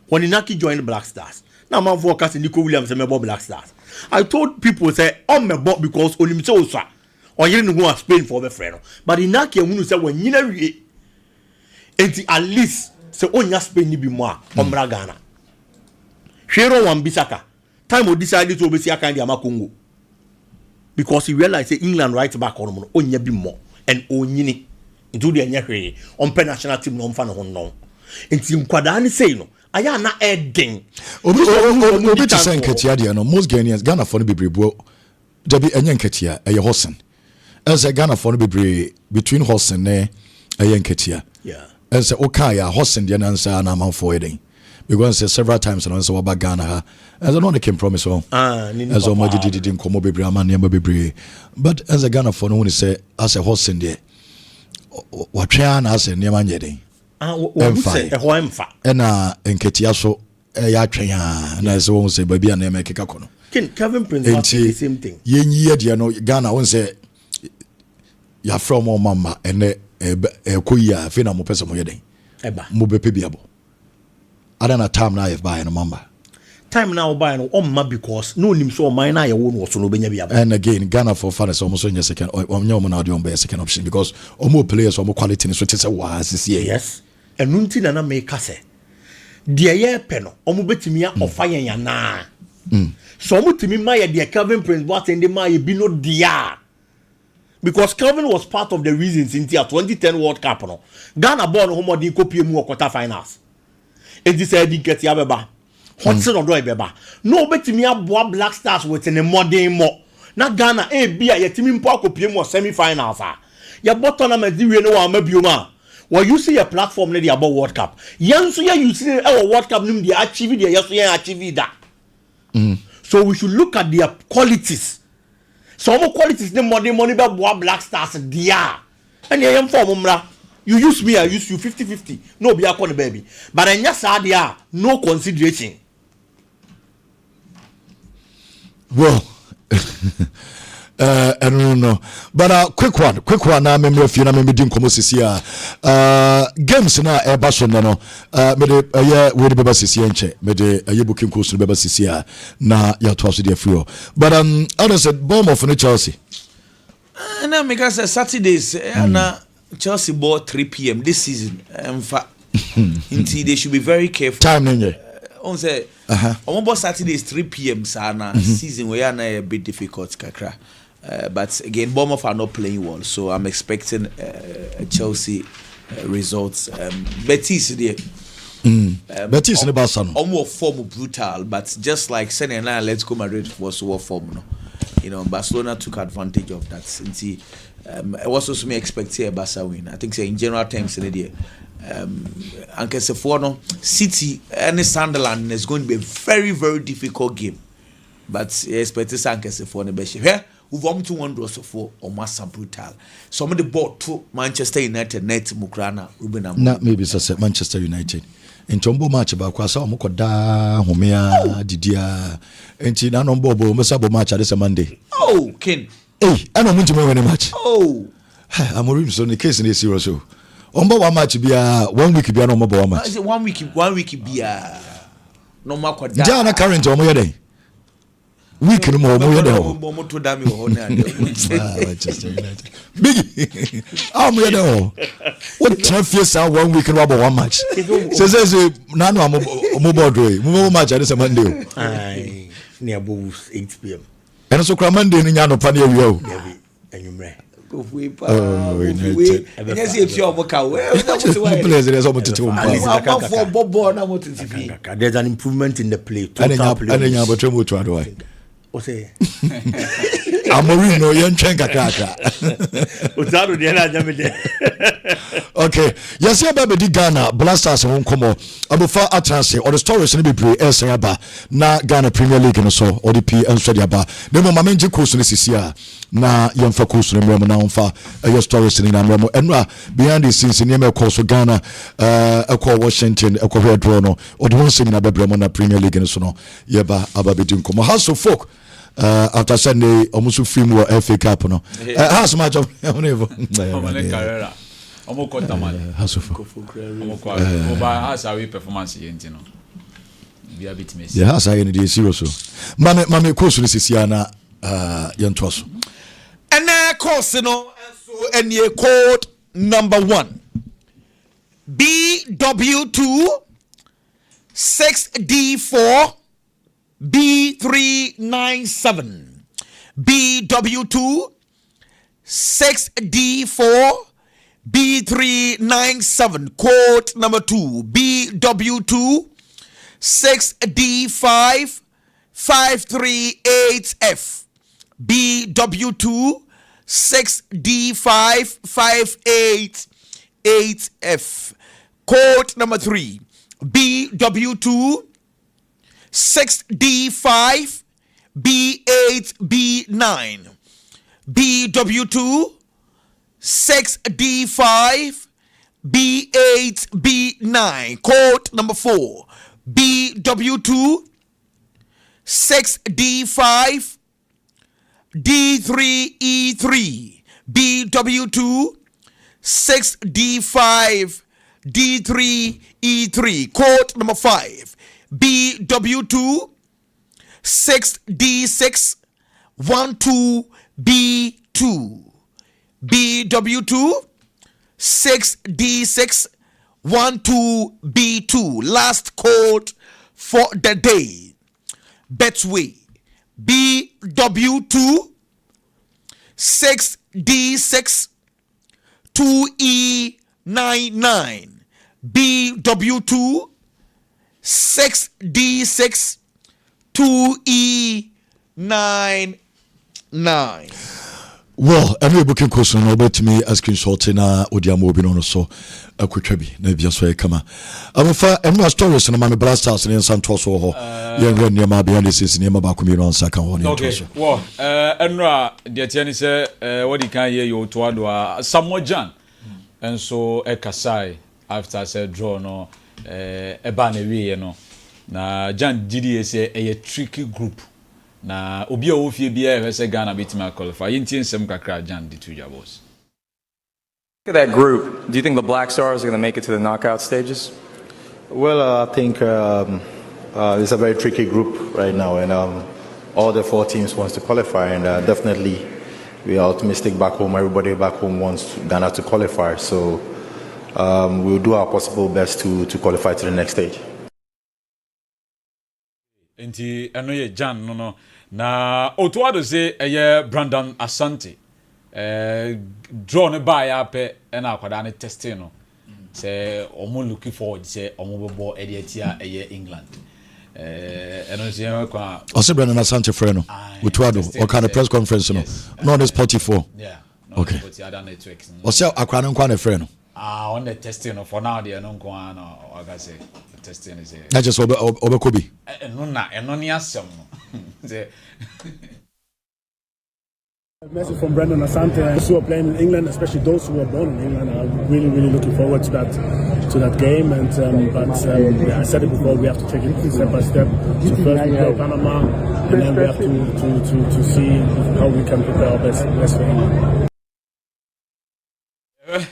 When Inaki joined Black Stars. Now man forecast Nico Williams and Mebo Black Stars. I told people say on my boat because only so sir. Or you didn't go to Spain for the friend. But in that case, when say when you know at least say on your Spain ni be more on Ghana. Shero wan Bisaka. Time we decided to obey Siaka and Yama Congo. Because he realized say England right back on ya be more and onyini into the nyahwe on pen national team no mfa no no. Enti nkwada ni say no. Aya na edding. Obi to say nketia de no most Ghanaians Ghana for no be brebo. Debi enye nketia eye Hosen. As a Ghana for no be between Hosen ne eye nketia. Yeah. As a okaya Hosen de nansa na man for edin. Because several times and also about Ghana ha as I know they can promise on as all my didn't come over bebre but as a Ghana for no one say as a horse in there what trying as a near man yeding and enketia so ya twenya and as one say baby and make a kono Kevin Prince the same thing ye no Ghana won say ya from o mama and koya fe na mo pese mo yeding eba mo be pebiabo adana time na if buy no mamba time now buy no omma because no nim so mine na ye wo no so no benya bia and again Ghana for fans almost in second on na dey on be second option because omo players omo quality so tese wa sisi yes enu nti na make say de ye pe no omo betimi a ofa yen na so omo timi ma ye de Kevin Prince Boateng de ma ye bi no dia because Kevin was part of the reasons in the 2010 World Cup no Ghana born homo di kopie mu quarter finals. It is a big get yabeba. Hudson or Doybeba. No betimi aboa Black Stars within a modern mo. Na Ghana be a team poko PM semi-finals. Ya bot tournament we know amabioma. Well, you see a platform lady about World Cup. Yan so you see our World Cup nim the achieve the yes achieve that. So we should look at their qualities. Some qualities the modern money about Black Stars dia. And I am form you use me, I use you 50-50. No be a corner baby. But I just said there no consideration. Well, I don't know. But quick one. Now memory of you. Now me doing como sisia. Games na e baso na no. Me de we de beba sisia nche. Me de booking course beba sisia na ya to aso de free. But others said Bournemouth for Chelsea. Na me say Saturdays na Chelsea bought 3 p.m. this season. Indeed, they should be very careful. Time ninja. On say, on Saturday is 3 p.m. Sana season we are a bit difficult, kakra. But again, Bournemouth are not playing well, so I'm expecting Chelsea results. Betis there. Betis in the Barcelona. Almost form brutal, but just like Senna and Let's Go Madrid was what form. No? You know, Barcelona took advantage of that. See, I was also expecting a Barca win. I think in general terms in the day. And no, City and Sunderland is going to be a very, very difficult game. But I expect to Sanke the best. Here, we've won 2-1 draws for Massa brutal. Some of the bought to Manchester United, Net Mukrana, Ruben. Not maybe so Manchester United. In Tombo match about Kwasa Mokoda, Homea, Didia, and Tina no Bobo, Messabo match at this Monday. Oh, Ken. Hey, I don't want to make any match. Oh, I'm a so in the case in this year or so. Omba one match be 1 week be no more match. Is it 1 week? 1 week be no more quad. Jana current or more day. Week no more more to damn you. Manchester United. Big. I'm here. What 12 years are 1 week about one match? Says none of mobile day. More match at this Monday. Aye, near Bulls 8 p.m. And so Monday in Yano Panio. And you may. United. Yes, if you're there's an improvement in the play. Amorino Yanchenka Kaka. Okay, yes, yeah, baby, Ghana, Blasters won't come on. Abufa Atlanse or the stories in the Bibri, Elsayaba, na Ghana Premier League and so, or the P and Sadiaba. The Mamma Coast in this year, na young for Coast and Remo now for your stories in Remo. And behind the scenes in Yemen, course, Ghana, a call Washington, a call Drono, or the one singing about Bremona Premier League and so on. Yeba, Ababidin Como. House of Folk. After Sunday, almost free more FA Cup. No, has much of Carrera. Omo kota man. House of Omo kwa. Oba has a performance yenti no. bia bitmesi yeah asa ye ne dey serious mame course ni sisia na yento so and course no so any code number 1 BW2 6D4 B397 BW2 6D4 B397 code number 2 BW2 6D5 538F BW2 6D5 588F code number 3 BW2 6D5 B8B9 BW2 6D5 B8B9 code number 4 BW2 6D5 D3E3 BW2 6D5 D3E3 code number 5 BW2 6D6 12B2 BW2 6D6 12B2 last code for the day Betway BW2 6D6 2E99 BW2 6D6 2E99 well every booking course no bet me asking short na odiamo obi no so akwetwa bi na bia so e kama amofa emu stories na mame blasters ne nsanto so ho ye ngre ne ma bia ne sisi ne ma ba komi no nsa kan ho ne to so wo enra de tie ni se wodi kan ye yo to ado a samojan enso e kasai after said draw no e ba na wie no na jan didi se e tricky group na obi a ofie bia e se Ghana betima qualify yinti nsem kakra jan di two jabos. Look at that group. Do you think the Black Stars are going to make it to the knockout stages? Well, I think it's a very tricky group right now, and all the 4 teams wants to qualify, and definitely we are optimistic back home. Everybody back home wants Ghana to qualify, so we'll do our possible best to qualify to the next stage. Enti eno ye Jan no na otuado se eye Brandon Asante draw ne ba ya pe na akwada ne testing no say omo looking forward say omo bebo e de atia eye England eno se kwa Ose Brandon Asante frɛ no otuado o kind of press conference no no this 44 yeah okay other networks Ose akwada nkwa na frɛ no on the testing no for now they no nkwa no oga say testing is here. That just obekobi. No ni asem no. Message from Brandon Asante. Those who are playing in England, especially those who are born in England, are really, really looking forward to that game. And yeah, I said it before, we have to take it step by step. So first we play Panama, and then we have to see how we can prepare our best for England.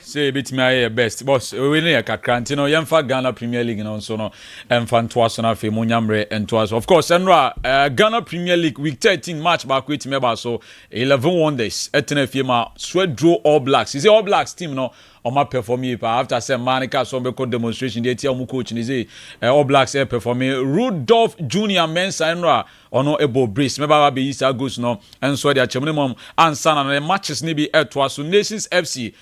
Say bit my best boss we need a kakranti no yemfa Ghana Premier League no so no emfa ntoaso na fe munyamre ntoaso of course enra Ghana Premier League week 13 match back with me ba so 11 wonders etena fie ma sweat draw All Blacks is All Blacks team no on my performing after some manica so be demonstration dey tia mu coach ni say All Blacks performing Rudolph Junior Mensa enra ono ebo brace me ba be isa goes no enso dey achemne mom ansa na the matches ni bi etoaso Nations FC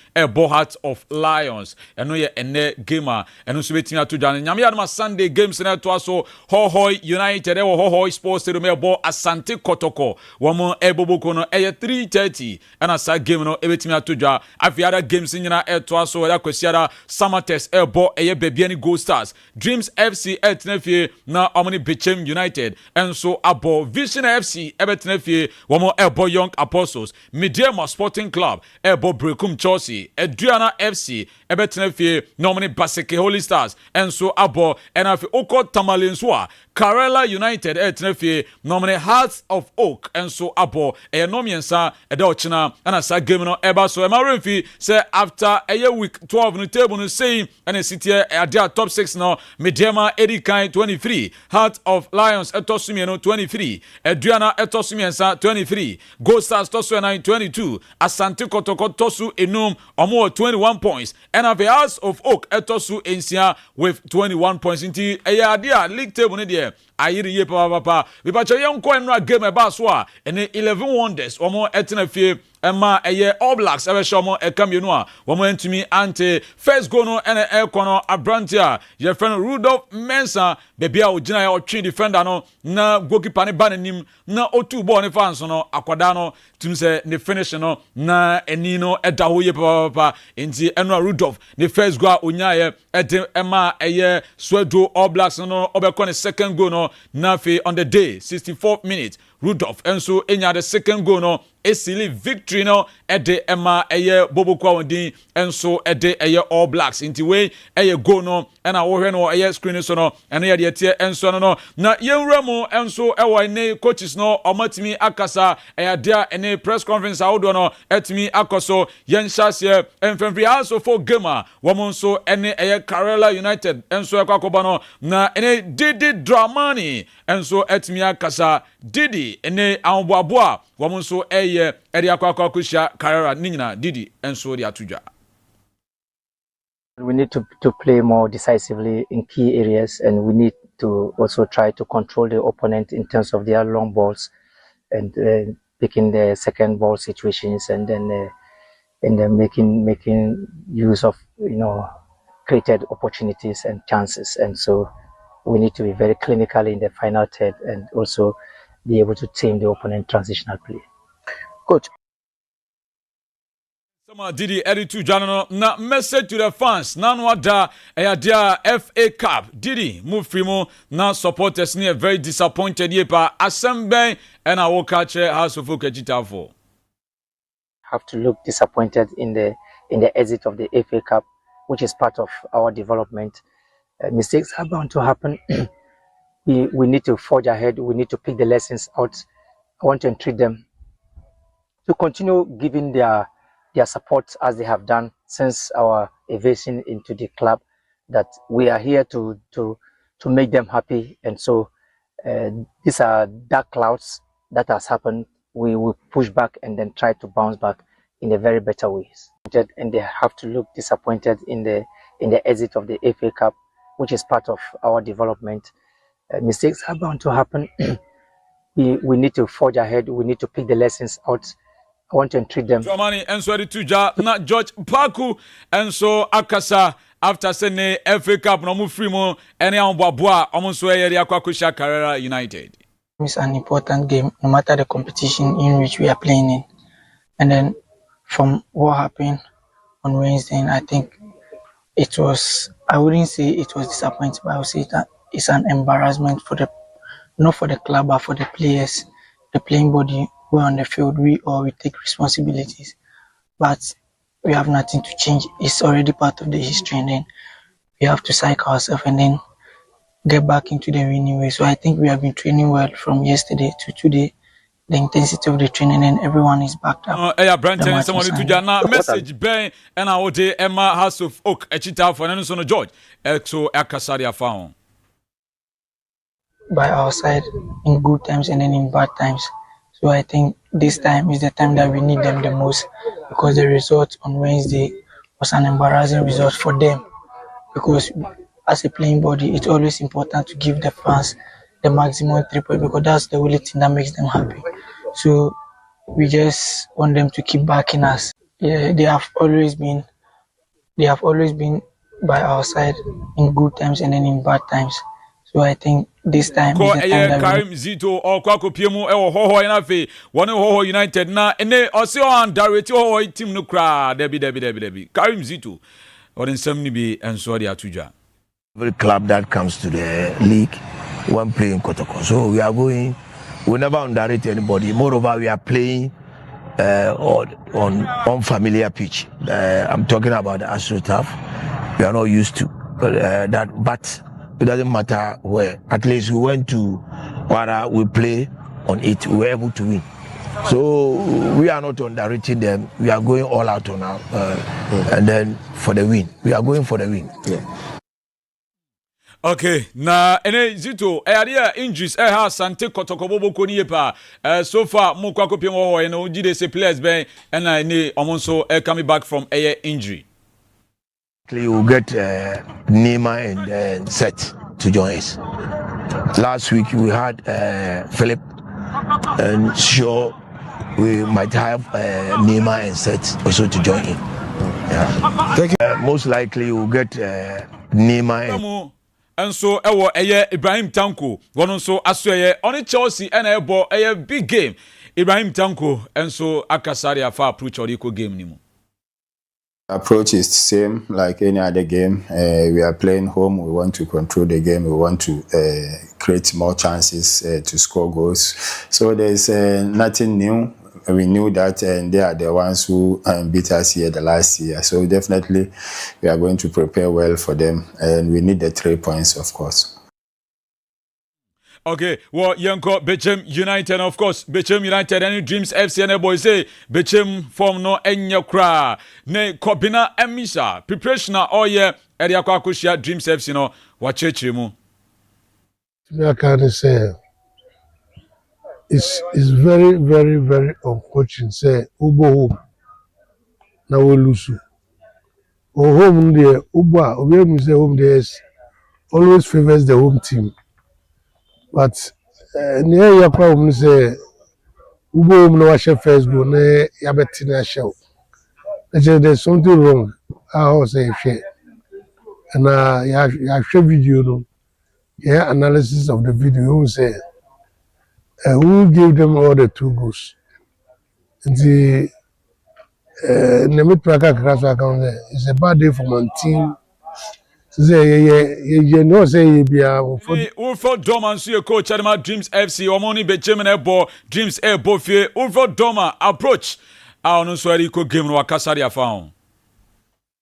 Heart of Lions eno ye ene gamer eno so betimi atodwane nyame ya Sunday games na etoaso Hohoi United Hohoi Sports Stadium ebo Asante Kotoko womo eboboko no 3:30 and sa game no ebetimi atodwa afiara games nyina etoaso ya kwasiara Samatex ebo bebiani Gold Stars Dreams FC etnefie na omni Bechem United enso abo Vision FC ebetnefie womo ebo Young Apostles Mediama Sporting Club ebo Brekum Chelsea Adriana FC ebetnefie na omni Baseke Holy Stars enso abo enafi oko Tamalensoa Karela United etnefi nomine Hearts of Oak enso abo nomiensa edochina and sa game no eba so emarenfi say after a week 12 no table no saying and city at their top 6 no Mediama Edikan 23 Heart of Lions etosumi no 23 Adriana etosumiensa 23 Gold Stars tosu 22 Asante Kotoko tosu enum omo 21 points and the House of Oak etosu ensia with 21 points into a league table ne there ayiri ye papa bipacho yenko enra game eba so a ene 11 wonders omo etena fie ema eye All Blacks ebe shomo ekamienu a womo entumi ante first goal no ene ekono abrantia ye friend Rudolph Mensah bebia ogina ya otwe defender no na goalkeeper ne banenim na otu ball ne fans no akwada no tumse ne finish no na eni no eda ho ye papa enti enra Rudolph ne first goal onya ye ede ema eye Swedo All Blacks no obekọ ne second goal no na fe on the day 64th minute Rudolph enso enya the second goal no esili victory no ede ema eye Bobokwa wondin enso ede eye All Blacks inti we eye goal no ena wo hwe no eye screen so no ena ye de tie enso no na yenwura mu enso ewo ne coaches no omatimi akasa eye dia ene press conference audio no etimi akoso yenhyase enfemfri also for gamer wo so ene eye Karela United enso ekwakoba no na ene Didi Dramani enso etimi akasa Didi ene anboaboa wo so eye eri akwakwa kusha Karela ninyina Didi enso di atudwa. We need to play more decisively in key areas, and we need to also try to control the opponent in terms of their long balls and picking the second ball situations, and then making use of created opportunities and chances. And so we need to be very clinical in the final third and also be able to tame the opponent transitional play. Coach. Sama Didi Editu Jano na message to the fans nanwada dia FA Cup Didi move free na supporters ni very disappointed yepa asemben and I will catch House of Oak for have to look disappointed in the exit of the FA Cup, which is part of our development. Mistakes are bound to happen. we need to forge ahead. We need to pick the lessons out. I want to entreat them to continue giving their support as they have done since our evasion into the club, that we are here to make them happy. And so these are dark clouds that has happened. We will push back and then try to bounce back in a very better ways. And they have to look disappointed in the exit of the FA Cup, which is part of our development. Mistakes are bound to happen. We need to forge ahead. We need to pick the lessons out. I want to entreat them. Germany and so tuja na George Paku and so akasa after sene FA Cup no mu free mo ene anboaboa omonso eye akwakusha Karela United. It's an important game no matter the competition in which we are playing in. And then from what happened on Wednesday, I think it was, I wouldn't say it was disappointing, but I would say that it's an embarrassment for not for the club, but for the players, the playing body. We're on the field, we take responsibilities, but we have nothing to change. It's already part of the history, and then we have to psych ourselves and then get back into the winning way. So I think we have been training well from yesterday to today. The intensity of the training and everyone is backed up. Brandon, someone to Jana message Ben and I would Emma House of Oak Echita for Nelson George. Exo Akasaria found by our side in good times and then in bad times. So I think this time is the time that we need them the most, because the result on Wednesday was an embarrassing result for them. Because as a playing body, it's always important to give the fans the maximum 3 points, because that's the only thing that makes them happy. So we just want them to keep backing us. Yeah, they have always been by our side in good times and then in bad times. So I think this time is the time that Karim Zito or Kwako Piemu or Hoho Inafe, one Hoho United na ene also on direct Hoho team no cra Debbie Karim Zito or in some be and so the Atuja. Every club that comes to the league, one playing Kotoko. So we are going, we never underrate anybody. Moreover, we are playing on unfamiliar pitch. I'm talking about the AstroTurf. We are not used to but it doesn't matter where. At least we went to Kwara, we play on it, we were able to win. So we are not underrating them. We are going all out on our, and then for the win. We are going for the win. Yeah. Okay, na ene zito area injuries ha Sante Kotokobobo koni yepa so far mo kwa kopiem wo na ojide say players ben na ene omonso coming back from a injury. We will get Nima and Seth to join us. Last week we had Philip, and sure we might have Nima and Seth also to join in. Yeah. Thank you. Most likely we'll get Nima and so ewo Ibrahim Tanko wono so aso on Chelsea and a big game. Ibrahim Tanko and so akasari afa approach or equal game nimu. Approach is the same like any other game. We are playing home. We want to control the game. We want to create more chances to score goals. So there's nothing new. We knew that, and they are the ones who beat us here the last year. So definitely, we are going to prepare well for them, and we need the 3 points, of course. Okay, well, Yanko, Bechem United, of course, Bechem United, any Dreams FC and boys say, Bechem form no enya kra, ne Kobina Emisa, preparation all year, Eriakwa Kushia, Dreams FC, no, watch it, you. I can say, it's very, very, very unfortunate. Say, Ubo home, now we lose. Or home there, Uba, we say home there always favors the home team. But near your problem say Ubo no watch first go na yabetina show. There's something wrong. I say share. And you show video no. Yeah, analysis of the video who say who gave them all the 2 goals. The Nemit Praka Krasa account it's a bad day for my team. You know, say you be Ulford Doma, so your coach Adama Dreams FC, Omoni Bechem and Ebo, Dreams Ebo Fie, Ulford Doma approach. I don't know so I could game no Akasaria found.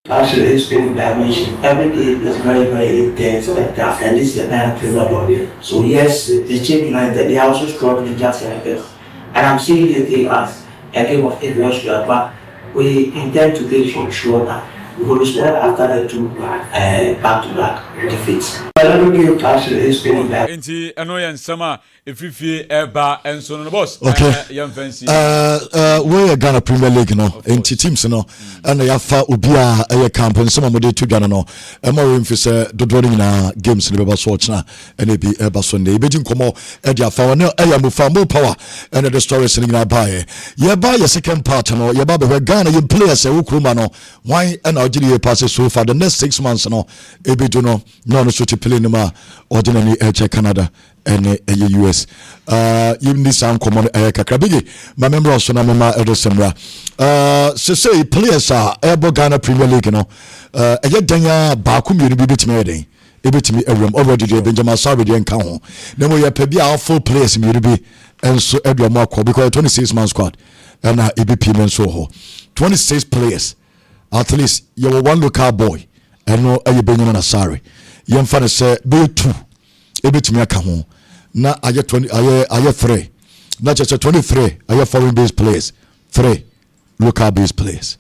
Actually, it's been dimension. Every game is very, very intense like that, and this is the kind of thing. So yes, the team United they are also struggling just like this, and I'm seeing the thing as a game of adventure, but we intend to take for sure that we will score after the 2 back-to-back defeats. Inti annoyance summer if you feel eba and so on the boss. Okay. We are Ghana Premier League no. Inti teams no. And ya fa ubia a camp and some of the 2 Ghana no. Ema we mfise dodori na games ni beba so na and be eba Sunday. Betin komo e dia fa no e ya mufa mo power and the stories ni na buy. Ye buy your second part no. Ye ba be Ghana you players e ukruma no. Why and Algeria passes so far the next 6 months no. E be do no so to play no ma ordinary Canada and US. You need some common Kakrabigi. My member also na mema Edosembra. Say players are Ebo Ghana Premier League no. Danya Bakum you be bit me ebetimi awram already dey Benjamin Sabe dey nka ho na mo ye pa bi a full players mi be enso edwa mo akọ because 26 man squad and EBP men so ho 26 players at least you were one local boy and no aye Benjamin Asare yemfa ne say be 2 ebetimi aka ho na aye 20 aye 3 na just 23 aye foreign based players 3 local based players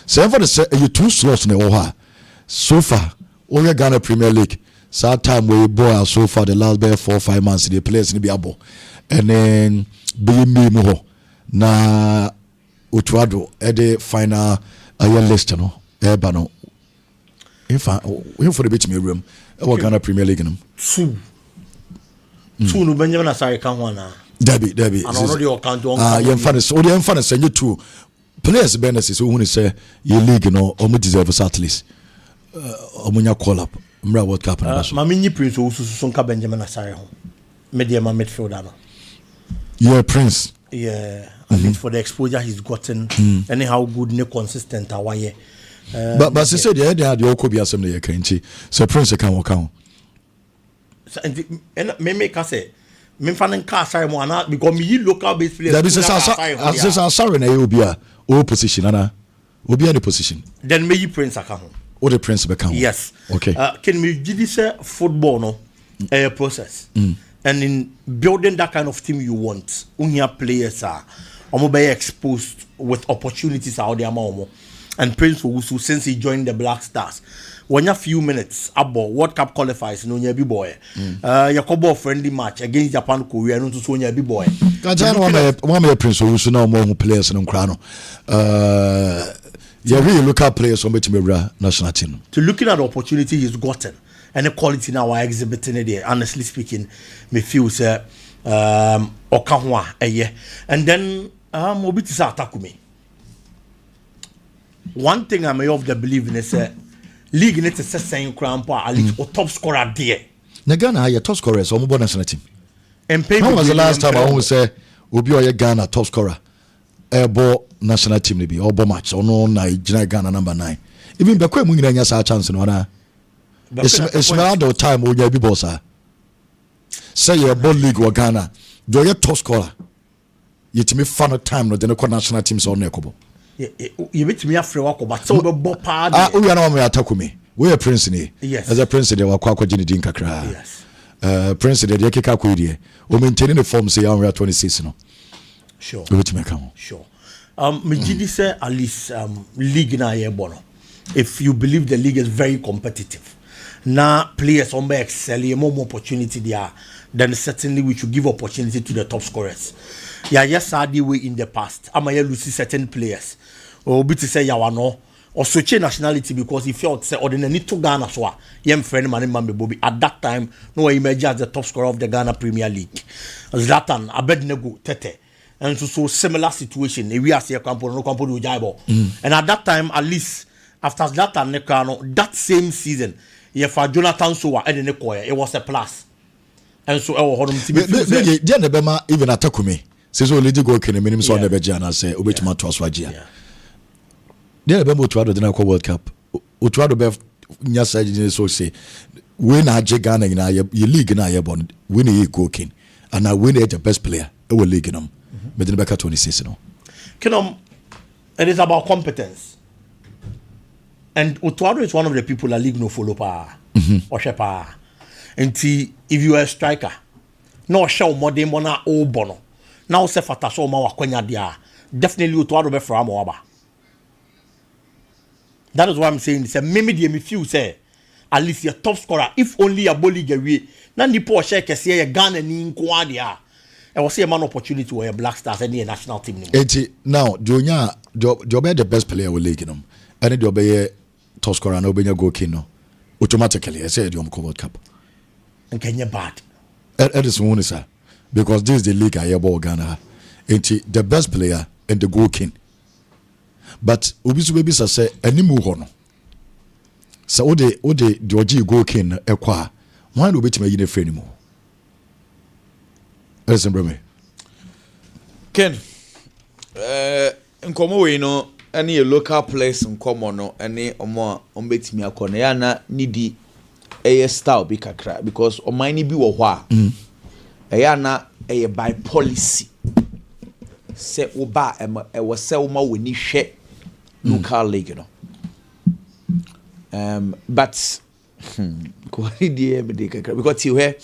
so yemfa ne say aye 2 slots ne wo ha so far only Ghana Premier League. So time we boy so far the last 4-5 months the players in the abo, and then be me mo na Utuado at the final list no Ebano. If I for the bit me room, Ghana Premier League no. Two no Benjamin Asare can one na. Debbie. And already your count on. You funny. Only you funny say you 2 players benefits who want say your league no almost deserve at least. Omunya call up Mra World Cup na so. Mami nyi Prince so nka Benjamin Asare ho. Medium midfielder no. Yeah, Prince. Yeah, at least for the exposure he's gotten and how good and consistent awaye. But she said they had your Kobe assembly here kanchi. So Prince can work out. And me make say me fan nka Asare mo ana because me local based players. That is Asare na you be a position ana. Obi any position. Then me Prince aka ho. what the principle count? Yes. Okay. Can we give this football no a process? And in building that kind of team you want, your players are be exposed with opportunities out there more. And Prince Owusu, since he joined the Black Stars, when you few minutes about World Cup qualifiers, no big boy. Yakobo friendly match against Japan, Korea, no to so big boy. One may Prince Owusu now more players in Ukraine. Yeah, really look at players on the national team. To looking at the opportunity he's gotten and the quality now are exhibiting it there, honestly speaking, me feel say Okahwa and then Mobiti Satakumi. One thing I may of the believe in is league in it is saying crown at least or top scorer there. Ghana your top scorer so more national team. And when was the last time I always say Obi or Ghana top scorer? Ball national team be or ball match or no Ghana number 9. Even Bekwe Mungi has a chance in one. It's not the time when you be boss. Say your ball league or Ghana, do your top scorer. Yet me fun of time no the national teams on Nekobo. You bet me after walk but so be part. We are not me attack me. We are prince ni. Yes. As a prince they were kwa jini din kakra. Yes. Prince they keka ko die. O maintaining the form say we are 26 no. Sure. Sure. Me gidi say at least league na ye bono. If you believe the league is very competitive, now players on be excel, more opportunity there, then certainly we should give opportunity to the top scorers. Yeah, yes, I did way in the past. I'm a lose certain players. Or be to say ya no or switch nationality because he felt say or the need to Ghana so yem friend man Bobby at that time no imagine as the top scorer of the Ghana Premier League. Zlatan Abednego Tete. And so similar situation. We are see a campo no campo do jaibo. And at that time, at least after Zlatan Nekano, that same season, for Jonathan Sowa and Nekoya, it was a plus. And so our home team. Even attack me. Says only the goal can minimum so never jana say Obetuma to Aswagia. There Bembo to the Nako World Cup. Utrado Bev Nyasa so say when I Ghana in your league in your bond, win a goalking, and I win the best player. It will league in them. But then back at 26 no. It is about competence. And Utuado is one of the people that league no follow power or shepa. And if you are a striker, no show more than mona o bono. Now se fata so ma wakwenya dia. Definitely Utuado be from Oaba. That is what I'm saying. It's a maybe me feel say at least your top scorer, if only a bully get away. Now the poor share can see a gun and in Quadia. I was see a man opportunity to a Black Stars and a national team. Now, Junior, Jobe the best player will league them. And it will be a top scorer and Obenya go kino. Automatically, I said, you're World Cup. And Kenya bad. That is one, sir. Because this is the league I have Ghana. The best player and the goal king. But Obisu baby say any move on. So Ode Georgie go king ekwa. Why do we make you friend anymore? Listen, bro. Ken, nkomo we no any a local place nkomo no any omo ombetimi akona ya na nidi a style bi kakra because omani bi wo ho a ya na by policy se oba e wo se wo ma woni hwe local league no but kwari die me de kakra because you hear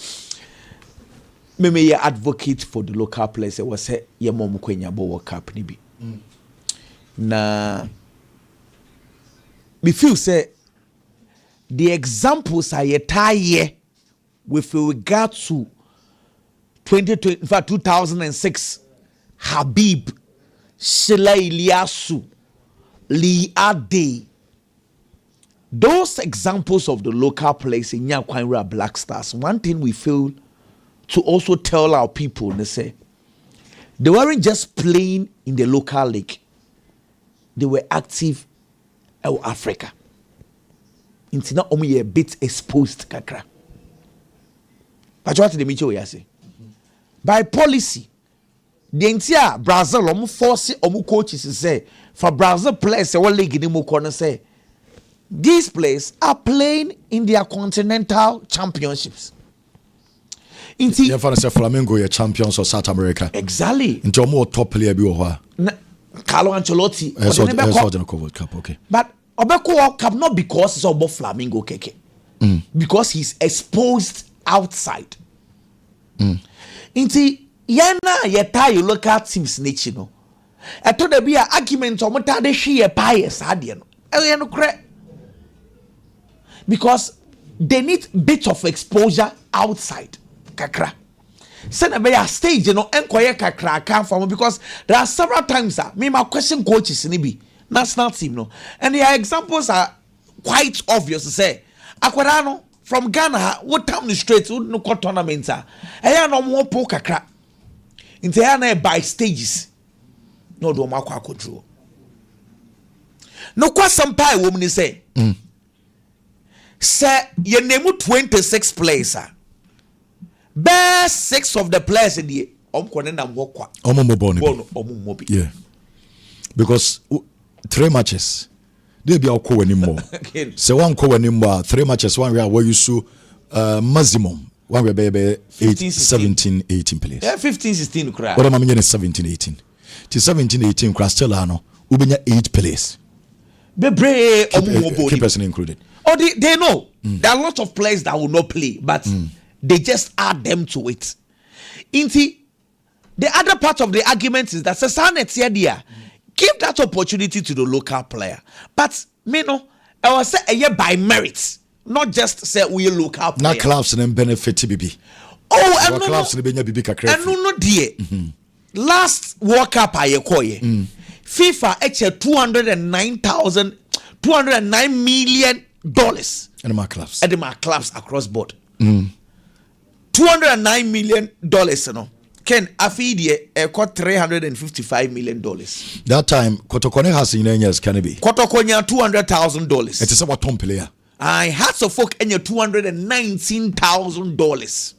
me advocate for the local players e was say ye mom kwenya bo World Cup ni bi na me feel say the examples are tie with regard to 2006 Habib Shila Iliasu Lee Ade. Those examples of the local players in Nyankwanra Black Stars, one thing we feel to also tell our people, they say, they weren't just playing in the local league. They were active in Africa. It's not only a bit exposed, kakra. But what did the say? By policy, the entire Brazil, force coaches say, for Brazil players, one league in the corner say, these players are playing in their continental championships. Inti Flamengo are champions of South America. Exactly. Into more top player bi wo ho. Carlo Ancelotti. World Cup, okay. But Obeko World Cup not because it's about Flamingo keke. Because he's exposed outside. Inti yana yeta you local teams nichi no. Eto de be argument omota de hwe ye pa ye sadie no. E no kre. Because they need bit of exposure outside. Kakra. Send a stage, you know, enquire kakra come from because there are several times me my question coaches in be national team no. And their examples are quite obvious to say. Aquarano from Ghana, what town is straight would no tournaments are. I no more po kakra. Into by stages. No do makwa control. No question pie woman say. Say your name 26 players. Best 6 of the players in the yeah. Because 3 matches. They be all co anymore. So one co anymore, 3 matches, one where you saw maximum. One where baby 17, 18 players. Yeah, 15, 16 cry. What am I meaning 17, 18? To 17, 18 cry still ano. Ubenya 8 players. Keepers included. Oh, they know. There are a lot of players that will not play, but they just add them to it. Inti, the other part of the argument is that give that opportunity to the local player. But me no, I was say by merit, not just say we local player. Not clubs and benefit BB. Oh, and clubs and no dear. Last World Cup I acquired. FIFA actually $209 million. And my clubs. And my clubs across board. $209 million, you know. Ken Afidie got $355 million. That time, Kotokone has in years can it be? Kotokonya $200,000. It is about Tom player. I had so folk in your $219,000.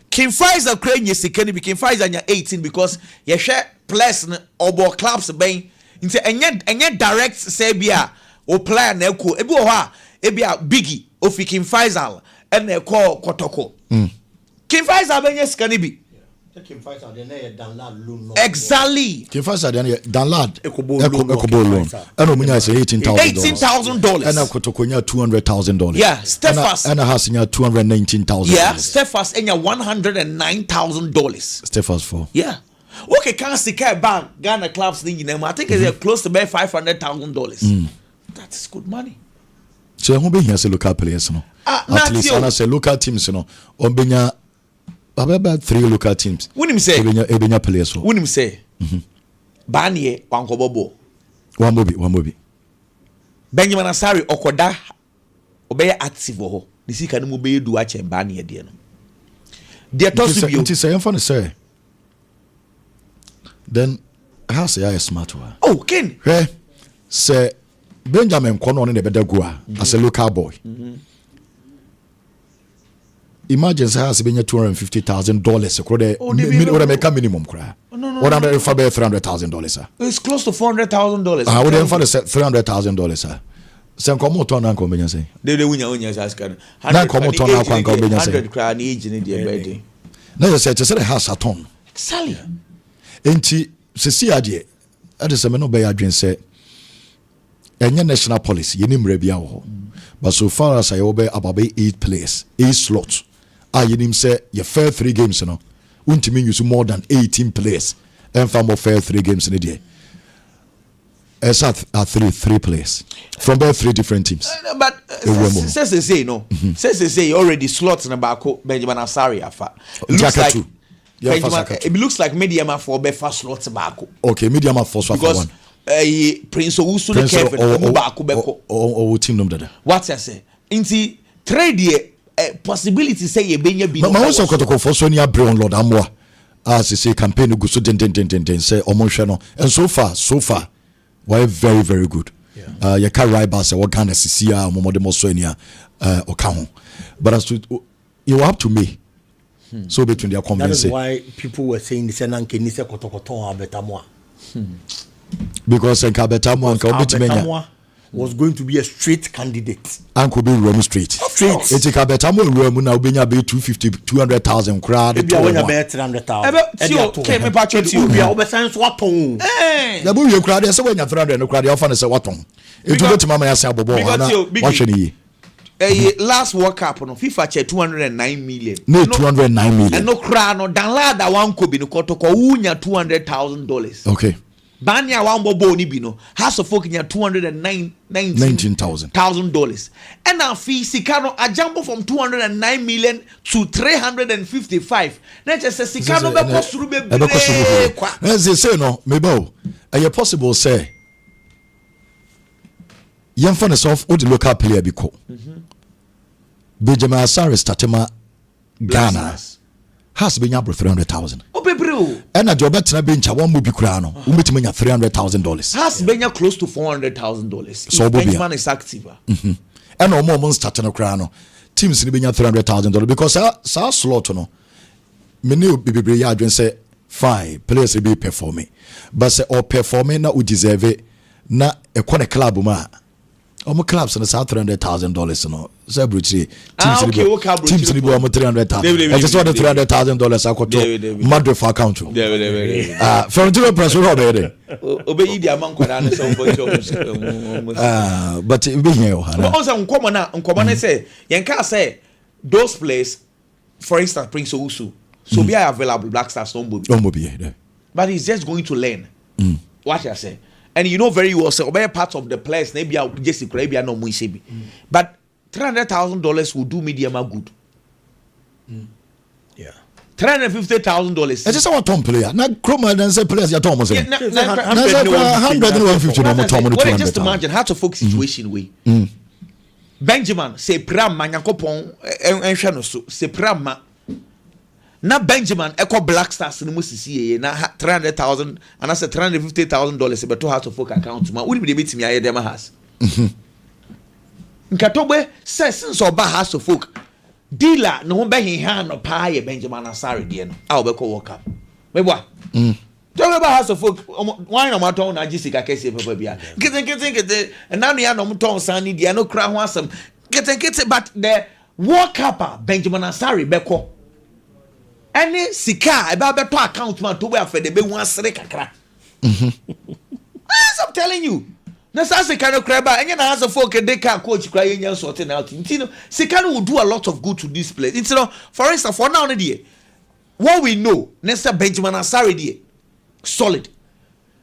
King Pfizer crane yes can be King Pfizer your 18 because you share plus or clubs bang into and direct say bia or player na ko ebi o ha ebia biggie of King Pfizer and they call Kotoko. King Pfizer ben yes can be King Pfizer then download loan. Exactly. King Pfizer then download Ecobo loan. And Omunya say $18,000. And Kotokonya $200,000. Yeah, Stephas. And has $219,000. Yeah, Stephas enya $109,000. Stephas for. Yeah. Okay, can't see bank Ghana clubs thing I think it's close to about $500,000. That's good money. So who be here say local players no. At least I say local teams no. Ombenya about 3 local teams. When him say Ebenya players so. When him say Banye Wankobobo. One Benjamin Asari Okoda obey active ho. This is can be do watch and Banye there no. They toss you. It is saying funny say. Then how say I smart one? Oh, Ken. Hey, say Benjamin Kono in the better go as a local boy. Imagine has been $250,000. What I make a minimum cry. No. $300,000. It's close to $400,000. I would have found $300,000, sir. Some come out on Uncle Ben say. They win your own as asking. 100 come out on Uncle Ben say. 100 crown each in the birthday. No, you said a house at home. Sally. Enti sesi ade ade se me no be adwen se enye national policy yenim rebia wo but so far as I obey about 8 players 8 slots yenim say your fair 3 games no untimi use more than 18 players and for more fair 3 games in the as at 3 players from both 3 different teams but says they say no says they say already slots in about Benjamin Asari afa it looks like it looks like Mediama for Befa slots back. Okay, Mediama for because Prince Owusu the Kevin or team number. What I say? Inti trade possibility say ye benya bi. Ma also kotoko for so near Brown Lord Amwa. As you say campaign go so den say omonhwe no. And so far why very very good. You can ride bass what kind of CCA momodemo so ania oka ho. But as to you up to me. So between their convince. That is why people were saying this and Kenise Kotokoton are better more. Because in Kabetamu and Kabetmania. was going to be a straight candidate. Uncle be room straight. It's a better room now being a bit 250,000 crowd. Maybe I want a better 300,000. Came a patch of you. We are over science what on. The movie crowd is when you're 300 and crowd often is a what on. It will go to Mama Yasabo. Watch any. Last World Cup no FIFA che 209 million. No 209 million. And no crowd no download that one could be no kotoko unya $200,000. Okay. Banya one bobo ni bino has of folk in $219,000. And now fee Sikano a jump from 209 million to 355. Then just say Sikano be possible be. As they say no, maybe are possible say. Young fan is off all the local player because Benjamin Asare Statema Ghana has been up for 300,000. And a job at Bencha one will be crown, $300,000. Has been close to $400,000. So Benjamin is active. And no more starting a crown. Teams in $300,000 because our slot no. Many be and say fine, players will be performing. But say or performing now we deserve it. Na a corner club ma. Clubs and $300,000 no. Celebrity teams in the board $300,000. I just want $300,000 I got to Madrid for account. From the press already. Obey the amount but it be here. Also uncommon say Yanka say those players, for instance, Prince Owusu, so be available Black Stars don't be. But he's just going to learn. What I say. And you know very well, so be part of the players, maybe I'll just maybe I know Muisebi. But $300,000 will do Medium good. Yeah. $350,000. I just want Tom player. Now, Chroma and say players, you're Thomas. Just imagine how to focus situation way. Benjamin say Pram Manyakopon and Shanosu, say Pram. Now Benjamin Echo Black Stars in Musisi na $300,000 and I said $350,000 but to have to focus account. Ma would be the meeting me dem has. Nkatobe says since oba has to folk dealer no be he hand no pay Benjamin Asare de no a obeko work up me boa don't be has to folk why no matter na Jessica kese papa bia kete and now ya no ton san ni de no kra ho asem kete but the work up Benjamin Asare beko any sika eba beto account man to be afede be wan sere kakra I'm telling you. Na say kind of crab and you has a folk they can coach cry in sorting out. You know, Sikano will do a lot of good to this place. It's for instance, for now, what we know, Nesta Benjamin Asare die solid.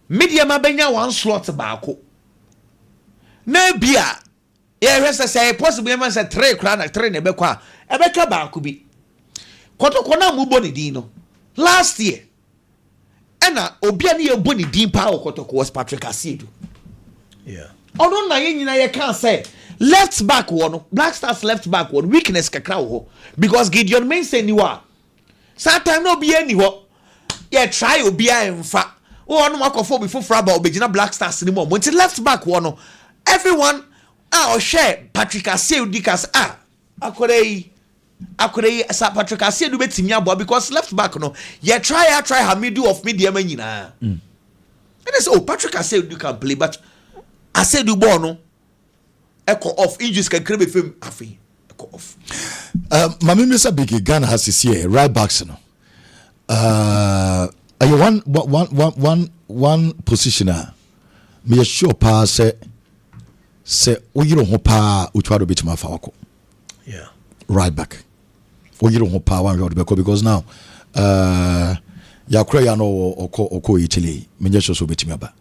Media Mabenya one slot bako. Na bia, yeah, say possibly man say 3 crown 3 nebekwa. Ebeka bako bi. Kotokona mu boni dino. Last year, Ena obia ni boni din pa okotoko was Patrick Asiedu. Yeah. Oh no, you can't say left back one, Black Stars left back one weakness kakra ho because Gideon Main say you are. Sometimes no be anywhere. Yeah, try obi a fa. Oh, no makofo before Fraba obegina Black Stars anymore. When left back one, everyone or share Patrick Asiedu dikas akore sa Patrick Asiedu betimi abo because left back no. Yeah, try her middle of medium nyina. And it's Patrick Asiedu can play but I said you born echo off injuries can create film afi echo off. Mami Mr. Biggie Ghana has this year right backs no. One positioner. Me sure pa say oyiro ho pa utwado bitima fa wako. Yeah. Right back. Oyiro ho pa one road because now yakura ya no oko Italy. Me just so bitima ba.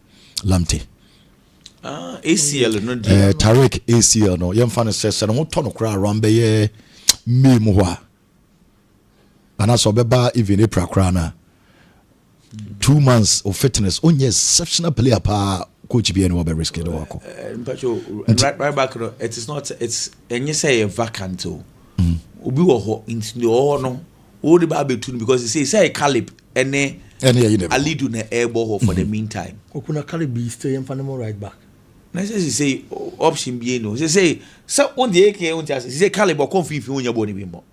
Lamte. ACL no Tarek ACL no yemfa says no ho to no kra around be me mu ho ana so beba even April kra na 2 months of fitness only exceptional player pa coach be any be risk do wako right back no it is not it's any say a vacant obi wo ho into no wo de ba betu because he say Caleb any Alidu na airball ho for the meantime okuna Caleb be stay in Fanamo right back. Na say option be no. Say on the AK on say Caliber conflict if you body bimbo.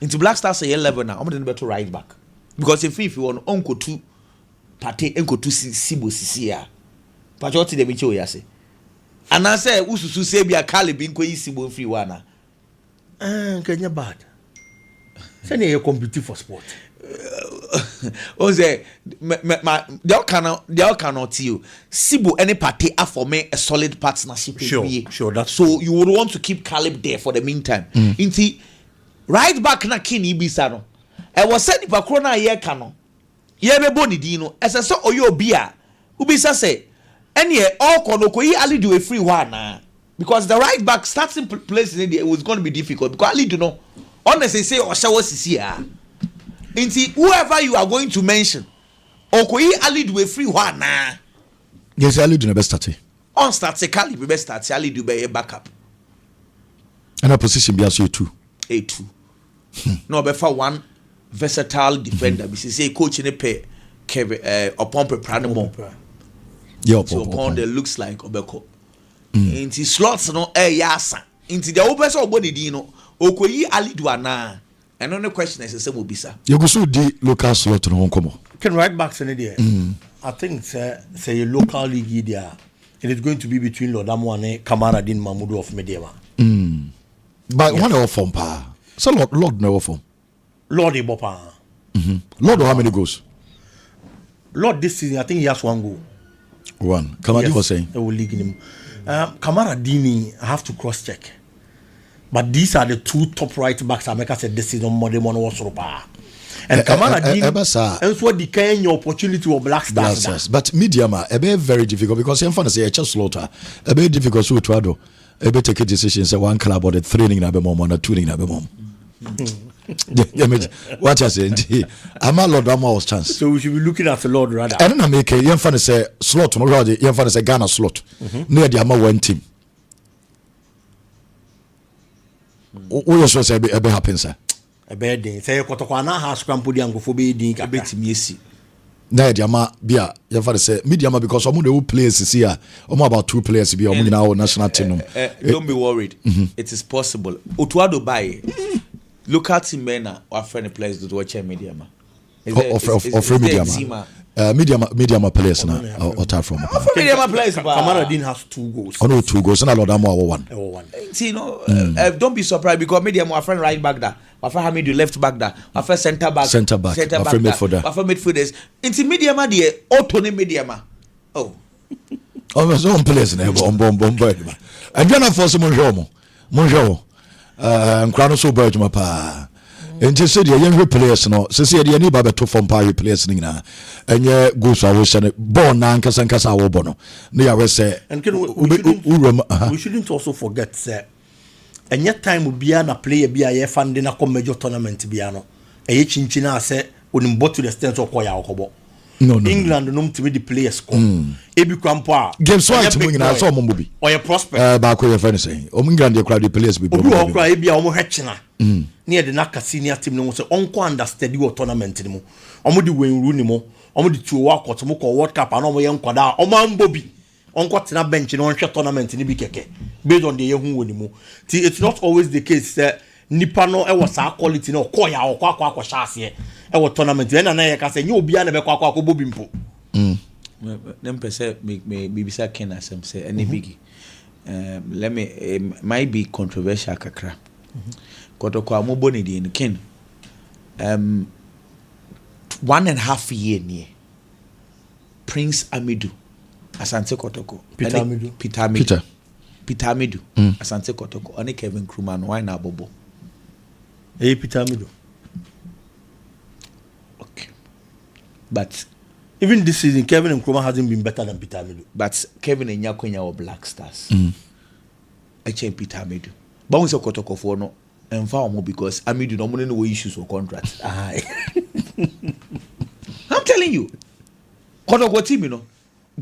Into Black Stars say level now. I'm better right back. Because if you want uncle 2 party uncle 2 sibo sisia. But what the bicho ya say. And I say ususu say be a Caleb in Sibo free one. Can you bad? Send you compete for sport. Oze they cannot you Sibo any party for me a solid partnership. Sure, that's so you would want to keep Caleb there for the meantime. Inti right back na Kini Ibisa no. I was said if a corona year canon. Ye be boni dino as I saw oyo bia Ubisa say any all konoko yi Ali do a free one because the right back starting place in it was going to be difficult because Ali do know honestly say or shower CC Inti whoever you are going to mention Okoyi Ali do a free one yes Ali do the best start on start say Kali be best start Ali do be a backup and a position be as A2 no be for one versatile defender we say coach in a pay Kevin upon Pranamo so upon the looks like Obeko inti slots no yasa inti the obese obodi di no Okoyi Ali do ana and on the question is say Mobisa you go so di local slot no komo can right backs in there I think say a local league there it is going to be between Lodamo and Kamara Din Mahmoud of Mediama but one of form pa so Lord no form Lord Ibopa. Lord, how many goals? Lord, this season I think he has 1 goal. One. Kamara was saying. They will league him. Kamara Dini, I have to cross check. But these are the 2 top right backs. America said this season more than one was Ropa. And Kamara Dini, and what decaying your opportunity of Black Stars. But Mediama, a very very difficult because I'm fun say a chess slaughter. A very difficult to Tuado. A better take a decision. Say 1 club or the 3 in Abemom or 2 in Abemom. What I say, I'm a Lord Ramos chance. So we should be looking at the Lord rather. I don't make a young fan say slot, young fan say Ghana slot near the Ama 1 team. What was say a be happen, sir? A bad day. Say Kotokwana has scrambled the Ango for being a bit messy. Now the Ama Bia, young fan say Mediama because some of the players is here, about 2 players to be on our national team. Don't be worried, it is possible. Utuado by local team men or friendly players to watch Mediama. Mediama players now or time from Mediama players. Kamara Din has 2 goals. Oh no, 2 goals and a lot of more 1. See, no, don't be surprised because Mediama our friend right back there, our friend Hamidu left back there, our friend centre back, our friend midfielder, our friend midfielders. Into Mediama the Otoni Mediama. Oh, some players never bomb. And you're not for some Monjo. Crown so bird my pa. And just said the young players no. So say the any to form power players na. And yeah, goes I was born na nkasa wo bono. No ya say. And we shouldn't also forget say. And yet time will be na player be a funding a major tournament be ano. E chinchina say onimbo to the extent of koya okobo. No. England no to be the players come. Ebi kwampo games why to bring na so mo bi. Or your prospect. Ba ko your friend say. England dey crowd the players be. Obi o kra ebi a omo hwechina. Near the Naka senior team no say onko understand your tournament ni mo. Omo di wenru ni mo. Omo di tuwa akot mo ko World Cup and omo ye nkwada. Omo ambobi. Onko tena bench no hwe tournament ni bi keke. Based on the ye hu woni mo. It's not always the case that nipa no e was a quality no ko ya akwa shase e wo tournament e na ye ka say nye obi a na be kwa bobi mpo them person me bibisa ken asem say any biggie let me might be controversial kakra kotoko amobo ni di ken 1.5 year ni Prince Amidu Asante Kotoko Peter Amidu Asante Kotoko oni Kevin Krumah why na bobo Peter Amidu. Okay. But even this season, Kevin Nkrumah hasn't been better than Peter Amidu. But Kevin Nyakwenya or Black Stars. I change Peter Amidu. But we say Kotoko for no and far more because Amidu no money no issues or contracts. I'm telling you. Kotoko team, you know.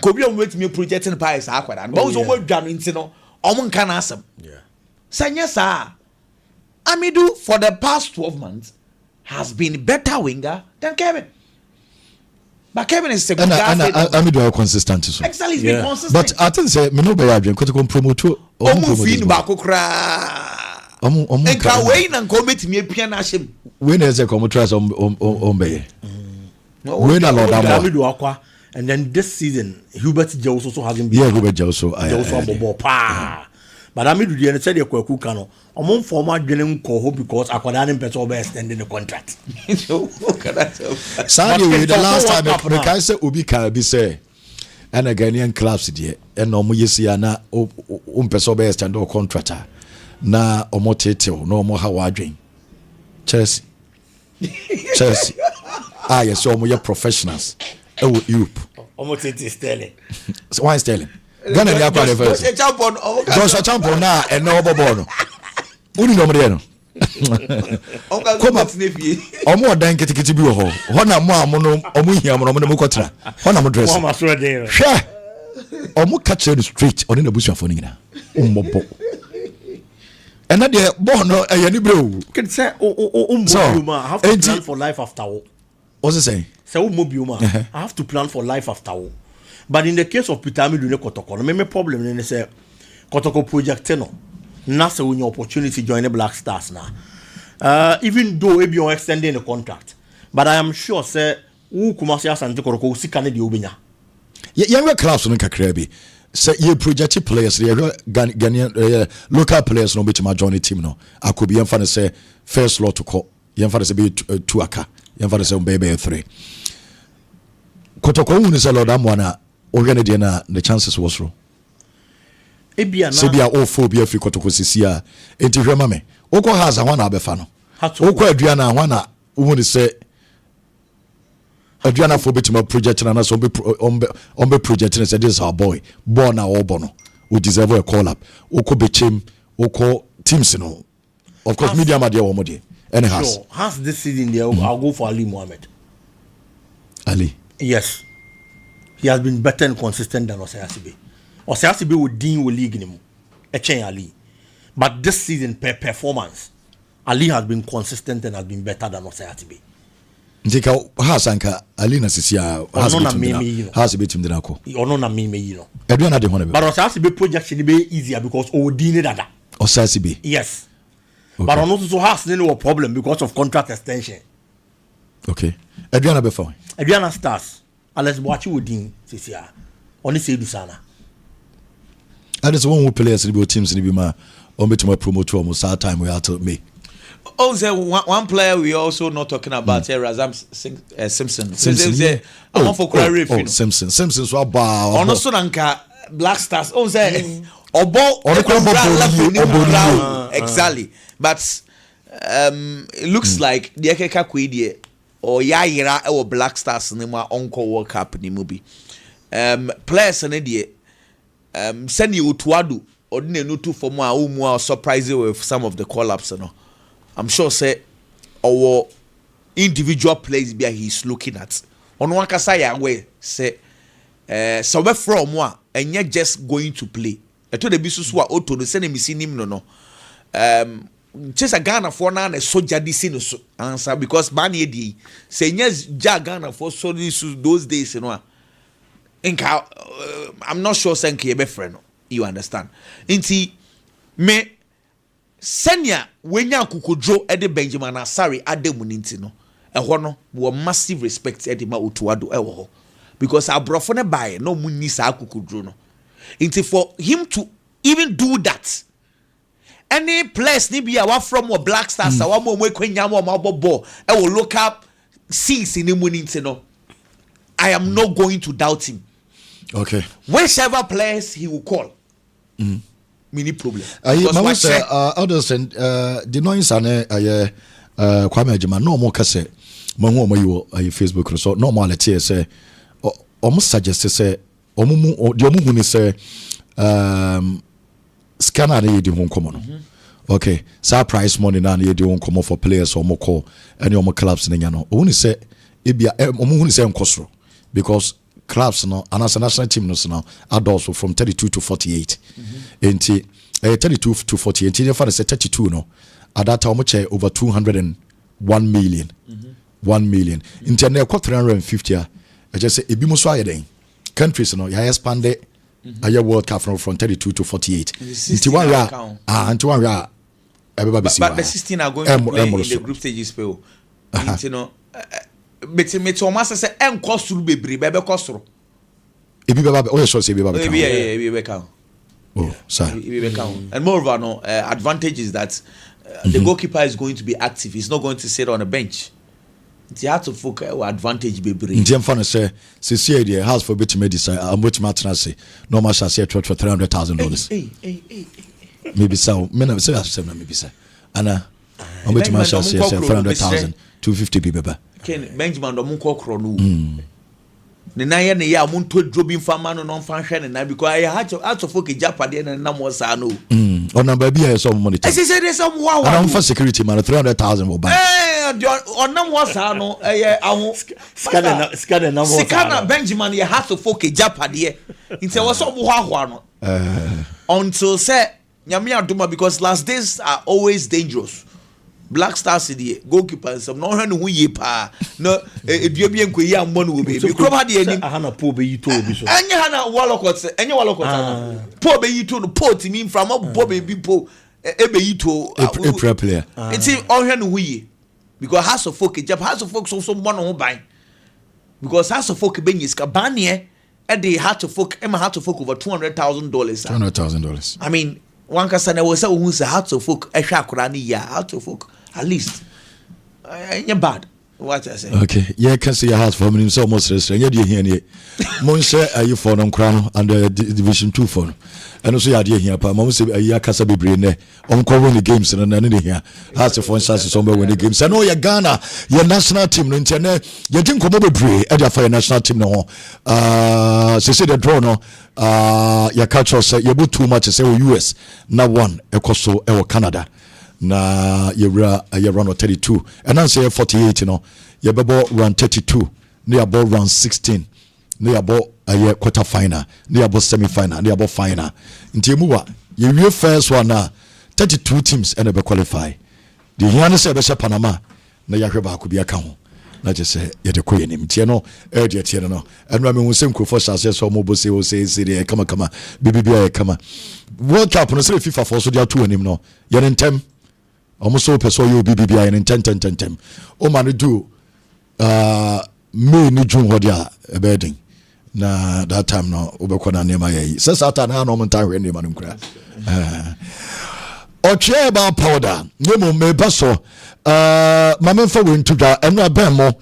Kobe on wait me projecting pies aqua. But we work down into no Omon can answer. Yeah. Sanya sir. Amidu for the past 12 months has been better winger than Kevin. But Kevin is a good guy. Amidu are consistent. Exactly, he's been consistent. But I think say me no be adwen ko promote omo fin ba ko kra. En ka we na ko betimi apia na hyem. We na say ko mo try on be. We na Lord Amidu akwa And then this season, Hubert Jones also hasn't been. Yeah, Hubert Jones. But I mean, you said you're quick cano. Among former Gilliam Coho because Aquadan Petro extending the contract. Sadly, the last time the guy said Ubi can be say, and a Ghanaian clubs here, and no more Yesiana, Peso extend or contractor. Na Omotete, no more how I drink. Chelsea. Yes, so more professionals. Europe. Omotete Sterling. Why Sterling? Ghana ni akwa the first. Joshua champion na and no bobo. Uni no mre no. Come up nefi. Omo dan ketekete bi wo ho. Ho na mo amono omo hia mo no kotra. Ho na mo dress. Omo so dey. Hwe. Omo catch the street oni na busuafo ni na. Umbobo. And na de bo no eyani bre o. Can say umbobo I have to plan for life after all. What's it saying? Say umbobo I have to plan for life after all. But in the case of Peter Amidu ne Kotoko, no problem in say Kotoko project no. Na say when your opportunity join the Black Stars now. Even though Eben are extending the contract, but I am sure say who Kumasi Asante Kotoko si kane di obenya. Younger clubs no kakra bi. Say you project players, Ghanaian local players no bit my join the team no. I could be enfane say first lot to call. Yemfa say be 2 aka. Yemfa say be 3. Kotoko unu say Lord amwana organize na the chances was low. Ebia na sebia ophobia fi Kotoko sisia enti hwema me oko has ahwa na abefa no oko aduana ahwa na unu say aduana for betima project na so ombe project na say this is our boy born na obono we deserve a call up oko bechem oko teams no of course media ma dey wo mo dey any has this season there I'll go for Ali Mohammed. Ali, yes, he has been better and consistent than Osayasibe. Osayasibe would deal with league anymore. Ali. But this season, per performance, Ali has been consistent and has been better than Osayasibe. Ndika hasanka Ali na sisia has beat him the nako. Ono na meme you know. Edwana de honorable. But Osayasibe projection be easier because Odine dada. Osayasibe. Yes. Okay. But also has no problem because of contract extension. Okay. Edwana before. Edwana Stars. Alex Boachi Odin sisia. Oni se du sana. And it's one who players in the teams in the Bima on between promote to almost our time we had to me. Oh, one player we also not talking about here, Razam Simpson. I'm for Simpson. Simpson's what bar. On also Nanka Black Stars. Oh, say Obo exactly. But it looks like the Ekeka Kwidie or Yaira or Black Stars in the Uncle World Cup in the movie. Players in the send you to Adu or no two for more surprise with some of the call-ups. You know. I'm sure say our individual plays be he's looking at. On one kasaya way say so we from one and you're just going to play. I told the business who are auto the send me see him no. Just a Ghana for now and soldier this answer because money di say yes Ghana for so those days you know. I'm not sure Senki be friend. You understand? Inti me senya wenya kukudro ede Benjamin Asari ademu ninti no. Eho no wo massive respect ede ma Otuado ewo because abrofo ne buy no munni sa kukudro no. Inti for him to even do that. Any place ni bia wa from or Black Stars wa mo kwenya mo mabobo e wo look up sees in munni no. I am not going to doubt him. Okay. Whichever players he will call. Mini problem. Mama say others and the noise ane Kwame Ajima no more kase mo you Facebook so no more let say almost suggest say omumu ni say scanner na yedi hon komo no. Okay, surprise money na yedi hon komo for players or mo call any of clubs na nya no. Oni say ebia omumu ni say nkosoro because clubs no and as a national team no adults from 32 to 48 enti 32 to 48 enti for say 32 no at that time much over 201 million 1 million enti na e 350 I just say ebi mo so ayeden countries no ya expand a World Cup from 32 to 48 enti one ya everybody see but the 16 are going to play in the group stages enti no But me to say en cost bebre bebe cost Ebi baba, oh sure say ebi baba. Ebi beka. Oh, sorry. Ebi beka. And moreover, no advantage is that the goalkeeper is going to be active. He's not going to sit on a bench. The heart of folk advantage be bring. Indian fan say the house for bit me decide. I'm with Martin say no much as here for $300,000. Hey. Maybe so. Me na say maybe say. Anna, I'm with my share say 400,000, 250 people. Ken Benjamin do mun kokro no. Ne na ye ne ya mun to drobin fama no non fan hwe ne na because I had to folk japade ne na mo sa no. On number be here some money. I say there's some wow. I don't for security man 300,000 will buy. On nam was no scanner Benjamin ye has to folk japade nti was some wow no. Until say nyame aduma because last days are always dangerous. Black Stars the goalkeeper some no hwe no hu ye pa no edua bi enkoyi ammo no be because ha de ani aha na po be yito obi so enye ha na walokot po be yito no po ti mi from bo be bi po e be yito a player it's hwe no hu ye because House of Folk so mo no ho ban because House of Folk be nyiska ban e dey House of Folk over $200,000 $200,000 I mean one can say was a who's a House of Folk a shakurani ya House of Folk at least ain't bad what I say okay yeah can see your house for me so almost restaurant you here here mon share you for them crown under division 2 for and also you here pa mom say you kasa bebre ne on ko win the games and na ne here house for instance somewhere win the games I know you Ghana your national team no ntene you think ko bebre e da for your national team no say the draw no you catch us you put too much say US na one ekoso e Canada na you run 32 and then say 48 you know you bebo run 32 na you run 16 na you quarter final na you semi final na you final nti mu wa you first one na 32 teams and be qualify the here say be Panama na you hweba ko bi aka ho na je say you de koye nim tie no e de tie no enu me hu se nkrofo shase so mo bo se o se de kama bibia kama World Cup no say FIFA for so dia to anim no ye ntem almost so person you BBI and 10 o man do May ni June ho dia e bedding na that time no obekọ na nema yayi se satan na no monta hwe nema no kura o che ba powder nyemo me baso mamemfa we ntudwa enu aben mo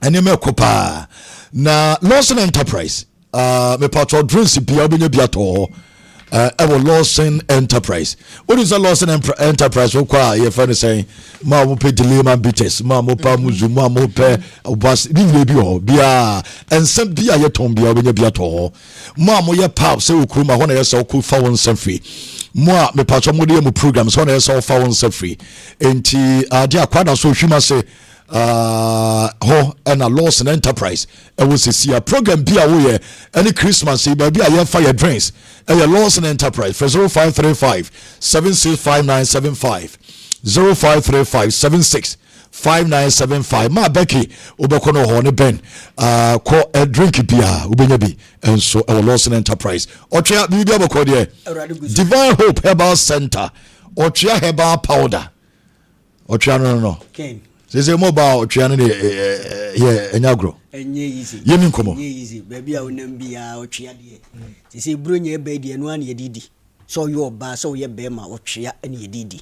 eni me kopa na Lawson Enterprise me patro drinks bia obenya bia to our Lawson Enterprise. What is a Lawson Enterprise? Your friend is saying, "Ma mo pe dilema bites, ma mo pa muzu, ma mo pe obas live bi ho bia and some bia ye ton bia obenya bia to ma mo ye pap say okruma ho na ye say okru fa won sem free mo me patro mo de mo programs ho na ye say fa won sem free enti ade akwada so hwima say ho and a Lawson Enterprise e wo see a program bia wo ye any Christmas e ba bia ye fire drinks e ye Lawson Enterprise for 0535 765975 0535 765975 ma Becky obekọ no ho ne ben ko a drink bia obenya bi enso e Lawson Enterprise otwa bibia obekọ de Divine Hope Herbal Center otwa herbal powder otwa no Ken say mobile twa no yeah enyagro enye easy yemi komo enye easy baby a wonam bia otwa de say bronya e ba de no an ye didi so you oba so ye be ma otwa ane ye didi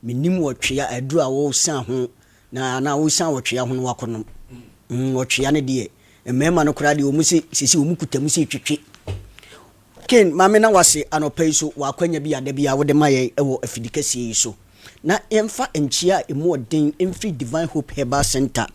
minim otwa aduru a wo san ho na wo san otwa ho no wakono otwa ne de emema no kura de o mu sisi o mu kutamu si twetwe Ken mame na wase anopai so wakwanya bia da bia wo de maye ewo afidikasi so na emfa enchia emodin emfree Divine Hope Herbal Center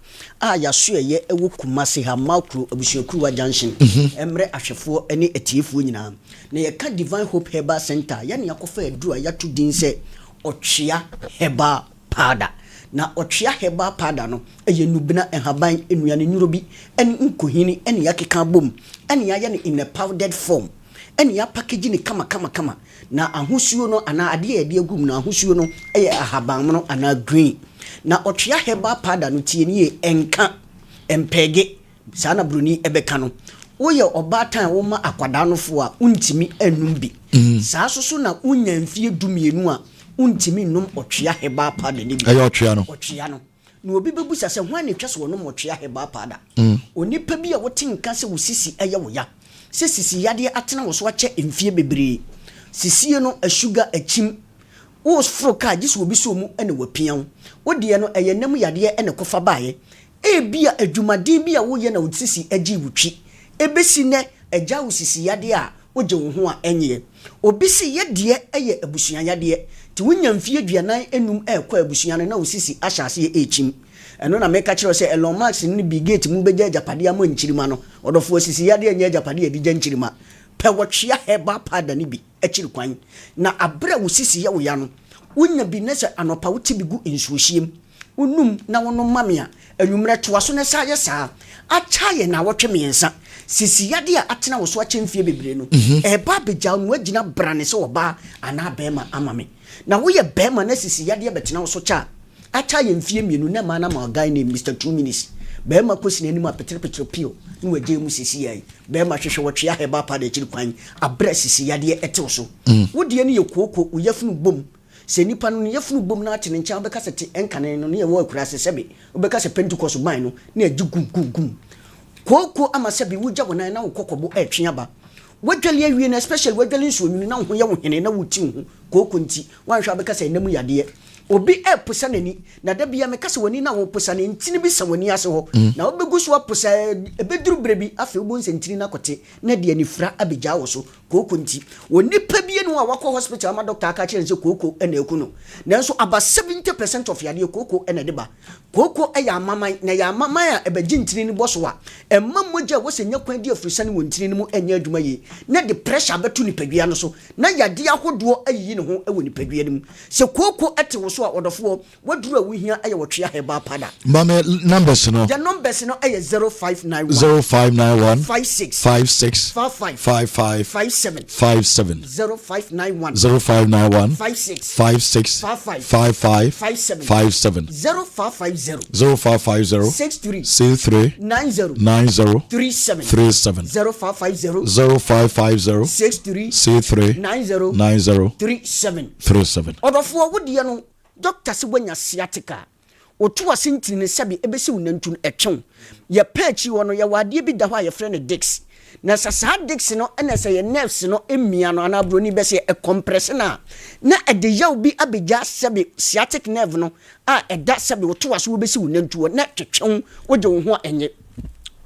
yaso ye ewo Kumasi ha makro abusuakruwa junction emre ahwefo ene etiefo nyina na ye ka Divine Hope Herbal Center ya ne yakofa aduru a yato din se otwea herbal powder na otwea herbal powder no eye nubina enhaban enuane nyuro bi ene nkohini ene yakeka bom ene ya ne in a powdered form ene ya package ni kama na ahosuo no ana ade ade agum na ahosuo no eye ahaban no ana green na otwea herbal powder no tie ni enka empege sana bruni ebeka no woye obatan wo ma akwada no fo a untimi anum bi saa soso na unya mfie dumienu a untimi num otwea herbal powder ni bi ayo otwea no na obi bebusa se hwan ne twese wo no otwea herbal powder onipa bi a wotinka se wo sisi eye wo ya se sisi yade atena wo so ache mfie bebre sisi no a sugar achim wo fro ka gisi obi so mu ene wapian wo de no eye nam yade ene kofa baaye e bia adwumaden bia wo ye na wo sisi agi wutwi ebesi ne agya wo sisi yade a wo je wo ho a enye obi si ye de eye abusuan yade ti wonya mfie aduanan enum ekwa abusuan na wo sisi ahyase echim eno na meka kire se Elon Musk ni bigate mu beja japade am nchirima no odofo sisi yade enya japade edi nchirima pe wotwea heba pada ni bi akiri kwan na abra wo sisi ye wo ya no wonya bi ne se anopa wo tibigu nsuohiem unum na wono mamia anwumre toaso ne sa ye sa acha ye na wotwe miensa sisi yade a atena wo so ache mfie bebre no eba beja no agina brane se oba ana bema amame na wo ye bema na sisi yade betena wo so cha acha ye mfie mienu na mana ma guy name Mr 2 minutes bema kwesi na apetre pio ni waje mu sisi yai bema hwehwe wotwe heba pa de chiri kwan abra sisi yade etew so wo de ne ye kooko uyafunu bom se nipa no yefunu bom na ate ne ncha obeka sete enkane no ne ye wo akura se sebe obeka se pentecost man no na agugugugum kooko ama sebe wugya wona na wo kokobo etwe aba wadwale awie na especially wadwale nso onwini na ho ye wo hene na wuti ho kooko nti wanhwa obeka se namu yade obi epusa nani na da bia me kase woni na wo pusa ne ntini bi sa woni ase ho na obegu so pusa ebeduru brebi afi obo nsentini na kote na de anifra abegya wo so kooko nti woni pa bie no a wakọ hospital ma doctor aka kire nse kooko ena eku no nanso aba 70% of yade kooko ena de ba kooko eya amaman na ya amaman a ebegyi ntini ni boso a emma moja wo senya kwan di afrisa ne wontini mu enya adwuma yi na de pressure betu ni padua no so na yade ahodo ayi ne ho ewo ni padua nim se kooko ete wo so a odofo waduru awuhia aye wotwea heba pada mame numbers no the numbers no aye 0591 0591 56 55 57 0591 0591 56 55 57 0550 63 90 37 0550 63 90 37 odofo wodie no doctor se wanya sciatica otu asintini ne sabi ebesi unantu etwon ye pechi wono ye wade bi da ho ye frɛ ne dix na sasa dix no ena se ye nerves no emia no ana broni be se e compress na ede yaw bi abegya sabi sciatic nerve no a eda sabi otu aso obesi unantu na twetwon woje wo ho enye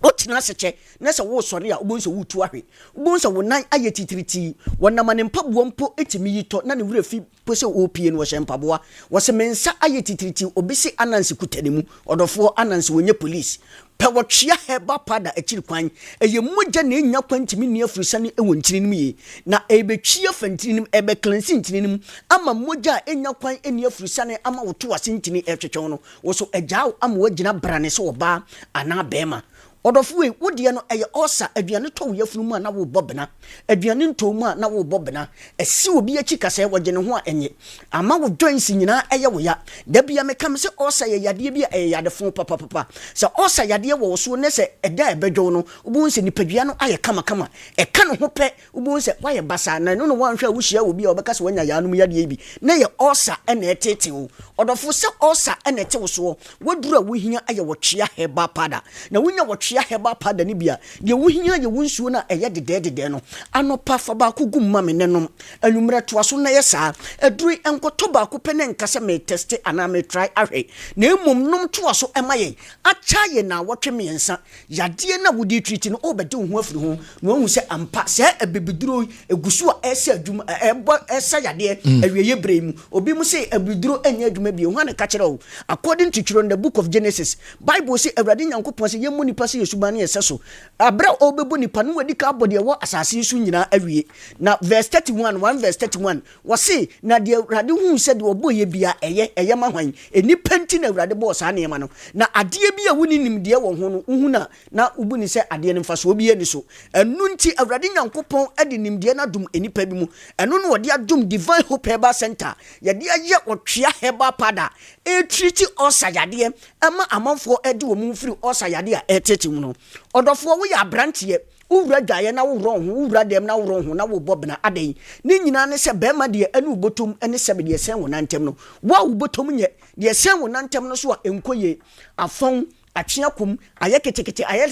otina seche na se wo sori a obonso wutu ahwe obonso wo nan aye titiriti wonama ne mpaboa mpo etimi yito na ne wura fi pose opie no wo mpaboa wo se mensa aye titiriti obisi anansi kutanemu odofo anansi wonye police pe wo twea heba pada akiri kwan eye mogya na enya kwantimi ne afurisa ne ewo ntirinim yi na ebetwea fantirinim ebe cleanse ntirinim ama mogya enya kwan eni afurisa ne ama wo to asintini etwetwon no wo so agyaw ama wagina brane so oba ana bema odofwe wodie no eye osa aduane to wo yafunu mu na wo bobena aduane nto mu na wo bobena esi obi achi kasa woje ne ho a enye ama wo joints nyina eye wo ya da bia mekam se osa ye yade bia eye yade fon papa se osa yade wo so ne se eda ebedwo no obo nse nipadua no aye kama eka no ho pe obo nse waye basa na no wanhwa wo hia obi a obeka se wanya yanum yade bi na ye osa ena etete wo odofo se osa ena ete wo so woduru a wo hia aye wo twea heba pada na wonya wo ya heba pada ni bia de wohia ye wonsuo na eye de no anopa fa ba ko gumma me nenom anwumre toaso na ye saa aduri enkoto ba ko pene nkase me test ana me try ahwe na emom nom toaso ema ye acha ye na wotwe me ensa yade na wodi treat no obede ho afiri ho no hu se ampa se ebebiduro egusu a ese adwuma ebo ese yade awieye bremu obi mu se ebiduro enya adwuma bi ho na ka kire o according to the book of Genesis Bible say awrade nyankopon se yemu nipa se subane yeseso abra obebu nipa no wadi ka bode wo asase su nyina awie na verse 31 wose na de awrade hu se de obo ye bia eye mahwan enipa nti na awrade bo sa ne ma no na ade bia woni nim de wo ho no hu na ubu ni se ade ne mfaso obi ye ni so enu nti awrade nyankopon ade nim de na dum enipa bi mu enu no wode adum divine hope herbal center ye de aye otwea herbal pada e treat osayade ama amanfo ade wo mu free osayade a etete mu no odofo wo ya brantie uwura dwaye na wo ron ho uwura dem na wo ron ho na wo bobna adai ni nyina ne se bema de ane ubotom ane sebe de sen wona ntem no wa ubotom nye de sen wona ntem no so a enkoye afon atweakom aye ketekete aye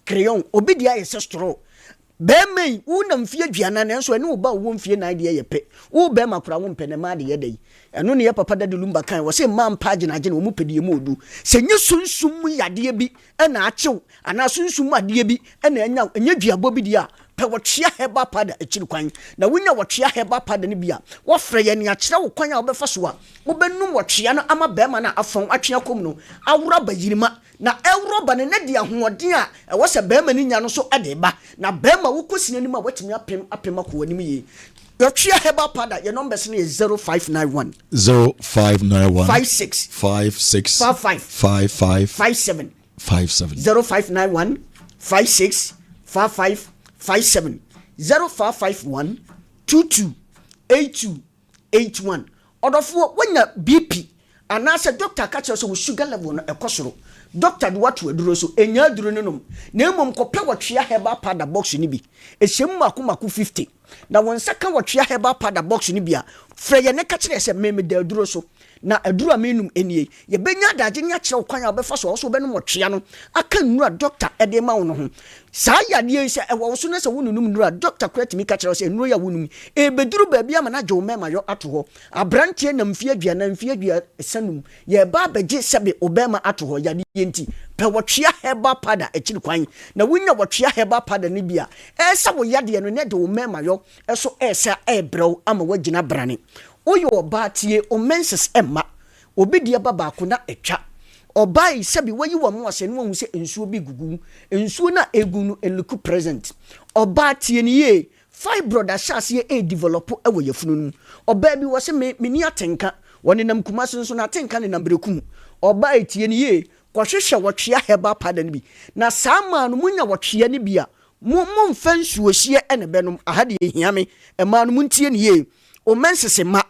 crayon obi de aye se stro bɛɛma wonam fie aduana na nso ɛne wo ba wo mfie na deɛ yɛ pɛ wo bɛɛma kora wo mpɛ ne ma deɛ dɛ ɛno ne yɛ papa da de lumba kan wɔ sɛ ma mpa agyenagye wo mu pɛdeɛ mu odu sɛ nye sunsum mu yadeɛ bi ɛna akyew ana sunsum adeɛ bi ɛna anya enye duabɔ bi dia pɛ wɔtwea heba pada akyiri kwan na wonya wɔtwea heba pada ne bia wɔfrɛ yɛ ne akyerɛ wo kwan a wɔbɛfa so a wobɛnum wɔtwea no ama bɛɛma na afɔn atwea kom no awura bayirima na ɛwura ba ne ne de ahoɔden a ɛwɔ sɛ bɛɛma ne nya no so ɛde ba na bɛɛma wokɔsi n'anim a watumi apem akɔ anim yie yɛtwea heba pada yɛ numbers no yɛ 0591 56 55 57 0591 56 55 57 0551 22 82 81 odofo wanya BP anase doctor ka kire so sugar level no ekosoro doctor do what aduro so enya aduro ne nom na emom kopɛ wɔtwea heba pada box ni bi ehyem makomako 50 na won saka wɔtwea heba pada box ni bi a frɛ ye ne ka kire sɛ meme da aduro so na aduru amenum enie ye benya adagye nya kire kwan a obefa so so benum wɔtwea no aka nnura doctor ede ma wo no ho saa yadeɛ sɛ ɛwɔ so na sɛ wonunum nnura doctor korati mi ka kire sɛ nnuro ya wonum ebeduru baabi ama na gye mema yo ato hɔ abrantie na mfie aduana sanum ye ba bagye sɛbe obema ato hɔ yadeɛ enti pɛ wɔtwea heba pada akyiri kwan na wonya wɔtwea heba pada ne bia ɛsɛ wo yadeɛ no ne de wo mema yo ɛso ɛsɛ ɛbrɛw ama wagina brane oyo obatie o menses emma obi de baba ko na etwa obai sebi wayi wa mo ase no hu se ensuo bi gugu ensuo na egu no eluku present obatie ni ye fibroid asase e develop ewo yefunu no oba bi wo se me ni atenka woni nam kuma so na atenka ne nambrekum obai tie ni ye kwahwehwe wotwea heba pada ne bi na sama no munya wotwea ne bia mo mfa nsuo hie ene benom ahade ehiame ema no muntie ni ye o menses ma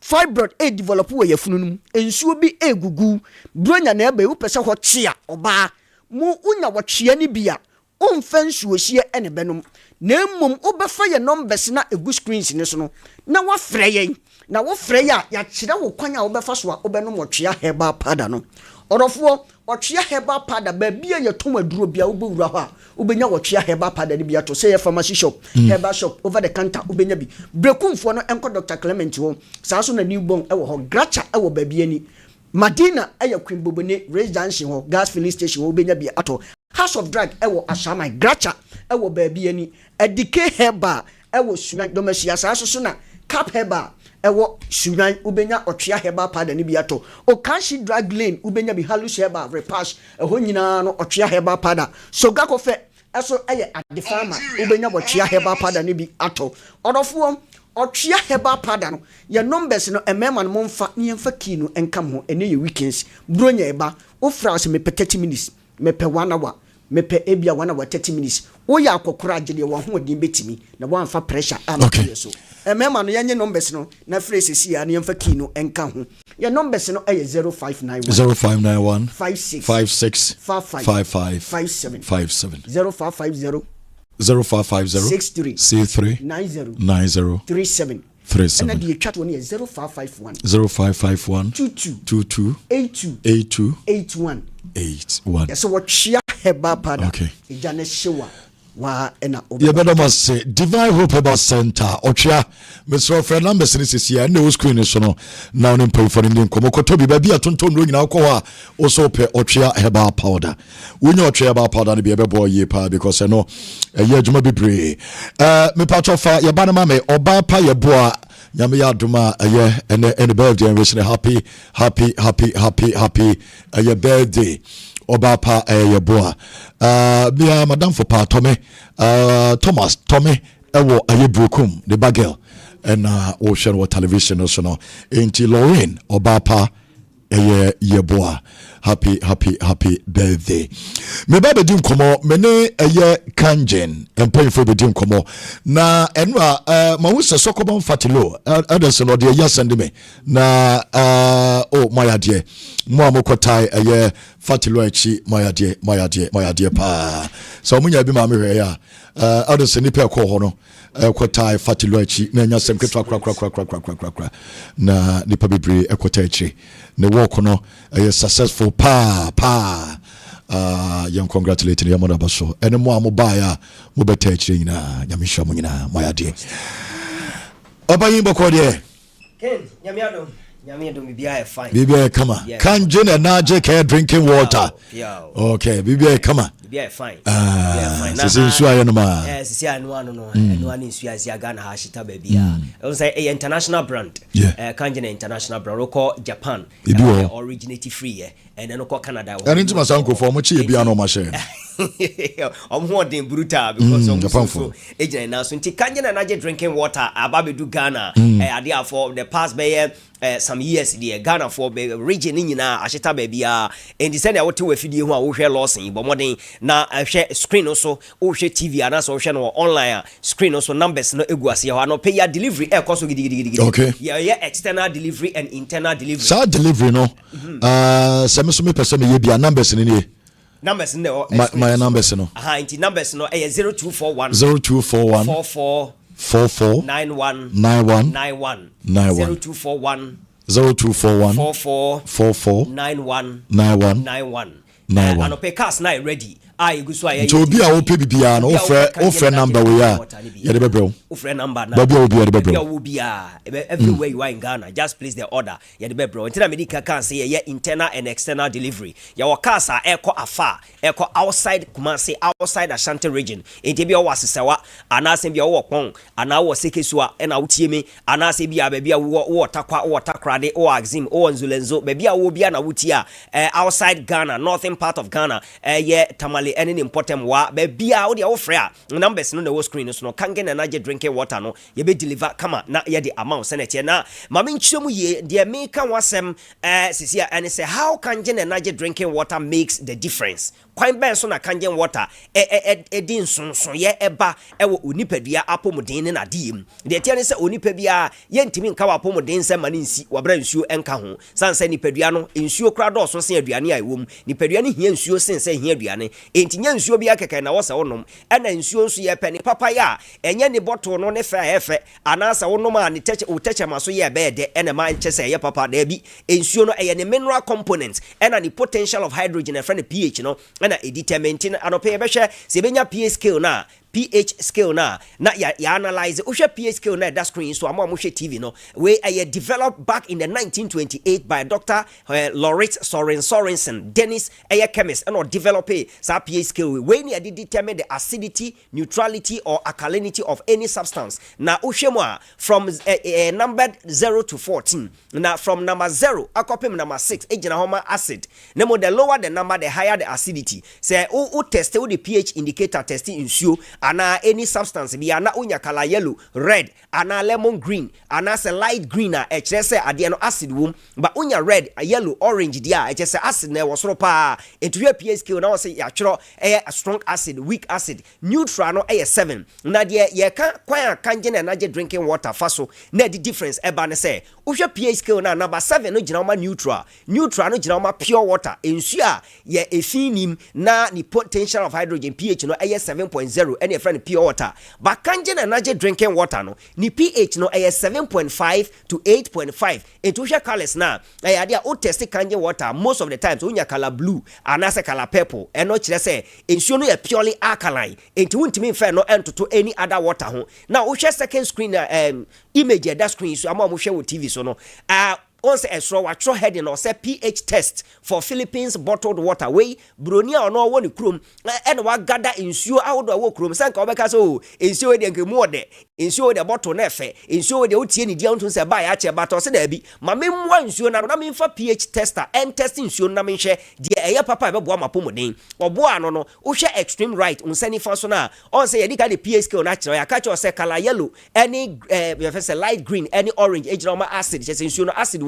fibroid e develop wo yafununum ensuo bi egugu bronya na ebe wo pese ho chia oba mo unya wo chia ni bia o mfa nsuo hie ene benom na mmom obefa ye numbers na egu screens ni so no na wo frɛ yen na wo frɛ ya ya kyerɛ wo kwan a wo befa so a obenom wo chia heba pada no orofo otwea heba pada ba bia ye tom aduro bia wo bewura ho a wobenya wotwea heba pada ne bia to say pharmacy shop heba shop over the counter wobenya bi brekumfo no enko Dr. Clement ho saa so na newborn ewo ho gracha ewo ba bia ni Madina eya Queen Bobone Race Junction ho gas filling station ho wobenya bi ato House of Drug ewo Ashama gracha ewo ba bia ni Edike heba ewo Sunan Domesia saa so na Cap heba ewo Sunan ubenya otwea heba pada ne biato o Kanshi Drug Lane ubenya bi Halus heba repash eho nyina no otwea heba pada Soga kofe eso eye adefama ubenya otwea heba pada ne bi ato odofo otwea heba pada no ye numbers no emema no momfa ne yemfa key no enkam ho ene ye weekends bronya eba ofra se me 30 minutes me pe 1 hour me pe ebia 1 hour 30 minutes wo ya akokora agye de wo ho odin betimi na wo amfa pressure am so emema no yenye numbers no na phrase si ya ne yemfa key no enka ho ye numbers no eye 0591 56 55 57 0550 63 90 37 and the chat one is 0551 22 82 81 so what share heba pada ejane shewa wa ena you better must say Divine Hope Heba Center otwea Mr. Friend numbers ni sisi ya ne screen so no now ni pay for ndin komo kotobi ba bia tonton no nyina ko ha also pe otwea heba powder wonya otwea heba powder ni be boy ye pa because no ye adwuma bebre me patcho fa ye ba na ma me oba pa ye boa nyame ya aduma ye ene birthday and wishing happy ye birthday oba pa ye boa bia madam for pa Tommy Thomas Tommy ewo aye brokum the bagel and o share what television also no enti Lorraine oba pa ye boa happy birthday me ba be dim komo me ne eye kanjen employee for be dim komo na enwa ma wo se sokobon fatilo others no de ya send me na oh my adie mo amokotai eye fatilo achi my adie pa so munya bi ma me hwe ya others ni pe ko ho no ekotai fatilo achi na nya sem ketwa kra na nipa bebre ekotai achi ne work no successful pa Young congratulating your mother baso. And more mobile mobile na nyamisha munyina moyade. Oba yimbo ko de. Ken, Nyamiado bibia fine. Bibia kama. Kanje na naje ke drinking water. Okay, bibia kama. Bibia fine. Sisi nsu ayo no ma. Sisi anu no. Anu ani nsu asia Ghana ha shita bibia. It say a international brand. Kanje na international brand ko Japan. Originated free and then ko Canada. And into my sanko for much bibia no ma share. Omhodin brutal because so agent now so Kanje na naje drinking water ababedu Ghana ade for the past some years there Ghana for region nyina aheta bia and say na wote wafidie ho a wo hwe Lawson bo modern na hwe screen also wo hwe TV ana so hwe no online screen also numbers no eguase ho no pay ya delivery cost gidigidi okay yeah external delivery and internal delivery so delivery no some me person me bia numbers ni numbers no my numbers no inti numbers no 0241 44 91 0241 44 91 and pay cast now ready I go so I to be a open bibia no offer number we are ya de bebro offer number na baby obi ya de bebro everywhere you are in Ghana just place the order ya de bebro until medical can say ya internal and external delivery ya wakasa eko afa eko outside Kumasi outside Ashanti region enti bia wasesewa anase bia wo kon ana wo sekesua na wotie me anase bia bia wo takrade o axim o nzulenzo bia wo bia na wotia outside Ghana northern part of Ghana yeah any important wa be bia wo de wo frɛ a numbers no na wo screen so no kangen na naje drinking water no ye be deliver kama na ye de amount senatie na mame nkyeremu ye de me kan wasem sisia and say how kangen na naje drinking water makes the difference kwan ben so na kangen water di nsonson ye eba wo onipadua apomuden na diem de tie ne sɛ onipa bia ye ntimi nka wa apomuden sɛ mane nsi wabra nsuo enka ho sanse nipadua no nsuo kra do so sen aduane a ɛwom nipadua ne hia nsuo sen sɛ hia aduane enti nya nsuo bia keke na wo sɛ wonom ɛna nsuo nso ye pɛ ne papaya ɛnya ne bottle no ne fɛ ɛfɛ anasa wonom a ne teche maso ye be de ɛna ma nche sɛ ye papa da bi nsuo no ɛyɛ ne mineral component ɛna ne potential of hydrogen ɛfɛ ne pH no ɛna determinate anope behwe se benya pH scale na pH scale na ya analyze ohwe pH scale na that screen so ammo hwe TV no we developed back in the 1928 by Dr. Lawrence Sorensen Dennis chemist and develop sa pH scale we ni determine the acidity, neutrality or alkalinity of any substance na ohwe mo from numbered 0 to 14 na from number 0 akopem number 6 ejina homa acid na mo the lower the number the higher the acidity say o test the pH indicator testing insuo ana any substance bi ana unya color yellow red ana lemon green ana say light green a ekire say ade no acid wom ba unya red yellow orange dia ekire say acid na wo soro pa etuwe pH scale na wo say ya kyero a strong acid weak acid neutral no 7 na de ye kan kwan kanje na naje drinking water faso na the difference eba ne say uhwe pH scale na number 7 no gina ma neutral no gina ma pure water ensu a ye efinim na ni potential of hydrogen pH no 7.0 any friend pure water but kanje na naje drinking water no ni pH no 7.5 to 8.5 etuhwe colors na ade a o test kanje water most of the times unya color blue anase color purple eno kire say ensuo no purely alkaline enti wuntimi mfa no entoto any other water ho na uhwe second screen image that screen so ama mo hwe wo TV so no once esro watro heading or say pH test for Philippines bottled water way bronia ono woni krom and wa gather insuo awodo wo krom sanka obeka so insuo de nkemu ode insuo de bottle na efe insuo de otie ni dia onto se ba ya che bato se da bi ma memwa insuo na me mfa pH tester and test insuo na me hwe de eye papa be boa mapomoden obo ano no wo hwe extreme right unsani fa so na on say yedika de pH scale na kire ya ka che say color yellow any say light green any orange ejina acid che insuo no acid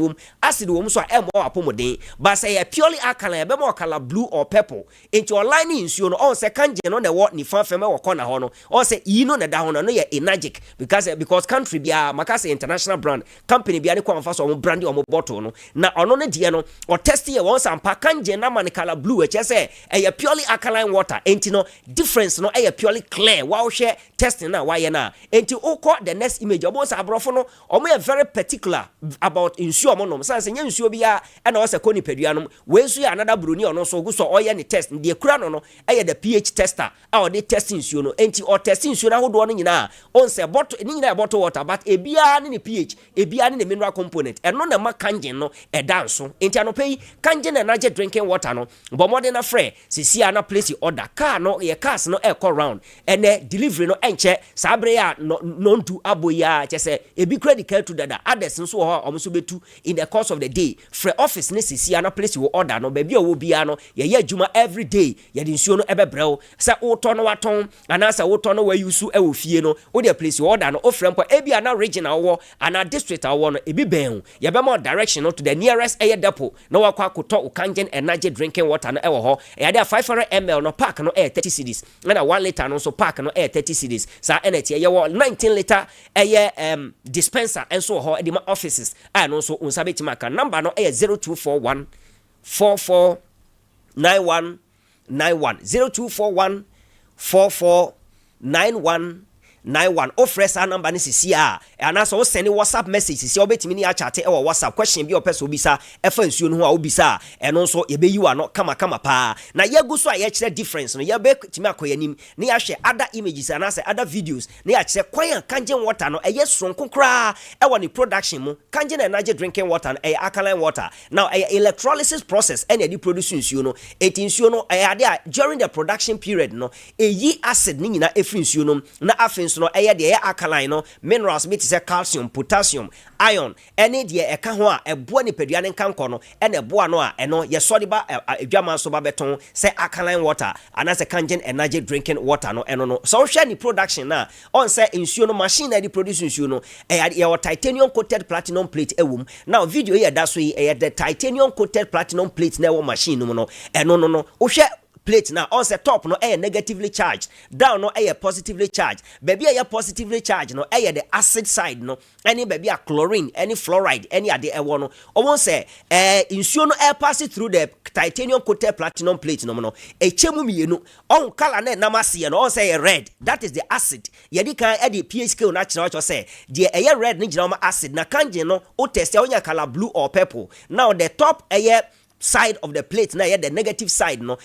wom so a more apomodin but say purely alkaline be more color blue or purple into line insuo no on say kanje no na wo ni fa fem e wo kona ho no on say yi no na da ho no no ye energic because country bia makase international brand company bia ne kwa mfa so brand o bottle no na ono ne die no o test ye won sam pa kanje na man color blue e che say e purely alkaline water enti no difference no e purely clear wa wo hwe testing na wa ye na enti o ko the next image obo sa abrofo no o mo very particular about insuo omo nom sanse nya nsuo bia e na o se ko nipadua nom we nsu ya another broni ono so go so oye ne test de kura no the pH tester or the testing nsuo no enti or testing nsuo na hodo no nyina on se bottle ni nyina bottle water but ebia ne pH ebia ne mineral component eno na ma kangen no e danso enti anopai kangen energy drinking water no bo modern na frɛ sisia na place order car no ye cars no e call round ene delivery no enche sabre ya no ntu aboya chese ebi credit card to dada others nso ho omuso betu in the course of the day frɛ office ne sisia na place wo order no baby wo bia no ye adwuma every day ye de nsuo no ebebrɛw sɛ wotɔ no waton anasa wotɔ no wayusu e wo fie no wo de place wo order no ofrɛ mpo ebia na regional wo ana district wo no ebi bɛn ye be more direction no to the nearest air depot na wakɔ akotɔ Kangen energy drinking water no e wo ho e de 500 ml no pack no 30 cedis na 1 liter no so pack no 30 cedis sa energy ye wo 19 liter dispenser enso ho e ma offices a no so unsa betima ka number no 0241 449191 0241 449191 ofresa number ni sisi a anaso send WhatsApp message sisi obetimi ni achate e WhatsApp question bi opese obisa efa nsuo no ho a obisa eno so ye beyi wa no kama pa na ye gu so a ye kire difference no ye be timi akoyanim na ya hwe other images anase other videos na ya kire kwan Kangen water no eye sonko kra e woni production mu Kangen energy drinking water no alkaline water now electrolysis process and e produce nsuo no nsuo no ade during the production period no eyi acid ni nyina efri nsuo no na afin no de alkaline no minerals meet say calcium potassium iron any de eka ho a eboa ni padua ne kanko no na eboa no a eno ye sode ba adwaman so ba beton say alkaline water and as a Kangen energy drinking water no eno no so hwe ni production na on say nsuo no machine na di produce nsuo no ye titanium coated platinum plate ewum now video here that so the titanium coated platinum plate na wo machine no eno no hwe plate now on the top no negatively charged, down no positively charged. Baby positively charged no the acid side no any baby a chlorine, any fluoride, any ade no. Almost say insuo no pass it through the titanium coated platinum plate no chemu mienu on color na namase no on say red, that is the acid. Yedi kan the pH scale natural cho say the red ni gina acid na Kangen no o test ya onya color blue or purple. Now the top side of the plate na the negative side no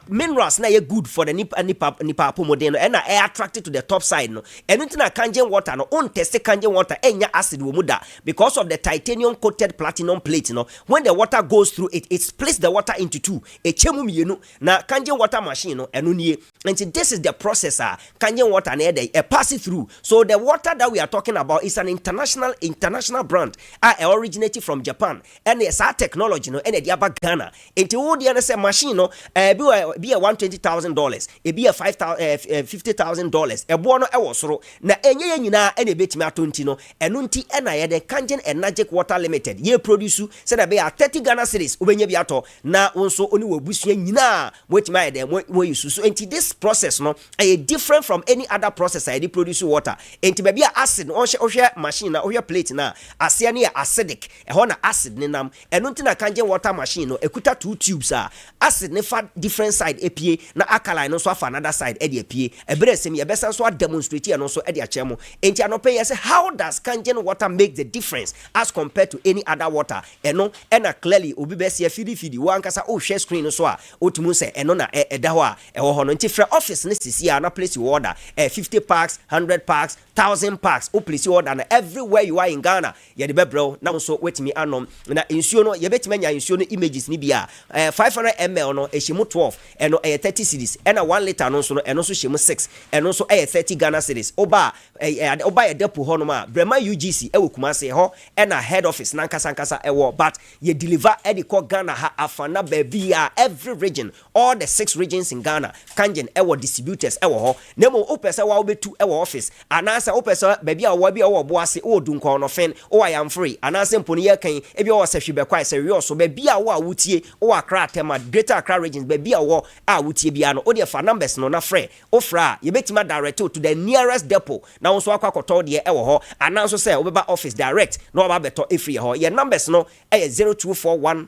minerals na good for the nipa pomodeno and na attracted to the top side no anything na Kangen water no on test Kangen water enya acid wo muda because of the titanium coated platinum plate no when the water goes through it splits the water into two chemu mienu na Kangen water machine no eno nie and this is the process Kangen water na dey pass it through so the water that we are talking about is an international brand originated from Japan and it's our technology no and Ghana into wo dey say machine no be $120,000 e be $50,000 e bo no e wo soro na enye nyina e na betimi atonti no eno nti e na ye the Kangen Energy Water Limited ye produce say na be 30 Ghana cedis obenya bi ato na wonso oni wabusua nyina wetima ye dem wo use so enti this process no e different from any other process I dey produce water enti ba bia acid on hwe machine na hwe plate na ase na acidic e ho na acid ne nam eno nti na Kangen water machine no ekuta two tubes acid ne fa different side epie na alkaline no so afa another side e de epie ebresem ye besa so demonstrate no so e de achemo enti anope ye say how does Kangen water make the difference as compared to any other water eno na clearly obi bese ye fidi wo ankasa o share screen no so a otumu say eno na eda ho a e wo ho no enti free office ne sisi na place you order 50 packs 100 packs 1000 packs o place you order na everywhere you are in Ghana ye de bebro na so wetimi anom na insuo no ye betimi anya insuo no images ni bia 500 ml no ehyimu 12 eno 30 cedis ena 1 liter no so no eno so hyemu 6 eno so 30 Ghana cedis oba ye depo ho no ma Brema UGC ewo Kumase ho ena head office nankasa ewo but ye deliver e de call Ghana ha afana baby every region all the 6 regions in Ghana Kangen ewo distributors ewo ho nemo opese wa obetu ewo office anasa opese baby awo bi owo boase o dunkon no fen o am free anasa mponi ye kan ebi o se hwebe kwai se wi so baby awo awutie o Accra tema Greater Accra regions baby awo awutie bia no o de fa numbers no na frɛ o fra ye betima direct to the nearest depot na won so akwakoto de ewo ho ananso say obeba office direct na oba beto efri ho ye numbers no 0241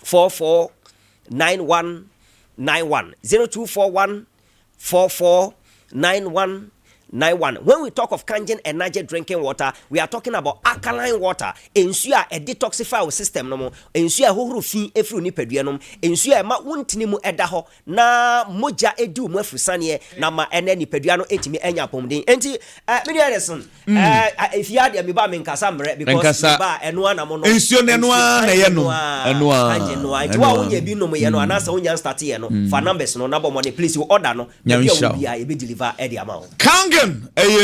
449191 0241 449191 91. When we talk of Kangen energy drinking water, we are talking about alkaline water. Ensure a detoxify our system no mo. Ensure hohoro fi efru ni pedua no. Ensure ma wontini mu eda ho na moja edu mu afusane na ma ene ni pedua no etimi enya pomden. Enti me Anderson if you had me ba me nkasa mre because me ba eno ana mo no. Ensure ne no na ye no. Eno a. Kangen no. Enti wa wonya bi no mo ye no anasa wonya start ye no. For numbers no na bo money please you order no. E be deliver e the amount. Kangen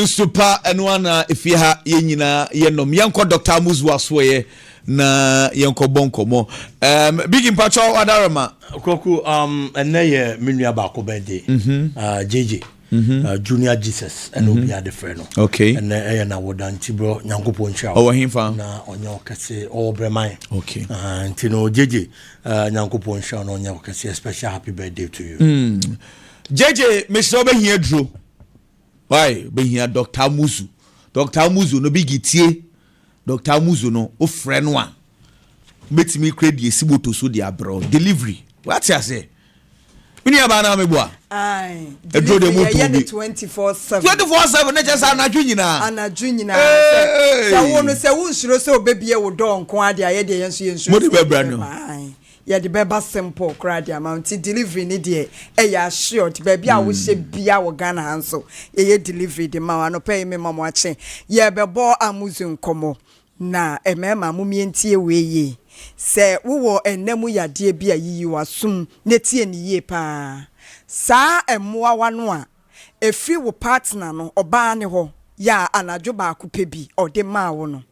super enwana ifia ye nyina ye nom yenko Dr. Muzu asoye na yenko bonkomo big impact adarama koku enye menua ba ko birthday JJ Junior Jesus and obi ade frɛ no okay and na wodanti bro nyankopon chia o himfa na onye okese o breman okay ntino JJ nyankopon chia no onye okese special happy birthday to you JJ Mr. Obehia Dro why behia Dr. Muzu no bigitie Dr. Muzu no o frɛ no a betimi credit esiboto so dia bro delivery what you say mini aba na meboa ai edro de moto bi 24/7 na just anadwo nyina se wo no se wo nsuro se obebie wo do nko ade aye de yenso yenso mo de bebra no ya de beba simple crowd amount delivery ni de ya short baby a wo hye bia wo Ghana hanso ye delivery de ma no pay me mama ache ye bebo amuzu nkomo na emema mumientie weye se wo enemu yade bia yiyi wasum netie ni ye pa sa emmoa wano a efri wo partner no oba ne ho ya anadwo ba akupebi ode ma wo no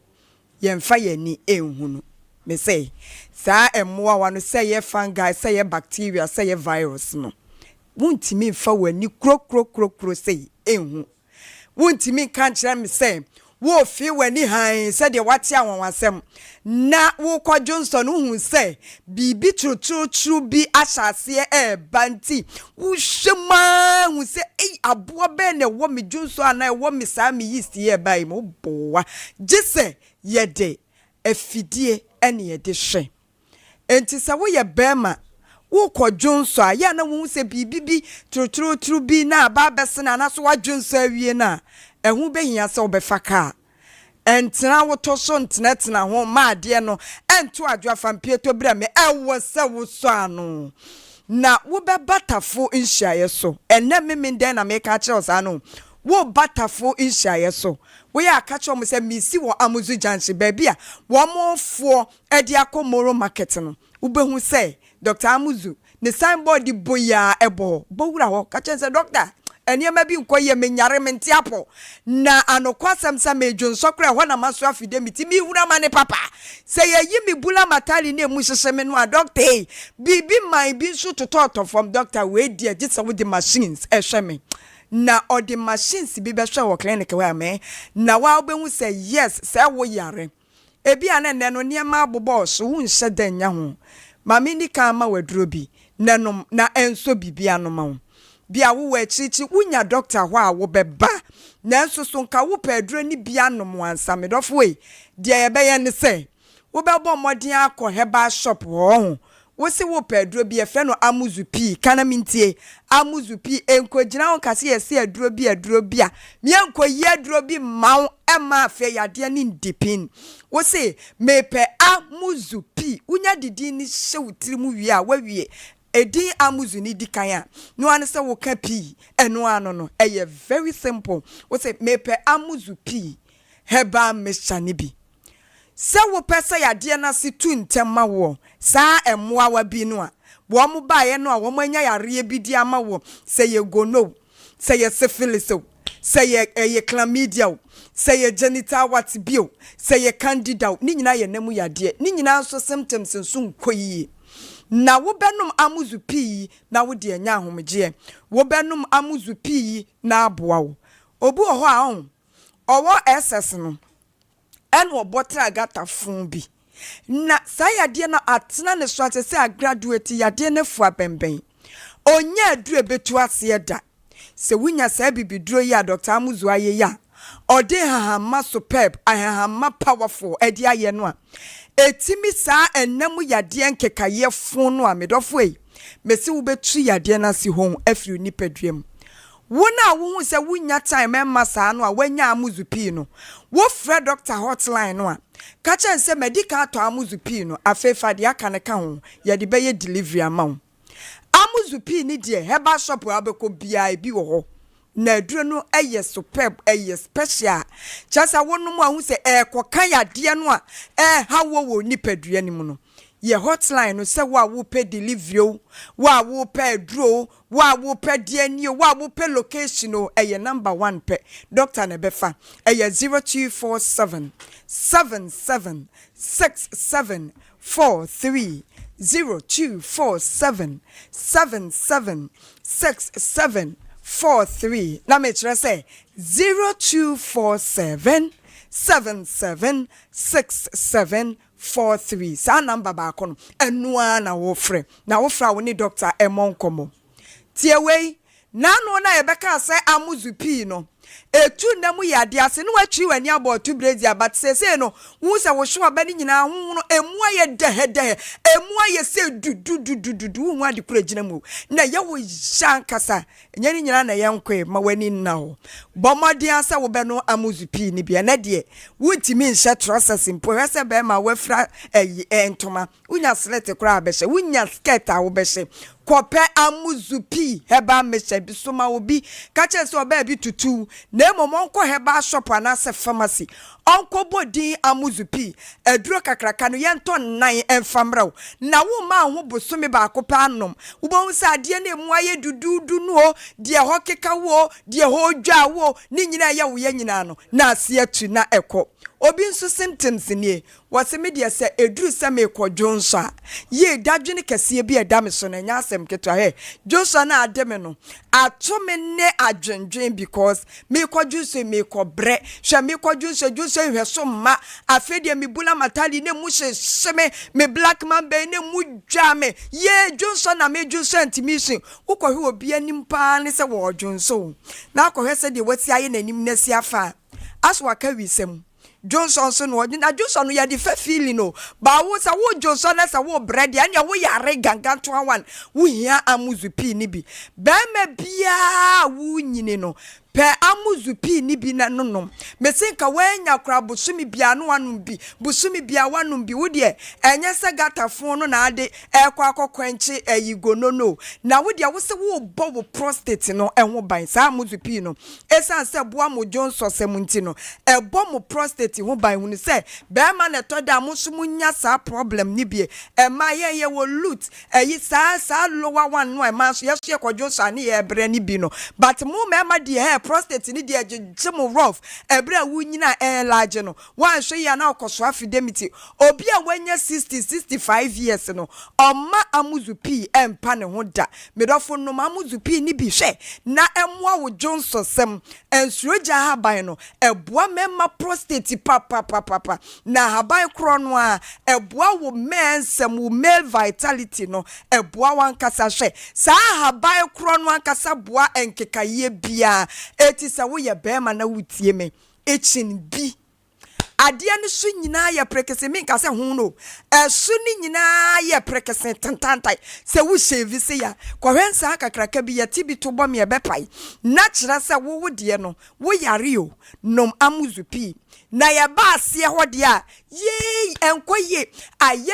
ye mfa ye ni enhunu me say sa emmoa wano say ye fungi say ye bacteria say ye virus no wuntimi mfa wani kro say enhu wuntimi kan kire me say wo fi wani han say de wate awonwasem na wo kwadwonso no hu say bibi trutru bi ahase banti wo hwema hu say aboa be na wo me dwonso ana wo me sa me yeast ye bai mo boa gise ye de afidie ene ye de hwe enti sa wo ye bema wo kwadwonso a ya na wo se bibi trutru bi na ba besena na so wadwonso awie na ehu behia se obefaka entra woto so ntena ho ma de no ento adwa fampie to bra me ewo se wo so ano na wo be batafo nhyaye so enne memenden na me ka kire osa no wo batafo nhyaye so wo ya ka kire mo se misi wo amuzu janche baby a wo mofo edi akomoro market no wo behu se Dr. Amuzu ne signboard boya ebo bowura ho ka kire se doctor eniema bi nkoye menyare mentiapo na anokwasem sa mejunso kra ho na maso afide mitimi hura mane papa se yeyi mi bula matali ne mu hyehyeme no a doctor bibi mai bi nso tototo from doctor we dia gisa with the machines ehweme na all the machines bi be hwe wo clinic we ame na wa obehu say yes say wo yare ebi anene no niema abobo so hu nhye danya ho mama ni ka ma waduro bi nanom na enso bibia no ma ho bia wo wachichi unya doctor ho a wo beba nanso so nka wo pedro ni bia no mo ansa medofo e de ye be ye ne se wo bebo modin akọ heba shop ho wo se wo pedro bi e fe no amuzu pi kana mintie amuzu pi enkogina won kase ye se aduro bi a me enkoyi aduro bi mawo ema fe yade ni ndipin wo se mepe amuzu pi unya didi ni hye wutiri mu wi a wawie edi amuzu ni dikanya no ane se wo ka pi eno ano no eye very simple wo say mepe amuzu pi heba mechane bi se wo pese yade na se tu ntema wo sa emmoa wa bi no a wo mo ba ye no a wo manya yare bi di ama wo se ye gono se ye syphilis se ye chlamydia se ye genital what bio se ye candida ni nyina ye namu yade ni nyina so symptoms nso nkoyi na wo benum amuzu pi na wo de anya ahomgye wo benum amuzu pi na aboa wo obu ho a on owo ss no en wo botra gata fun bi na sayade na atena ne so atese a graduate yade ne fu abemben onya adure betu ase da se wunya sa bibiduro ya Dr. Amuzu aye ya ode hahama superb ahahama powerful edi aye no a etimi sa enemu yade nkekaye fun no a medofo e mesi wo betu yade na si hon afiri nipaduam wona wo hu se wunya time emma saa no a wanya amuzupi no wo frɛ doctor hotline no a ka chen se medical to amuzupi no afefa de aka ne ka ho ye de beye delivery amount amuzupi ni de heba shop abeko bia bi wo ho na aduro no eye superb eye special chasa wonum a hu se kokan yade no a ha wo nipadua ni mu no ye hotline no se wo pay delivery o wo pay aduro wo pay diani wo pay location o eye number 1 pay doctor ne befa eye 0247 776743 0247 776743 na me chere say 0247 776743 sa number ba kono enua na wo frɛ wo ni doctor emonkomo tie wei na no na yebeka say amuzupi no etu na mu yade ase no watwi wani about brezi but say no hu se wo hwe ba ni nyina hu no emu aye dehe emu aye se du hu ade kura gina mu na ye wo shankasa nya ni nyina na ye nkwe ma wani nna ho bomodi asa wo be no amuzupi ni bia na de wuntimi nhye process mpo hwese be ma wafra entoma unya select kura abehye unya skirt a wo behye kope amuzupi heba mesha bisoma obi kache so oba bi tutu na momonko heba shop anase pharmacy onko bodin amuzupi eduro kakraka no yento nan enfamraw na wo ma ho bosome ba kope anom wo bo nsa ade na emu aye dududu no de ho keka wo de ho dwa wo ni nyina ye wo ye nyina no na ase atu na eko obi nso symptoms nie wase media se eduru se me ko jonsa ye dadwene kase bi edame so na nya asem ketwa he jonsa na ademe no ato me ne adwendwen because me ko junso me ko bre hwe me ko junso hwe so ma afedie me bula matali ne mu hye me black man be ne mu dwa me ye jonsa na me junso antimission ukọ hwe obi anim pa ne se wo jonso na akọ hwe se de wati aye nanim na si afa aswaka wisem Johnson so no na Johnson ya di fe feeling no ba wo sa wo Johnson na sa wo bread ya wo yare gangan to one wo hia amuzupi ni bi be ma bia wo nyine no pe amuzupi ni bi na nonom mesinka wanya kra busumi bia no wanum bi busumi bia wanum bi wo de enye se gatafo no na ade ekwa akokwanchi ayigono no na wo de wo se wo bo wo prostate no enho ban sa amuzupi no esan se boa mo Johnson semunti no ebo mo prostate ho ban hu ni se be ma na to da mo so munya sa problem ni bi e ma ye wo loot eyi sa lower one no e ma so ye Johnson ni ye bre ni bi no but mo me ma de prostate ni de agye rough ebra wu nyina large no wan hwe ya na okoso affidemity obi a wanya 65 years no oma amuzupi empa ne ho da medofo no amuzupi ni bi hwe na emwa wo Johnson sem ensuroja haban no eboa memma prostate papa na haban kro no a eboa wo mensem wo male vitality no eboa wan kasa hwe sa haban kro no ankasa boa enkekaye bia eti sa wo ye bema na wutie me echin bi ade no so nyina ye prekese me nka se hu no esu ni nyina ye prekese tantantai se wo shave se ya kohwensa akakraka bi ye tibi to bom ye bepai na kira se wo de no wo yare o nom amuzupi na ya ba se ho de a ye enkoye aye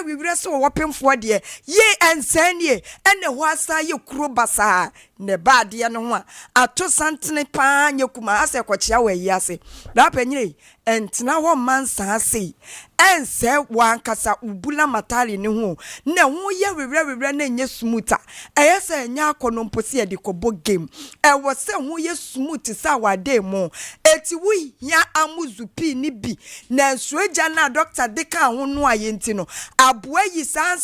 wiwira so wo pemfo de ye ensanie ene ho asa ye kuro basa ne ba de no ho a ato santene pa nya kuma ase kochia wa yi ase da panyire entina ho mansa ase ense wankasa ubula matali ne ho na ho ye wiwira na nye smoother eyese nya akono mposi e de kobo game e wo se ho ye smooth sa wade mo eti wi ya amuzupi ni bi na sueja na doctor de ka ho no ayenti no aboa yi san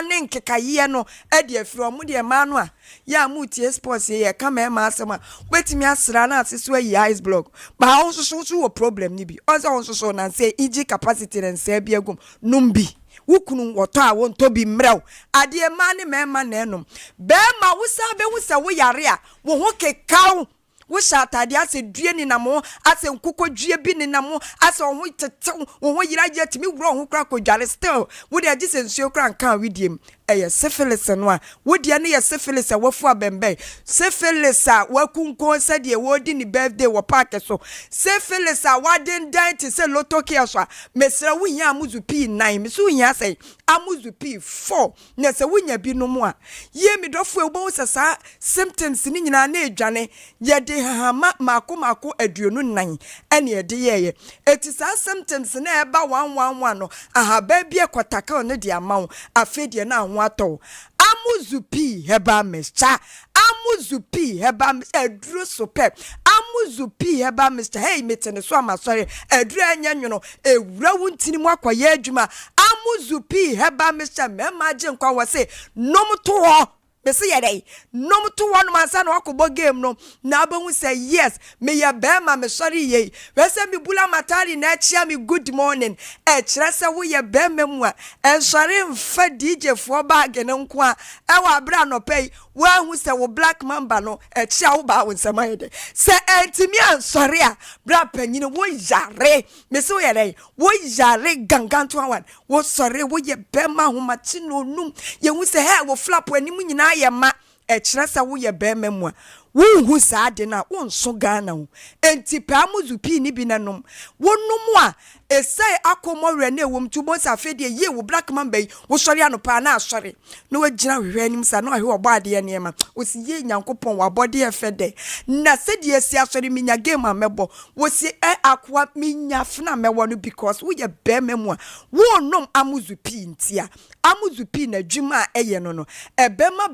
ne nkekaye no e de afiro mo de ma no a ya mutie sports ye ka ma asema wetimi asra na aseso yi ice block ba ho so wo problem ni bi ozo so na say eg capacity and say bi agum numbi wukunu woto a wonto bi mrew ade ma ne mema na enum be ma wusa be wusa wo yare a wo ho kekaw wo shatade ase due ni namo ase nkoko due bi ni namo ase wo tete wo ho yira je timi wuro ho kra ko dware still wo de agi sensuo kra nka widiem syphilis no a wodia ne yɛ syphilis a wafu abembe syphilis a wakunkon said ye wodi ni birthday wo park so syphilis a waden dan te se loto kia so a mesra wunya amuzu p 9 mesu wunya say amuzu p 4 na se wunya bi no mu a ye me dofo e wo sa symptoms ni nyina na edwane ye de hahama mako aduonu 9 ene ye de ye eti sa symptoms na eba 111 no ahaba bi ekotaka no de amawo afedie na anwo ato amuzupi heba mr amuzupi heba edru super amuzupi heba mr hey metene so amasori edru anya nwono ewura wuntini mu akoye adwuma amuzupi heba mr memaje nkwa wo se nomto ho Bese yede nom to one man san wakobo game no na abahu say yes me ya bema me sorry ye wese me bula matari na chia me good morning e kire se wo ye bema mu a en sorry mfa DJ fo bag ne nko a e wa bra no pay wa hu se wo black mamba no e chia wo ba wo nsema yede se entimi an sorry a bra panyine wo yare me se yede wo yare ganganto awan wo sorry wo ye bema hu machi no num ye hu se he wo flap anim nyina yema ekira sa wo ye bema mu a wonhu saa de na wonso Ghana wo enti pa amuzupi ni bi nanom wonum a esai akomore na ewom tubo sa fedie ye wo black man bay wo sori anopa na asori na wagina hwehwe anim sa na ahwe obo ade ye ma osi ye nyankopon wa bode e fede na sedie si asori minya game amebo wo si akwa minya fna mewo no because wo ye bema mu a wonnom amuzupi ntia amuzupi na dwuma eye no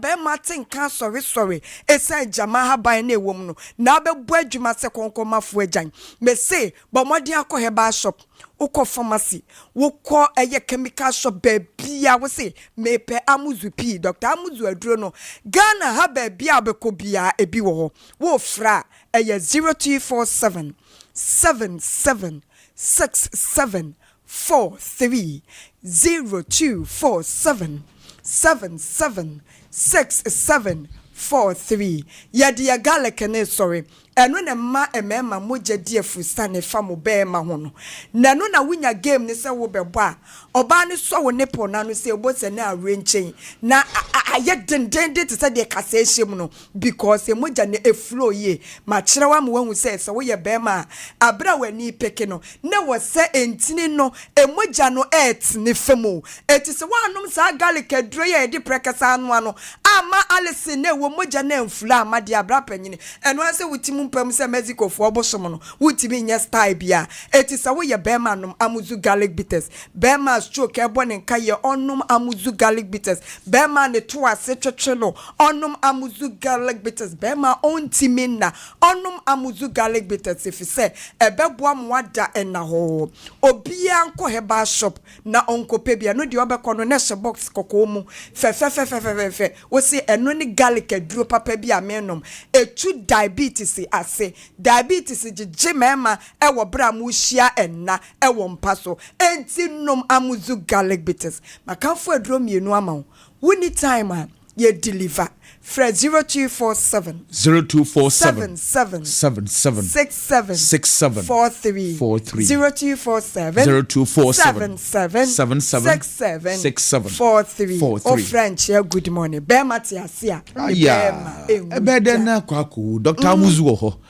bema tinka sorry esai jama haban na ewom no na abebu adwuma se konkomafo agyan me say bomodi akoheba shop uko pharmacy uko chemical shop bebia wo say mepe amuzupi Dr. Amuzu aduro no Ghana ha bebia abekobia ebi wo wo fra 0247 77 67 43 0247 77 67 43 yadi ya garlic ne sorry eno ne ma emema moja die fusta ne fa mo be ma ho no na no na wunya game ne se wo bebo a oba ne so wo nepo na no se obo se na arenchen na aye dendende te se de kasa ehiem no because moja ne eflow ye ma kirewa mo wahu se wo ye be ma abra wani peke no ne wo se entini no emoja no et ne femu eti se wanom sa garlic adro ye de prekasa anu ano ama alisi ne wo moja na enfula ama de abra panyine eno ase wutimu pam se Mexico fo obosom no wutimi nya style bia eti sa wo ye bema nom amuzu garlic bitters bema stroke ebo ne nka ye onum amuzu garlic bitters bema ne to ase twetwe no onum amuzu garlic bitters bema ontimi na onum amuzu garlic bitters if se ebeboa mwada ena ho obia nko heba shop na onkope bia no de obekọ no na box kokọ mu fe wo se eno ni garlic aduro papa bia menom etu diabetes ase diabetes je mema ewo bra mu hia enna ewo mpaso enti nom amuzu garlic bitters makanfo aduro mienu ama wo ni time a ye deliver Fred 0247 0247 77 67 43 0247 77 43 O French good morning be matiasia ebede na kwako Dr. Amuzu ho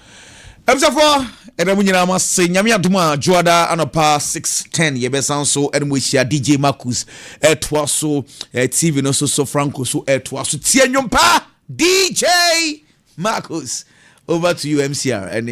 ebisafo edamu nyina ma se nyame adoma joada anopa 610 yebesan so enmo hia DJ Marcus etwaso TV no so Franco so etwaso tie nwompa DJ Marcus over to you MCR and